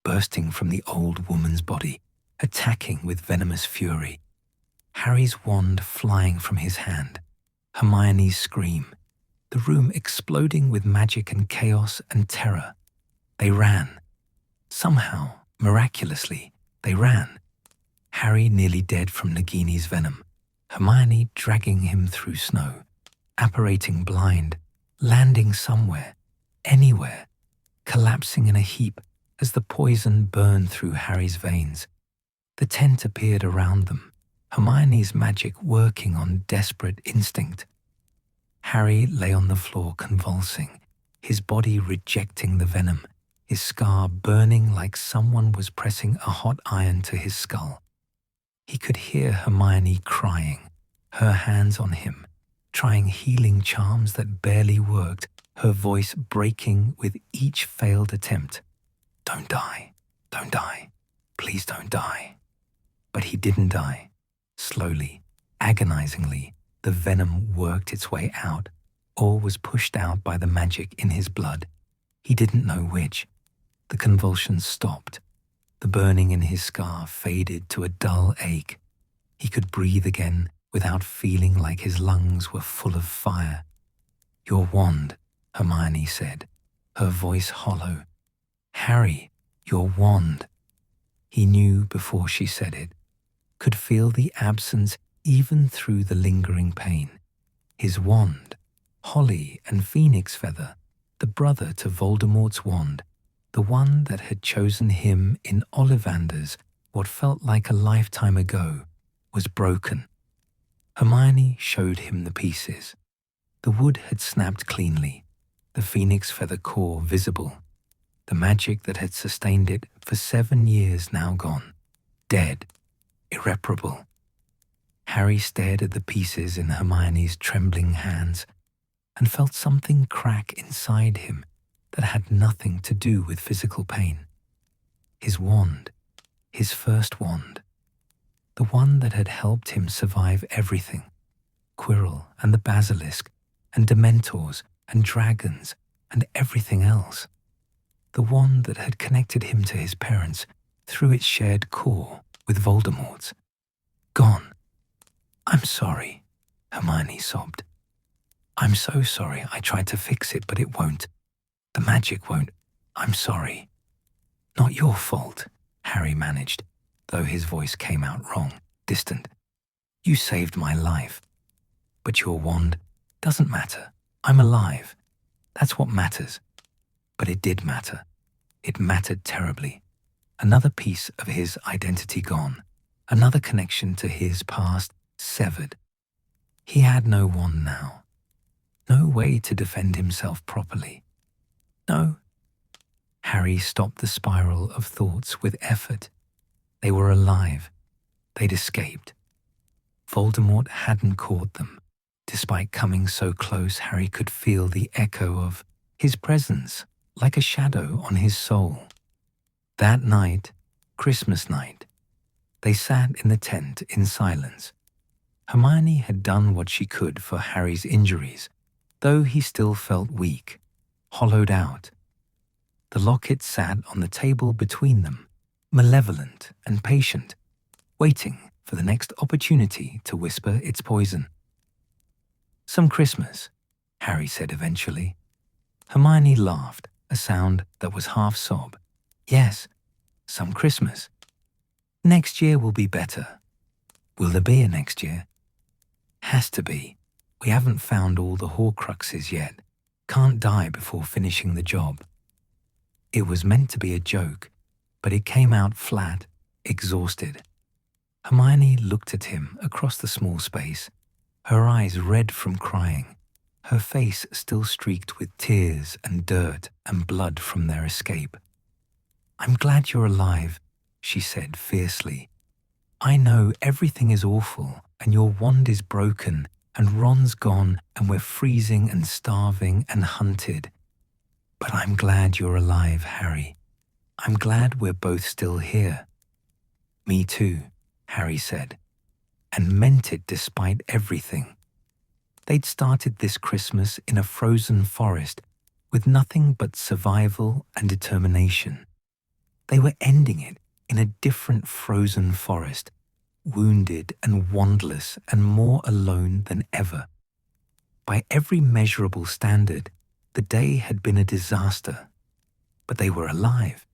Speaker 1: bursting from the old woman's body, attacking with venomous fury. Harry's wand flying from his hand, Hermione's scream, the room exploding with magic and chaos and terror. They ran. Somehow, miraculously, they ran. Harry nearly dead from Nagini's venom, Hermione dragging him through snow, apparating blind, landing somewhere, anywhere, collapsing in a heap as the poison burned through Harry's veins. The tent appeared around them, Hermione's magic working on desperate instinct. Harry lay on the floor convulsing, his body rejecting the venom, his scar burning like someone was pressing a hot iron to his skull. He could hear Hermione crying, her hands on him, trying healing charms that barely worked, her voice breaking with each failed attempt. "Don't die, don't die, please don't die." But he didn't die. Slowly, agonizingly, the venom worked its way out, or was pushed out by the magic in his blood. He didn't know which. The convulsions stopped. The burning in his scar faded to a dull ache. He could breathe again without feeling like his lungs were full of fire. "Your wand," Hermione said, her voice hollow. "Harry, your wand." He knew before she said it, could feel the absence even through the lingering pain. His wand, Holly and Phoenix Feather, the brother to Voldemort's wand, the one that had chosen him in Ollivander's what felt like a lifetime ago, was broken. Hermione showed him the pieces. The wood had snapped cleanly, the phoenix feather core visible, the magic that had sustained it for 7 years now gone, dead, irreparable. Harry stared at the pieces in Hermione's trembling hands and felt something crack inside him that had nothing to do with physical pain. His wand, his first wand, the one that had helped him survive everything, Quirrell and the basilisk and dementors and dragons and everything else. The wand that had connected him to his parents through its shared core with Voldemort's. Gone. "I'm sorry," Hermione sobbed. "I'm so sorry. I tried to fix it, but it won't. The magic won't. I'm sorry." "Not your fault," Harry managed, though his voice came out wrong, distant. "You saved my life. But your wand doesn't matter. I'm alive. That's what matters." But it did matter. It mattered terribly. Another piece of his identity gone. Another connection to his past severed. He had no wand now. No way to defend himself properly. No. Harry stopped the spiral of thoughts with effort. They were alive. They'd escaped. Voldemort hadn't caught them. Despite coming so close, Harry could feel the echo of his presence, like a shadow on his soul. That night, Christmas night, they sat in the tent in silence. Hermione had done what she could for Harry's injuries, though he still felt weak, hollowed out. The locket sat on the table between them, malevolent and patient, waiting for the next opportunity to whisper its poison. "Some Christmas," Harry said eventually. Hermione laughed, a sound that was half sob. "Yes, some Christmas. Next year will be better." "Will there be a next year?" "Has to be. We haven't found all the Horcruxes yet. Can't die before finishing the job." It was meant to be a joke, but it came out flat, exhausted. Hermione looked at him across the small space, her eyes red from crying, her face still streaked with tears and dirt and blood from their escape. "I'm glad you're alive," she said fiercely. "I know everything is awful and your wand is broken and Ron's gone and we're freezing and starving and hunted. But I'm glad you're alive, Harry. I'm glad we're both still here." "Me too," Harry said, and meant it despite everything. They'd started this Christmas in a frozen forest with nothing but survival and determination. They were ending it in a different frozen forest, wounded and wandless and more alone than ever. By every measurable standard, the day had been a disaster. But they were alive.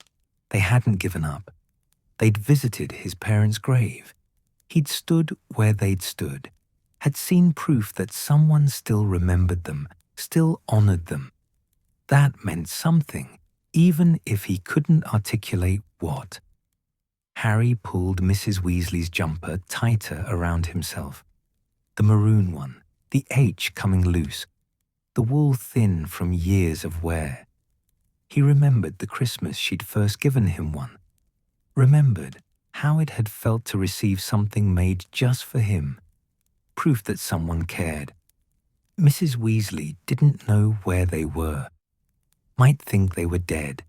Speaker 1: They hadn't given up. They'd visited his parents' grave. He'd stood where they'd stood, had seen proof that someone still remembered them, still honored them. That meant something, even if he couldn't articulate what. Harry pulled Mrs. Weasley's jumper tighter around himself. The maroon one, the H coming loose, the wool thin from years of wear. He remembered the Christmas she'd first given him one. Remembered how it had felt to receive something made just for him. Proof that someone cared. Mrs. Weasley didn't know where they were. Might think they were dead.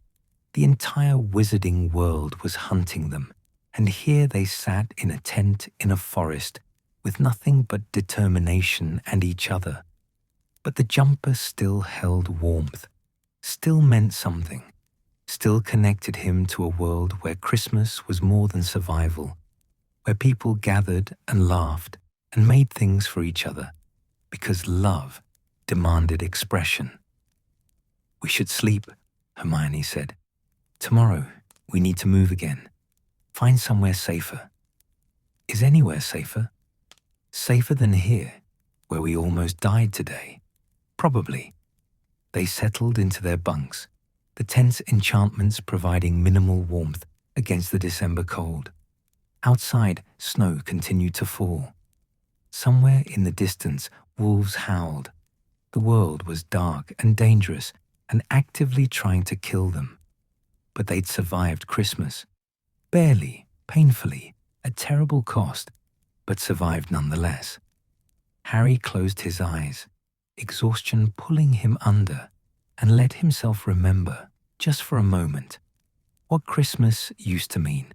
Speaker 1: The entire wizarding world was hunting them, and here they sat in a tent in a forest with nothing but determination and each other. But the jumper still held warmth, still meant something, still connected him to a world where Christmas was more than survival, where people gathered and laughed and made things for each other, because love demanded expression. "We should sleep," Hermione said. "Tomorrow we need to move again. Find somewhere safer." "Is anywhere safer?" "Safer than here, where we almost died today." Probably. They settled into their bunks, the tense enchantments providing minimal warmth against the December cold. Outside, snow continued to fall. Somewhere in the distance, wolves howled. The world was dark and dangerous and actively trying to kill them. But they'd survived Christmas. Barely, painfully, at terrible cost, but survived nonetheless. Harry closed his eyes, exhaustion pulling him under, and let himself remember, just for a moment, what Christmas used to mean.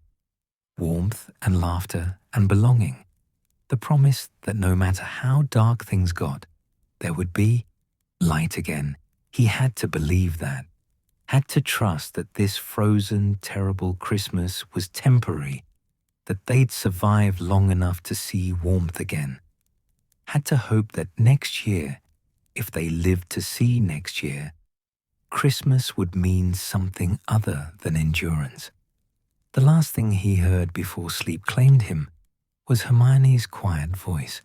Speaker 1: Warmth and laughter and belonging. The promise that no matter how dark things got, there would be light again. He had to believe that. Had to trust that this frozen, terrible Christmas was temporary, that they'd survive long enough to see warmth again. Had to hope that next year, if they lived to see next year, Christmas would mean something other than endurance. The last thing he heard before sleep claimed him was Hermione's quiet voice.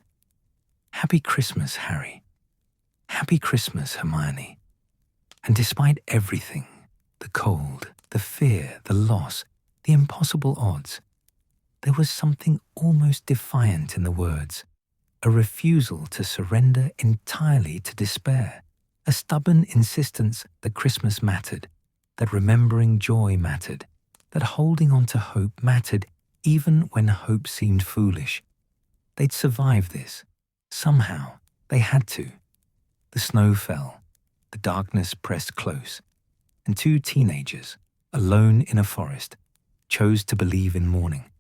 Speaker 1: "Happy Christmas, Harry. Happy Christmas, Hermione." And despite everything, the cold, the fear, the loss, the impossible odds, there was something almost defiant in the words, a refusal to surrender entirely to despair, a stubborn insistence that Christmas mattered, that remembering joy mattered, that holding on to hope mattered even when hope seemed foolish. They'd survive this. Somehow, they had to. The snow fell, the darkness pressed close, and two teenagers, alone in a forest, chose to believe in morning.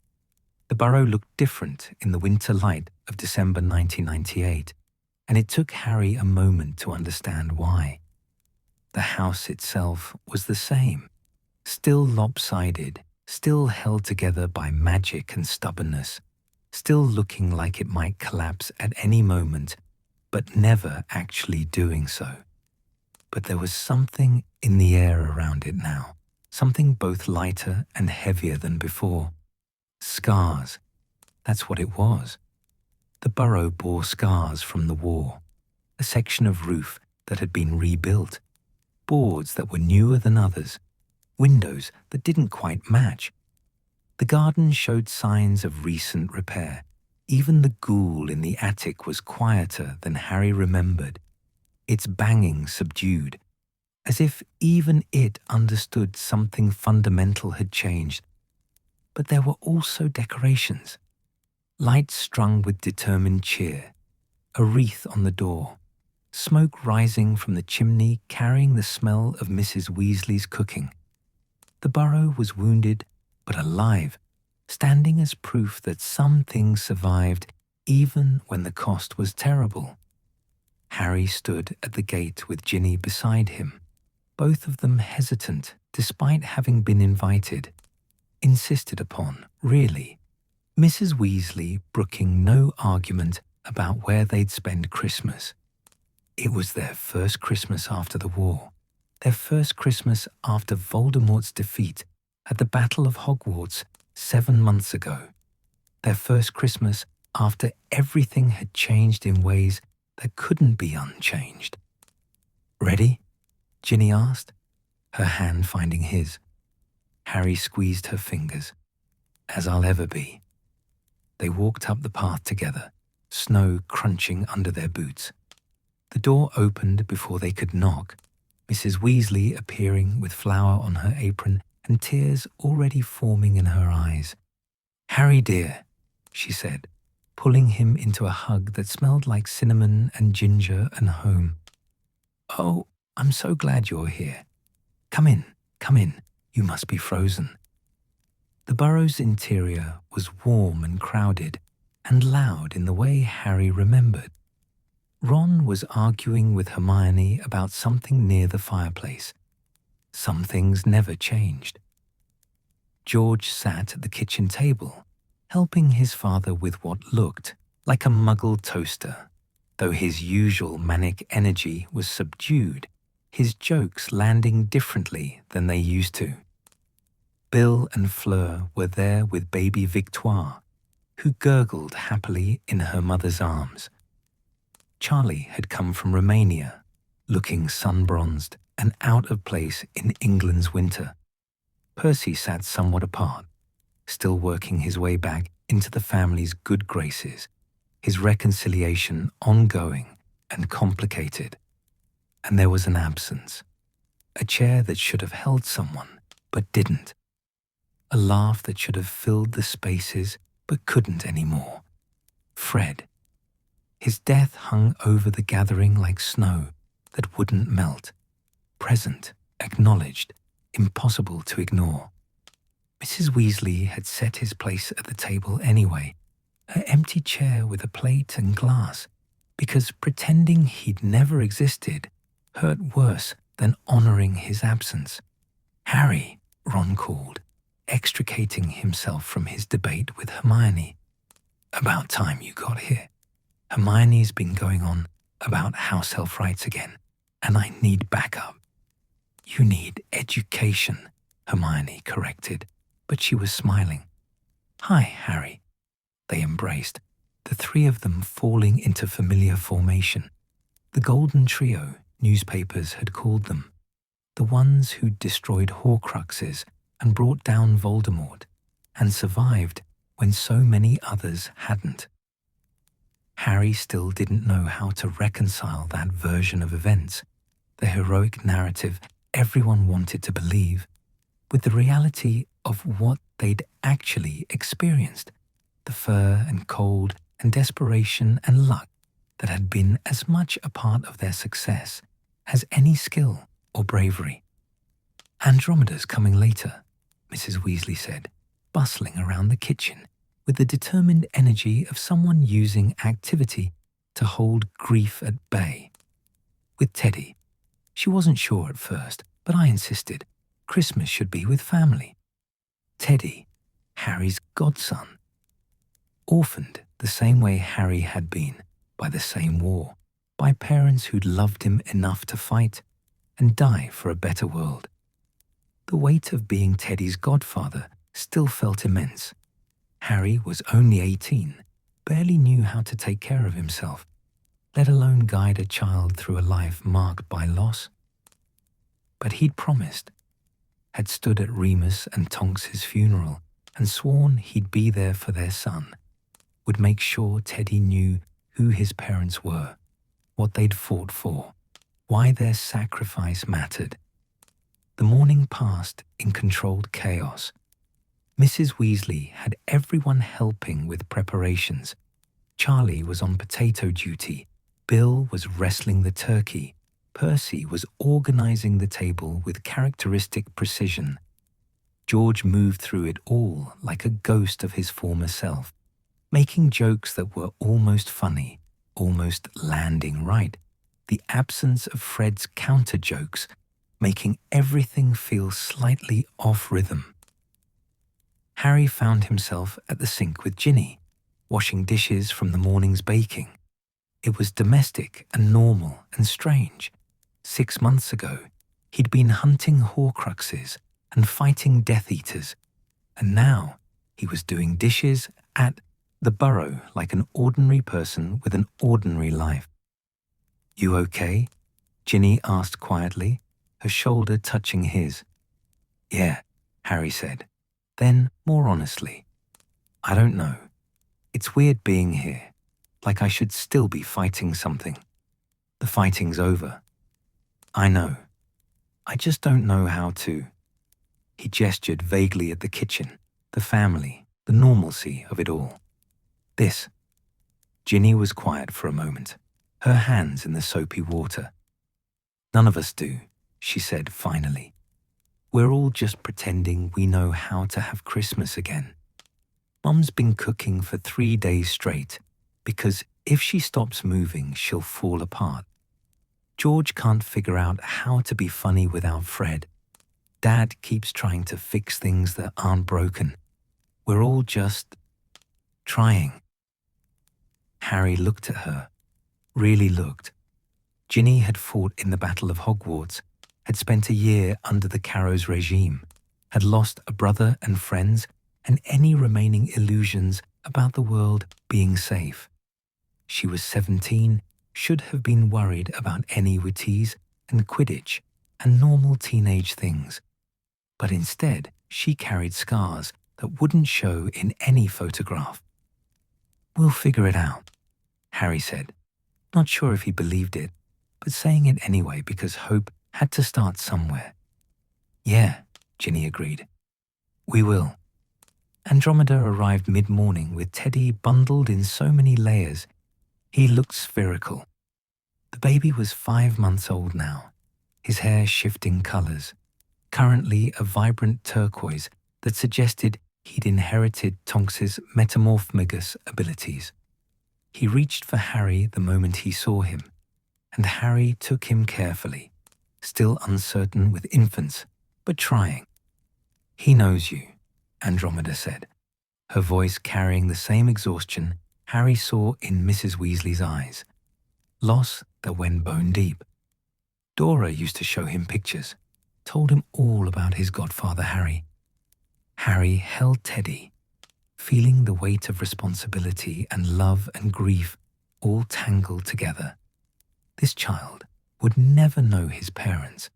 Speaker 1: The burrow looked different in the winter light of December 1998, and it took Harry a moment to understand why. The house itself was the same, still lopsided, still held together by magic and stubbornness, still looking like it might collapse at any moment, but never actually doing so. But there was something in the air around it now, something both lighter and heavier than before. Scars. That's what it was. The burrow bore scars from the war, a section of roof that had been rebuilt, boards that were newer than others, windows that didn't quite match. The garden showed signs of recent repair. Even the ghoul in the attic was quieter than Harry remembered, its banging subdued, as if even it understood something fundamental had changed. But there were also decorations, lights strung with determined cheer, a wreath on the door, smoke rising from the chimney carrying the smell of Mrs. Weasley's cooking. The burrow was wounded but alive, standing as proof that some things survived even when the cost was terrible. Harry stood at the gate with Ginny beside him, both of them hesitant despite having been invited, insisted upon, really. Mrs. Weasley brooking no argument about where they'd spend Christmas. It was their first Christmas after the war, their first Christmas after Voldemort's defeat at the Battle of Hogwarts 7 months ago, their first Christmas after everything had changed in ways that couldn't be unchanged. "Ready?" Ginny asked, her hand finding his. Harry squeezed her fingers. "As I'll ever be." They walked up the path together, snow crunching under their boots. The door opened before they could knock, Mrs. Weasley appearing with flour on her apron and tears already forming in her eyes. "Harry dear," she said, pulling him into a hug that smelled like cinnamon and ginger and home. "Oh, I'm so glad you're here. Come in, come in. You must be frozen." The burrow's interior was warm and crowded, and loud in the way Harry remembered. Ron was arguing with Hermione about something near the fireplace. Some things never changed. George sat at the kitchen table, helping his father with what looked like a muggle toaster. Though his usual manic energy was subdued, his jokes landing differently than they used to. Bill and Fleur were there with baby Victoire, who gurgled happily in her mother's arms. Charlie had come from Romania, looking sun-bronzed and out of place in England's winter. Percy sat somewhat apart, still working his way back into the family's good graces, his reconciliation ongoing and complicated. And there was an absence, a chair that should have held someone but didn't, a laugh that should have filled the spaces but couldn't anymore. Fred. His death hung over the gathering like snow that wouldn't melt, present, acknowledged, impossible to ignore. Mrs. Weasley had set his place at the table anyway, her empty chair with a plate and glass, because pretending he'd never existed hurt worse than honoring his absence. "Harry," Ron called, extricating himself from his debate with Hermione. "About time you got here. Hermione's been going on about house elf rights again, and I need backup." "You need education," Hermione corrected, but she was smiling. "Hi, Harry." They embraced, the three of them falling into familiar formation. The Golden Trio, newspapers had called them. The ones who'd destroyed Horcruxes and brought down Voldemort, and survived when so many others hadn't. Harry still didn't know how to reconcile that version of events, the heroic narrative everyone wanted to believe, with the reality of what they'd actually experienced, the fur and cold and desperation and luck that had been as much a part of their success as any skill or bravery. "Andromeda's coming later," Mrs. Weasley said, bustling around the kitchen with the determined energy of someone using activity to hold grief at bay. "With Teddy. She wasn't sure at first, but I insisted. Christmas should be with family." Teddy, Harry's godson. Orphaned the same way Harry had been, by the same war, by parents who'd loved him enough to fight and die for a better world. The weight of being Teddy's godfather still felt immense. Harry was only 18, barely knew how to take care of himself, let alone guide a child through a life marked by loss. But he'd promised, had stood at Remus and Tonks's funeral and sworn he'd be there for their son, would make sure Teddy knew who his parents were, what they'd fought for, why their sacrifice mattered. The morning passed in controlled chaos. Mrs. Weasley had everyone helping with preparations. Charlie was on potato duty, Bill was wrestling the turkey, Percy was organizing the table with characteristic precision. George moved through it all like a ghost of his former self, making jokes that were almost funny, almost landing right. The absence of Fred's counter-jokes, making everything feel slightly off rhythm. Harry found himself at the sink with Ginny, washing dishes from the morning's baking. It was domestic and normal and strange. 6 months ago, he'd been hunting Horcruxes and fighting Death Eaters, and now he was doing dishes at the Burrow like an ordinary person with an ordinary life. "You okay?" Ginny asked quietly, her shoulder touching his. "Yeah," Harry said. Then, more honestly, "I don't know. It's weird being here, like I should still be fighting something. The fighting's over. I know. I just don't know how to." He gestured vaguely at the kitchen, the family, the normalcy of it all. "This." Ginny was quiet for a moment, her hands in the soapy water. "None of us do," she said finally. "We're all just pretending we know how to have Christmas again. Mum's been cooking for 3 days straight, because if she stops moving, she'll fall apart. George can't figure out how to be funny without Fred. Dad keeps trying to fix things that aren't broken. We're all just trying." Harry looked at her, really looked. Ginny had fought in the Battle of Hogwarts, had spent a year under the Carrows regime, had lost a brother and friends and any remaining illusions about the world being safe. She was 17, should have been worried about any witties and Quidditch and normal teenage things, but instead she carried scars that wouldn't show in any photograph. "We'll figure it out," Harry said, not sure if he believed it, but saying it anyway because hope had to start somewhere. "Yeah," Ginny agreed. "We will." Andromeda arrived mid-morning with Teddy bundled in so many layers. He looked spherical. The baby was 5 months old now, his hair shifting colors, currently a vibrant turquoise that suggested he'd inherited Tonks's metamorphmagus abilities. He reached for Harry the moment he saw him, and Harry took him carefully, still uncertain with infants, but trying. "He knows you," Andromeda said, her voice carrying the same exhaustion Harry saw in Mrs. Weasley's eyes, loss that went bone deep. Dora used to show him pictures, told him all about his godfather Harry. Harry held Teddy, feeling the weight of responsibility and love and grief all tangled together. This child would never know his parents,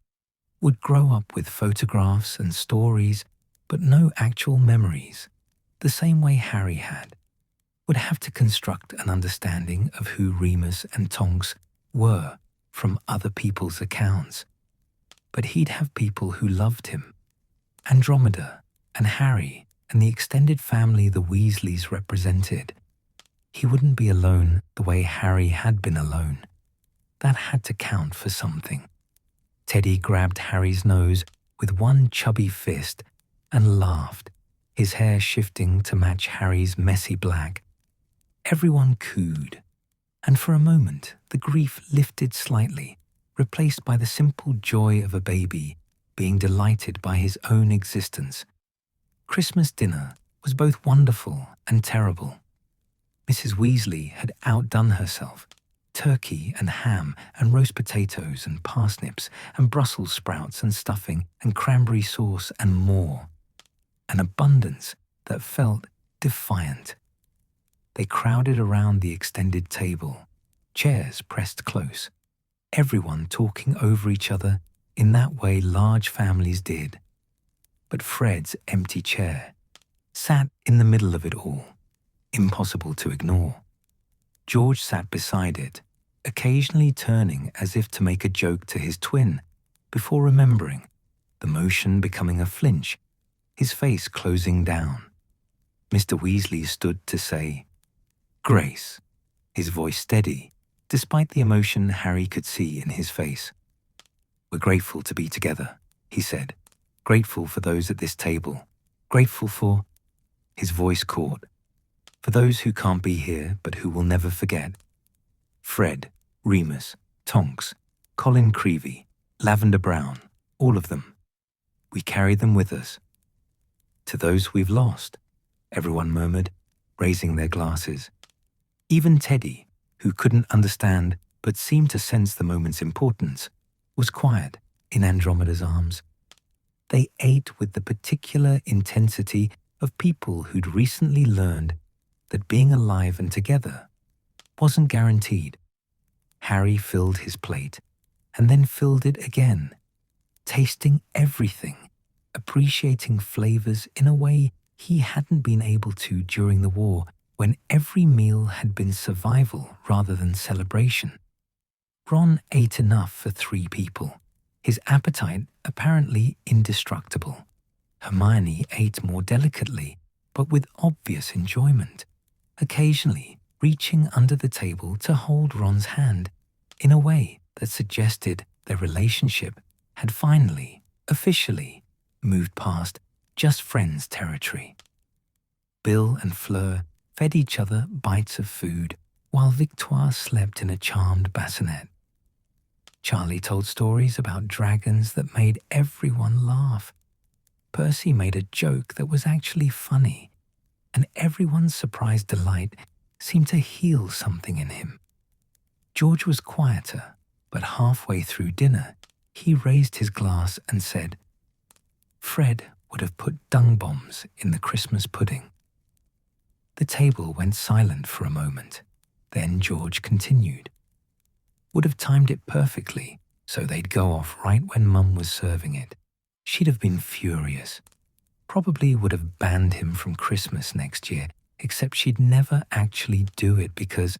Speaker 1: would grow up with photographs and stories, but no actual memories, the same way Harry had, would have to construct an understanding of who Remus and Tonks were from other people's accounts. But he'd have people who loved him, Andromeda and Harry and the extended family the Weasleys represented. He wouldn't be alone the way Harry had been alone. That had to count for something. Teddy grabbed Harry's nose with one chubby fist and laughed, his hair shifting to match Harry's messy black. Everyone cooed, and for a moment the grief lifted slightly, replaced by the simple joy of a baby being delighted by his own existence. Christmas dinner was both wonderful and terrible. Mrs. Weasley had outdone herself. Turkey and ham and roast potatoes and parsnips and Brussels sprouts and stuffing and cranberry sauce and more. An abundance that felt defiant. They crowded around the extended table, chairs pressed close, everyone talking over each other in that way large families did. But Fred's empty chair sat in the middle of it all, impossible to ignore. George sat beside it, occasionally turning as if to make a joke to his twin, before remembering, the motion becoming a flinch, his face closing down. Mr. Weasley stood to say, "Grace," his voice steady, despite the emotion Harry could see in his face. "We're grateful to be together," he said, "grateful for those at this table, grateful for—" His voice caught. "For those who can't be here but who will never forget. Fred, Remus, Tonks, Colin Creevey, Lavender Brown, all of them. We carry them with us. To those we've lost," everyone murmured, raising their glasses. Even Teddy, who couldn't understand but seemed to sense the moment's importance, was quiet in Andromeda's arms. They ate with the particular intensity of people who'd recently learned that being alive and together wasn't guaranteed. Harry filled his plate and then filled it again, tasting everything, appreciating flavors in a way he hadn't been able to during the war, when every meal had been survival rather than celebration. Ron ate enough for 3 people, his appetite apparently indestructible. Hermione ate more delicately, but with obvious enjoyment, occasionally reaching under the table to hold Ron's hand in a way that suggested their relationship had finally, officially, moved past just friends territory. Bill and Fleur fed each other bites of food while Victoire slept in a charmed bassinet. Charlie told stories about dragons that made everyone laugh. Percy made a joke that was actually funny, and everyone's surprised delight seemed to heal something in him. George was quieter, but halfway through dinner, he raised his glass and said, "Fred would have put dung bombs in the Christmas pudding." The table went silent for a moment. Then George continued, would have timed it perfectly so they'd go off right when Mum was serving it. She'd have been furious. Probably would have banned him from Christmas next year, except she'd never actually do it because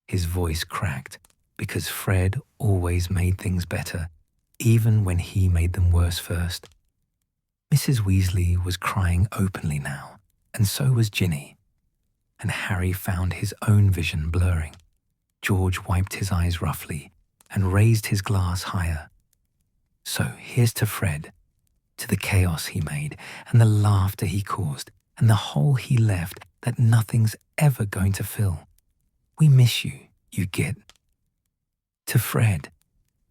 Speaker 1: his voice cracked, because Fred always made things better, even when he made them worse first. Mrs. Weasley was crying openly now, and so was Ginny. And Harry found his own vision blurring. George wiped his eyes roughly and raised his glass higher. So here's to Fred, to the chaos he made and the laughter he caused and the hole he left that nothing's ever going to fill. We miss you, you git. To Fred,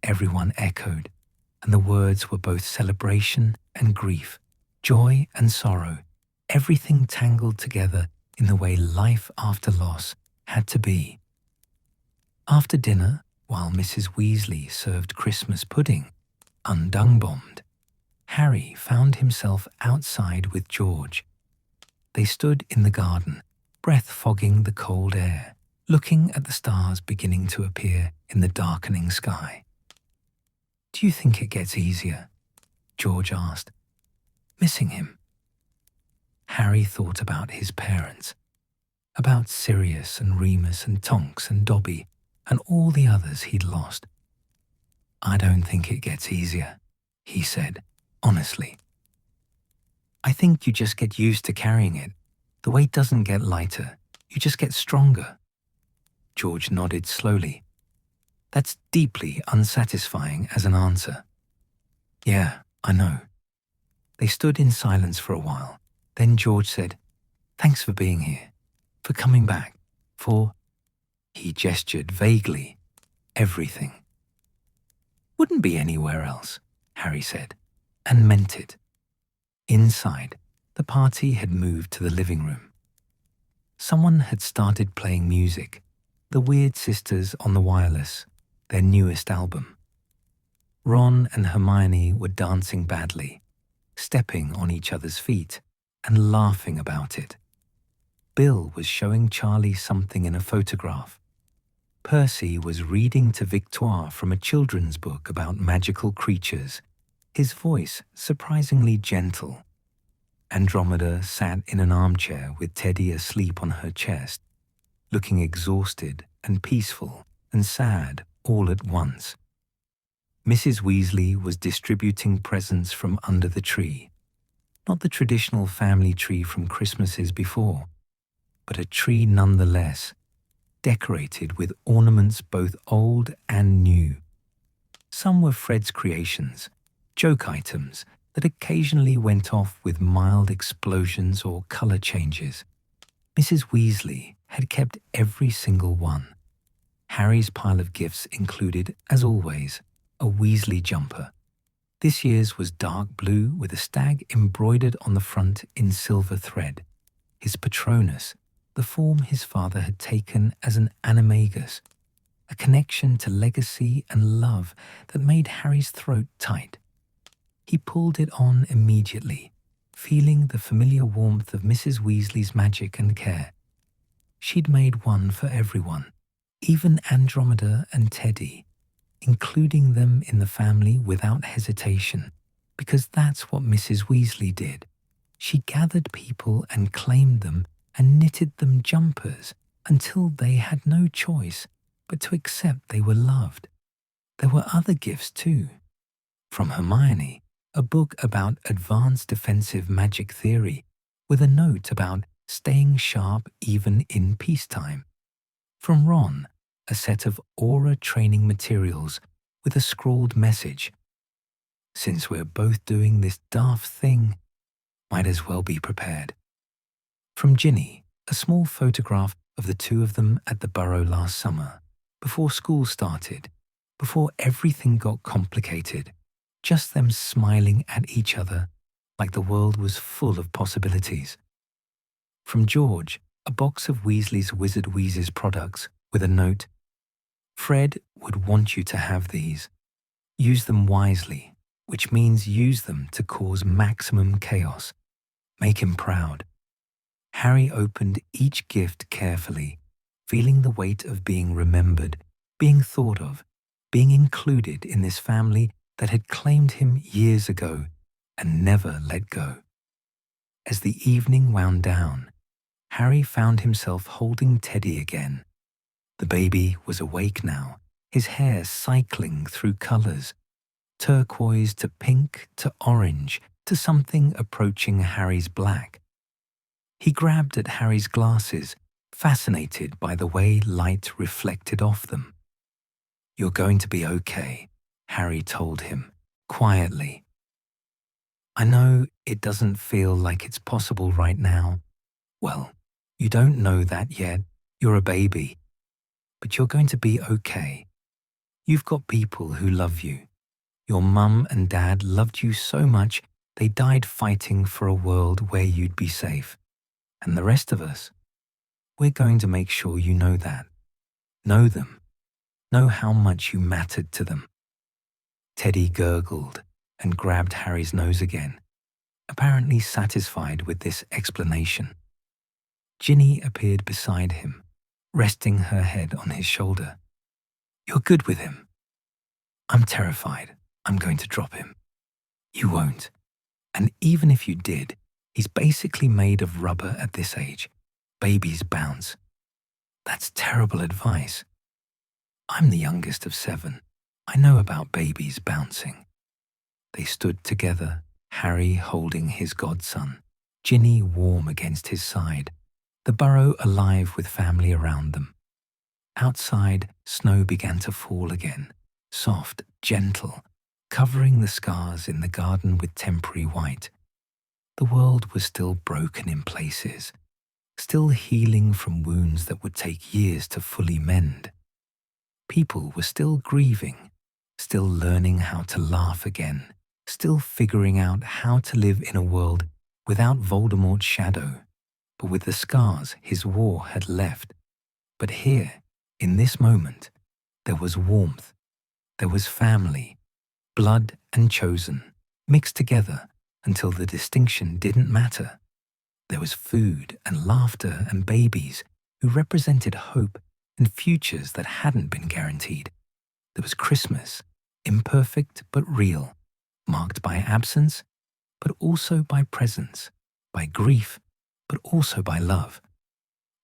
Speaker 1: everyone echoed, and the words were both celebration and grief, joy and sorrow, everything tangled together in the way life after loss had to be. After dinner, while Mrs. Weasley served Christmas pudding, undung-bombed, Harry found himself outside with George. They stood in the garden, breath-fogging the cold air, looking at the stars beginning to appear in the darkening sky. "Do you think it gets easier?" George asked. "Missing him?" Harry thought about his parents, about Sirius and Remus and Tonks and Dobby and all the others he'd lost. "I don't think it gets easier," he said, honestly. "I think you just get used to carrying it. The weight doesn't get lighter, you just get stronger." George nodded slowly. "That's deeply unsatisfying as an answer." "Yeah, I know." They stood in silence for a while. Then George said, "Thanks for being here, for coming back, for—" he gestured vaguely, "everything." "Wouldn't be anywhere else," Harry said, and meant it. Inside, the party had moved to the living room. Someone had started playing music, the Weird Sisters on the wireless, their newest album. Ron and Hermione were dancing badly, stepping on each other's feet and laughing about it. Bill was showing Charlie something in a photograph. Percy was reading to Victoire from a children's book about magical creatures, his voice surprisingly gentle. Andromeda sat in an armchair with Teddy asleep on her chest, looking exhausted and peaceful and sad all at once. Mrs. Weasley was distributing presents from under the tree. Not the traditional family tree from Christmases before, but a tree nonetheless, decorated with ornaments both old and new. Some were Fred's creations, joke items that occasionally went off with mild explosions or color changes. Mrs. Weasley had kept every single one. Harry's pile of gifts included, as always, a Weasley jumper. This year's was dark blue with a stag embroidered on the front in silver thread. His Patronus, the form his father had taken as an animagus, a connection to legacy and love that made Harry's throat tight. He pulled it on immediately, feeling the familiar warmth of Mrs. Weasley's magic and care. She'd made one for everyone, even Andromeda and Teddy, including them in the family without hesitation, because that's what Mrs. Weasley did. She gathered people and claimed them and knitted them jumpers until they had no choice but to accept they were loved. There were other gifts too. From Hermione, a book about advanced defensive magic theory with a note about staying sharp even in peacetime. From Ron, a set of aura training materials with a scrawled message. "Since we're both doing this daft thing, might as well be prepared." From Ginny, a small photograph of the two of them at the Burrow last summer, before school started, before everything got complicated, just them smiling at each other like the world was full of possibilities. From George, a box of Weasley's Wizard Wheezes products with a note, "Fred would want you to have these. Use them wisely, which means use them to cause maximum chaos. Make him proud." Harry opened each gift carefully, feeling the weight of being remembered, being thought of, being included in this family that had claimed him years ago and never let go. As the evening wound down, Harry found himself holding Teddy again. The baby was awake now, his hair cycling through colours, turquoise to pink to orange to something approaching Harry's black. He grabbed at Harry's glasses, fascinated by the way light reflected off them. "You're going to be okay," Harry told him, quietly. "I know it doesn't feel like it's possible right now. Well, you don't know that yet. You're a baby. But you're going to be okay. You've got people who love you. Your mum and dad loved you so much they died fighting for a world where you'd be safe. And the rest of us, we're going to make sure you know that. Know them. Know how much you mattered to them." Teddy gurgled and grabbed Harry's nose again, apparently satisfied with this explanation. Ginny appeared beside him, resting her head on his shoulder. "You're good with him." "I'm terrified. I'm going to drop him." "You won't. And even if you did, he's basically made of rubber at this age. Babies bounce." "That's terrible advice." "I'm the youngest of 7. I know about babies bouncing." They stood together, Harry holding his godson, Ginny warm against his side, the burrow alive with family around them. Outside, snow began to fall again, soft, gentle, covering the scars in the garden with temporary white. The world was still broken in places, still healing from wounds that would take years to fully mend. People were still grieving, still learning how to laugh again, still figuring out how to live in a world without Voldemort's shadow, but with the scars his war had left. But here, in this moment, there was warmth, there was family, blood and chosen, mixed together until the distinction didn't matter. There was food and laughter and babies who represented hope and futures that hadn't been guaranteed. There was Christmas, imperfect but real, marked by absence, but also by presence, by grief, but also by love.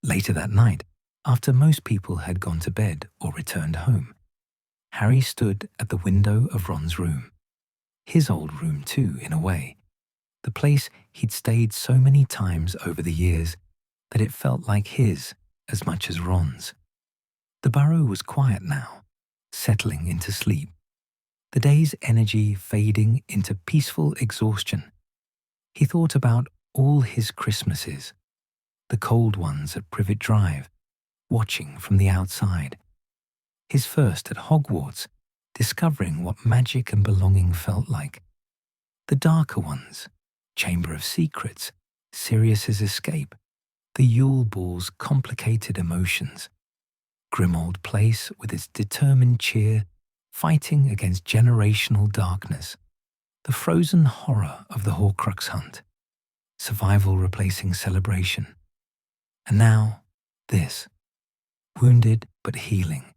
Speaker 1: Later that night, after most people had gone to bed or returned home, Harry stood at the window of Ron's room. His old room too, in a way. The place he'd stayed so many times over the years that it felt like his as much as Ron's. The burrow was quiet now, settling into sleep, the day's energy fading into peaceful exhaustion. He thought about all his Christmases, the cold ones at Privet Drive, watching from the outside. His first at Hogwarts, discovering what magic and belonging felt like. The darker ones, Chamber of Secrets, Sirius's escape, the Yule Ball's complicated emotions. Grimmauld Place with its determined cheer, fighting against generational darkness. The frozen horror of the Horcrux hunt. Survival replacing celebration. And now, this. Wounded but healing.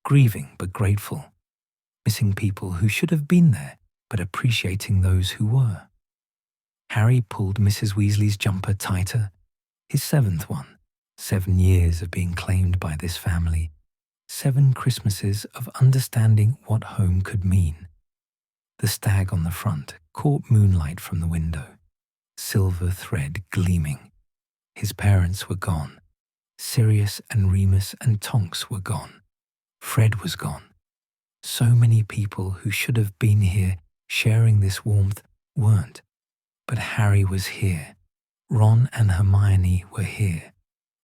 Speaker 1: Grieving but grateful. Missing people who should have been there, but appreciating those who were. Harry pulled Mrs. Weasley's jumper tighter, his 7th one. 7 years of being claimed by this family. 7 Christmases of understanding what home could mean. The stag on the front caught moonlight from the window, silver thread gleaming. His parents were gone. Sirius and Remus and Tonks were gone. Fred was gone. So many people who should have been here sharing this warmth weren't. But Harry was here. Ron and Hermione were here.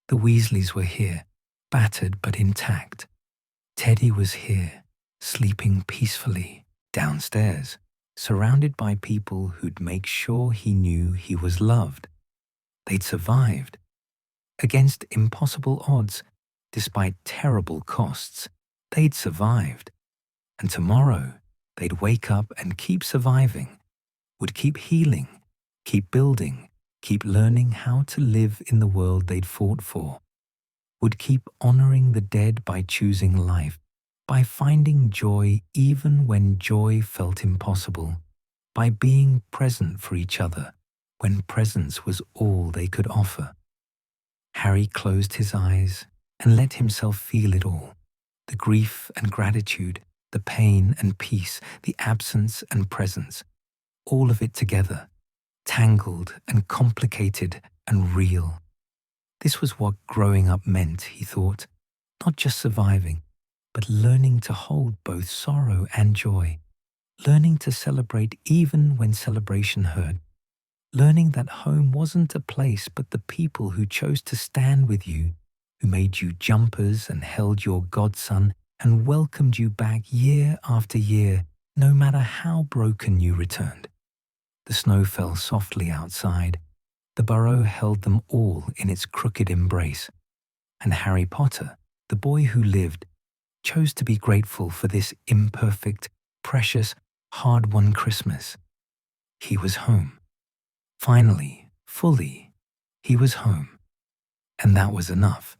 Speaker 1: The Weasleys were here, battered but intact. Teddy was here, sleeping peacefully, downstairs, surrounded by people who'd make sure he knew he was loved. They'd survived. Against impossible odds, despite terrible costs, they'd survived. And tomorrow, they'd wake up and keep surviving, would keep healing, keep building, keep learning how to live in the world they'd fought for, would keep honoring the dead by choosing life, by finding joy even when joy felt impossible, by being present for each other when presence was all they could offer. Harry closed his eyes and let himself feel it all, the grief and gratitude, the pain and peace, the absence and presence, all of it together, tangled and complicated and real. This was what growing up meant, he thought, not just surviving, but learning to hold both sorrow and joy, learning to celebrate even when celebration hurt, learning that home wasn't a place but the people who chose to stand with you, who made you jumpers and held your godson and welcomed you back year after year, no matter how broken you returned. The snow fell softly outside. The burrow held them all in its crooked embrace. And Harry Potter, the boy who lived, chose to be grateful for this imperfect, precious, hard-won Christmas. He was home. Finally, fully, he was home. And that was enough.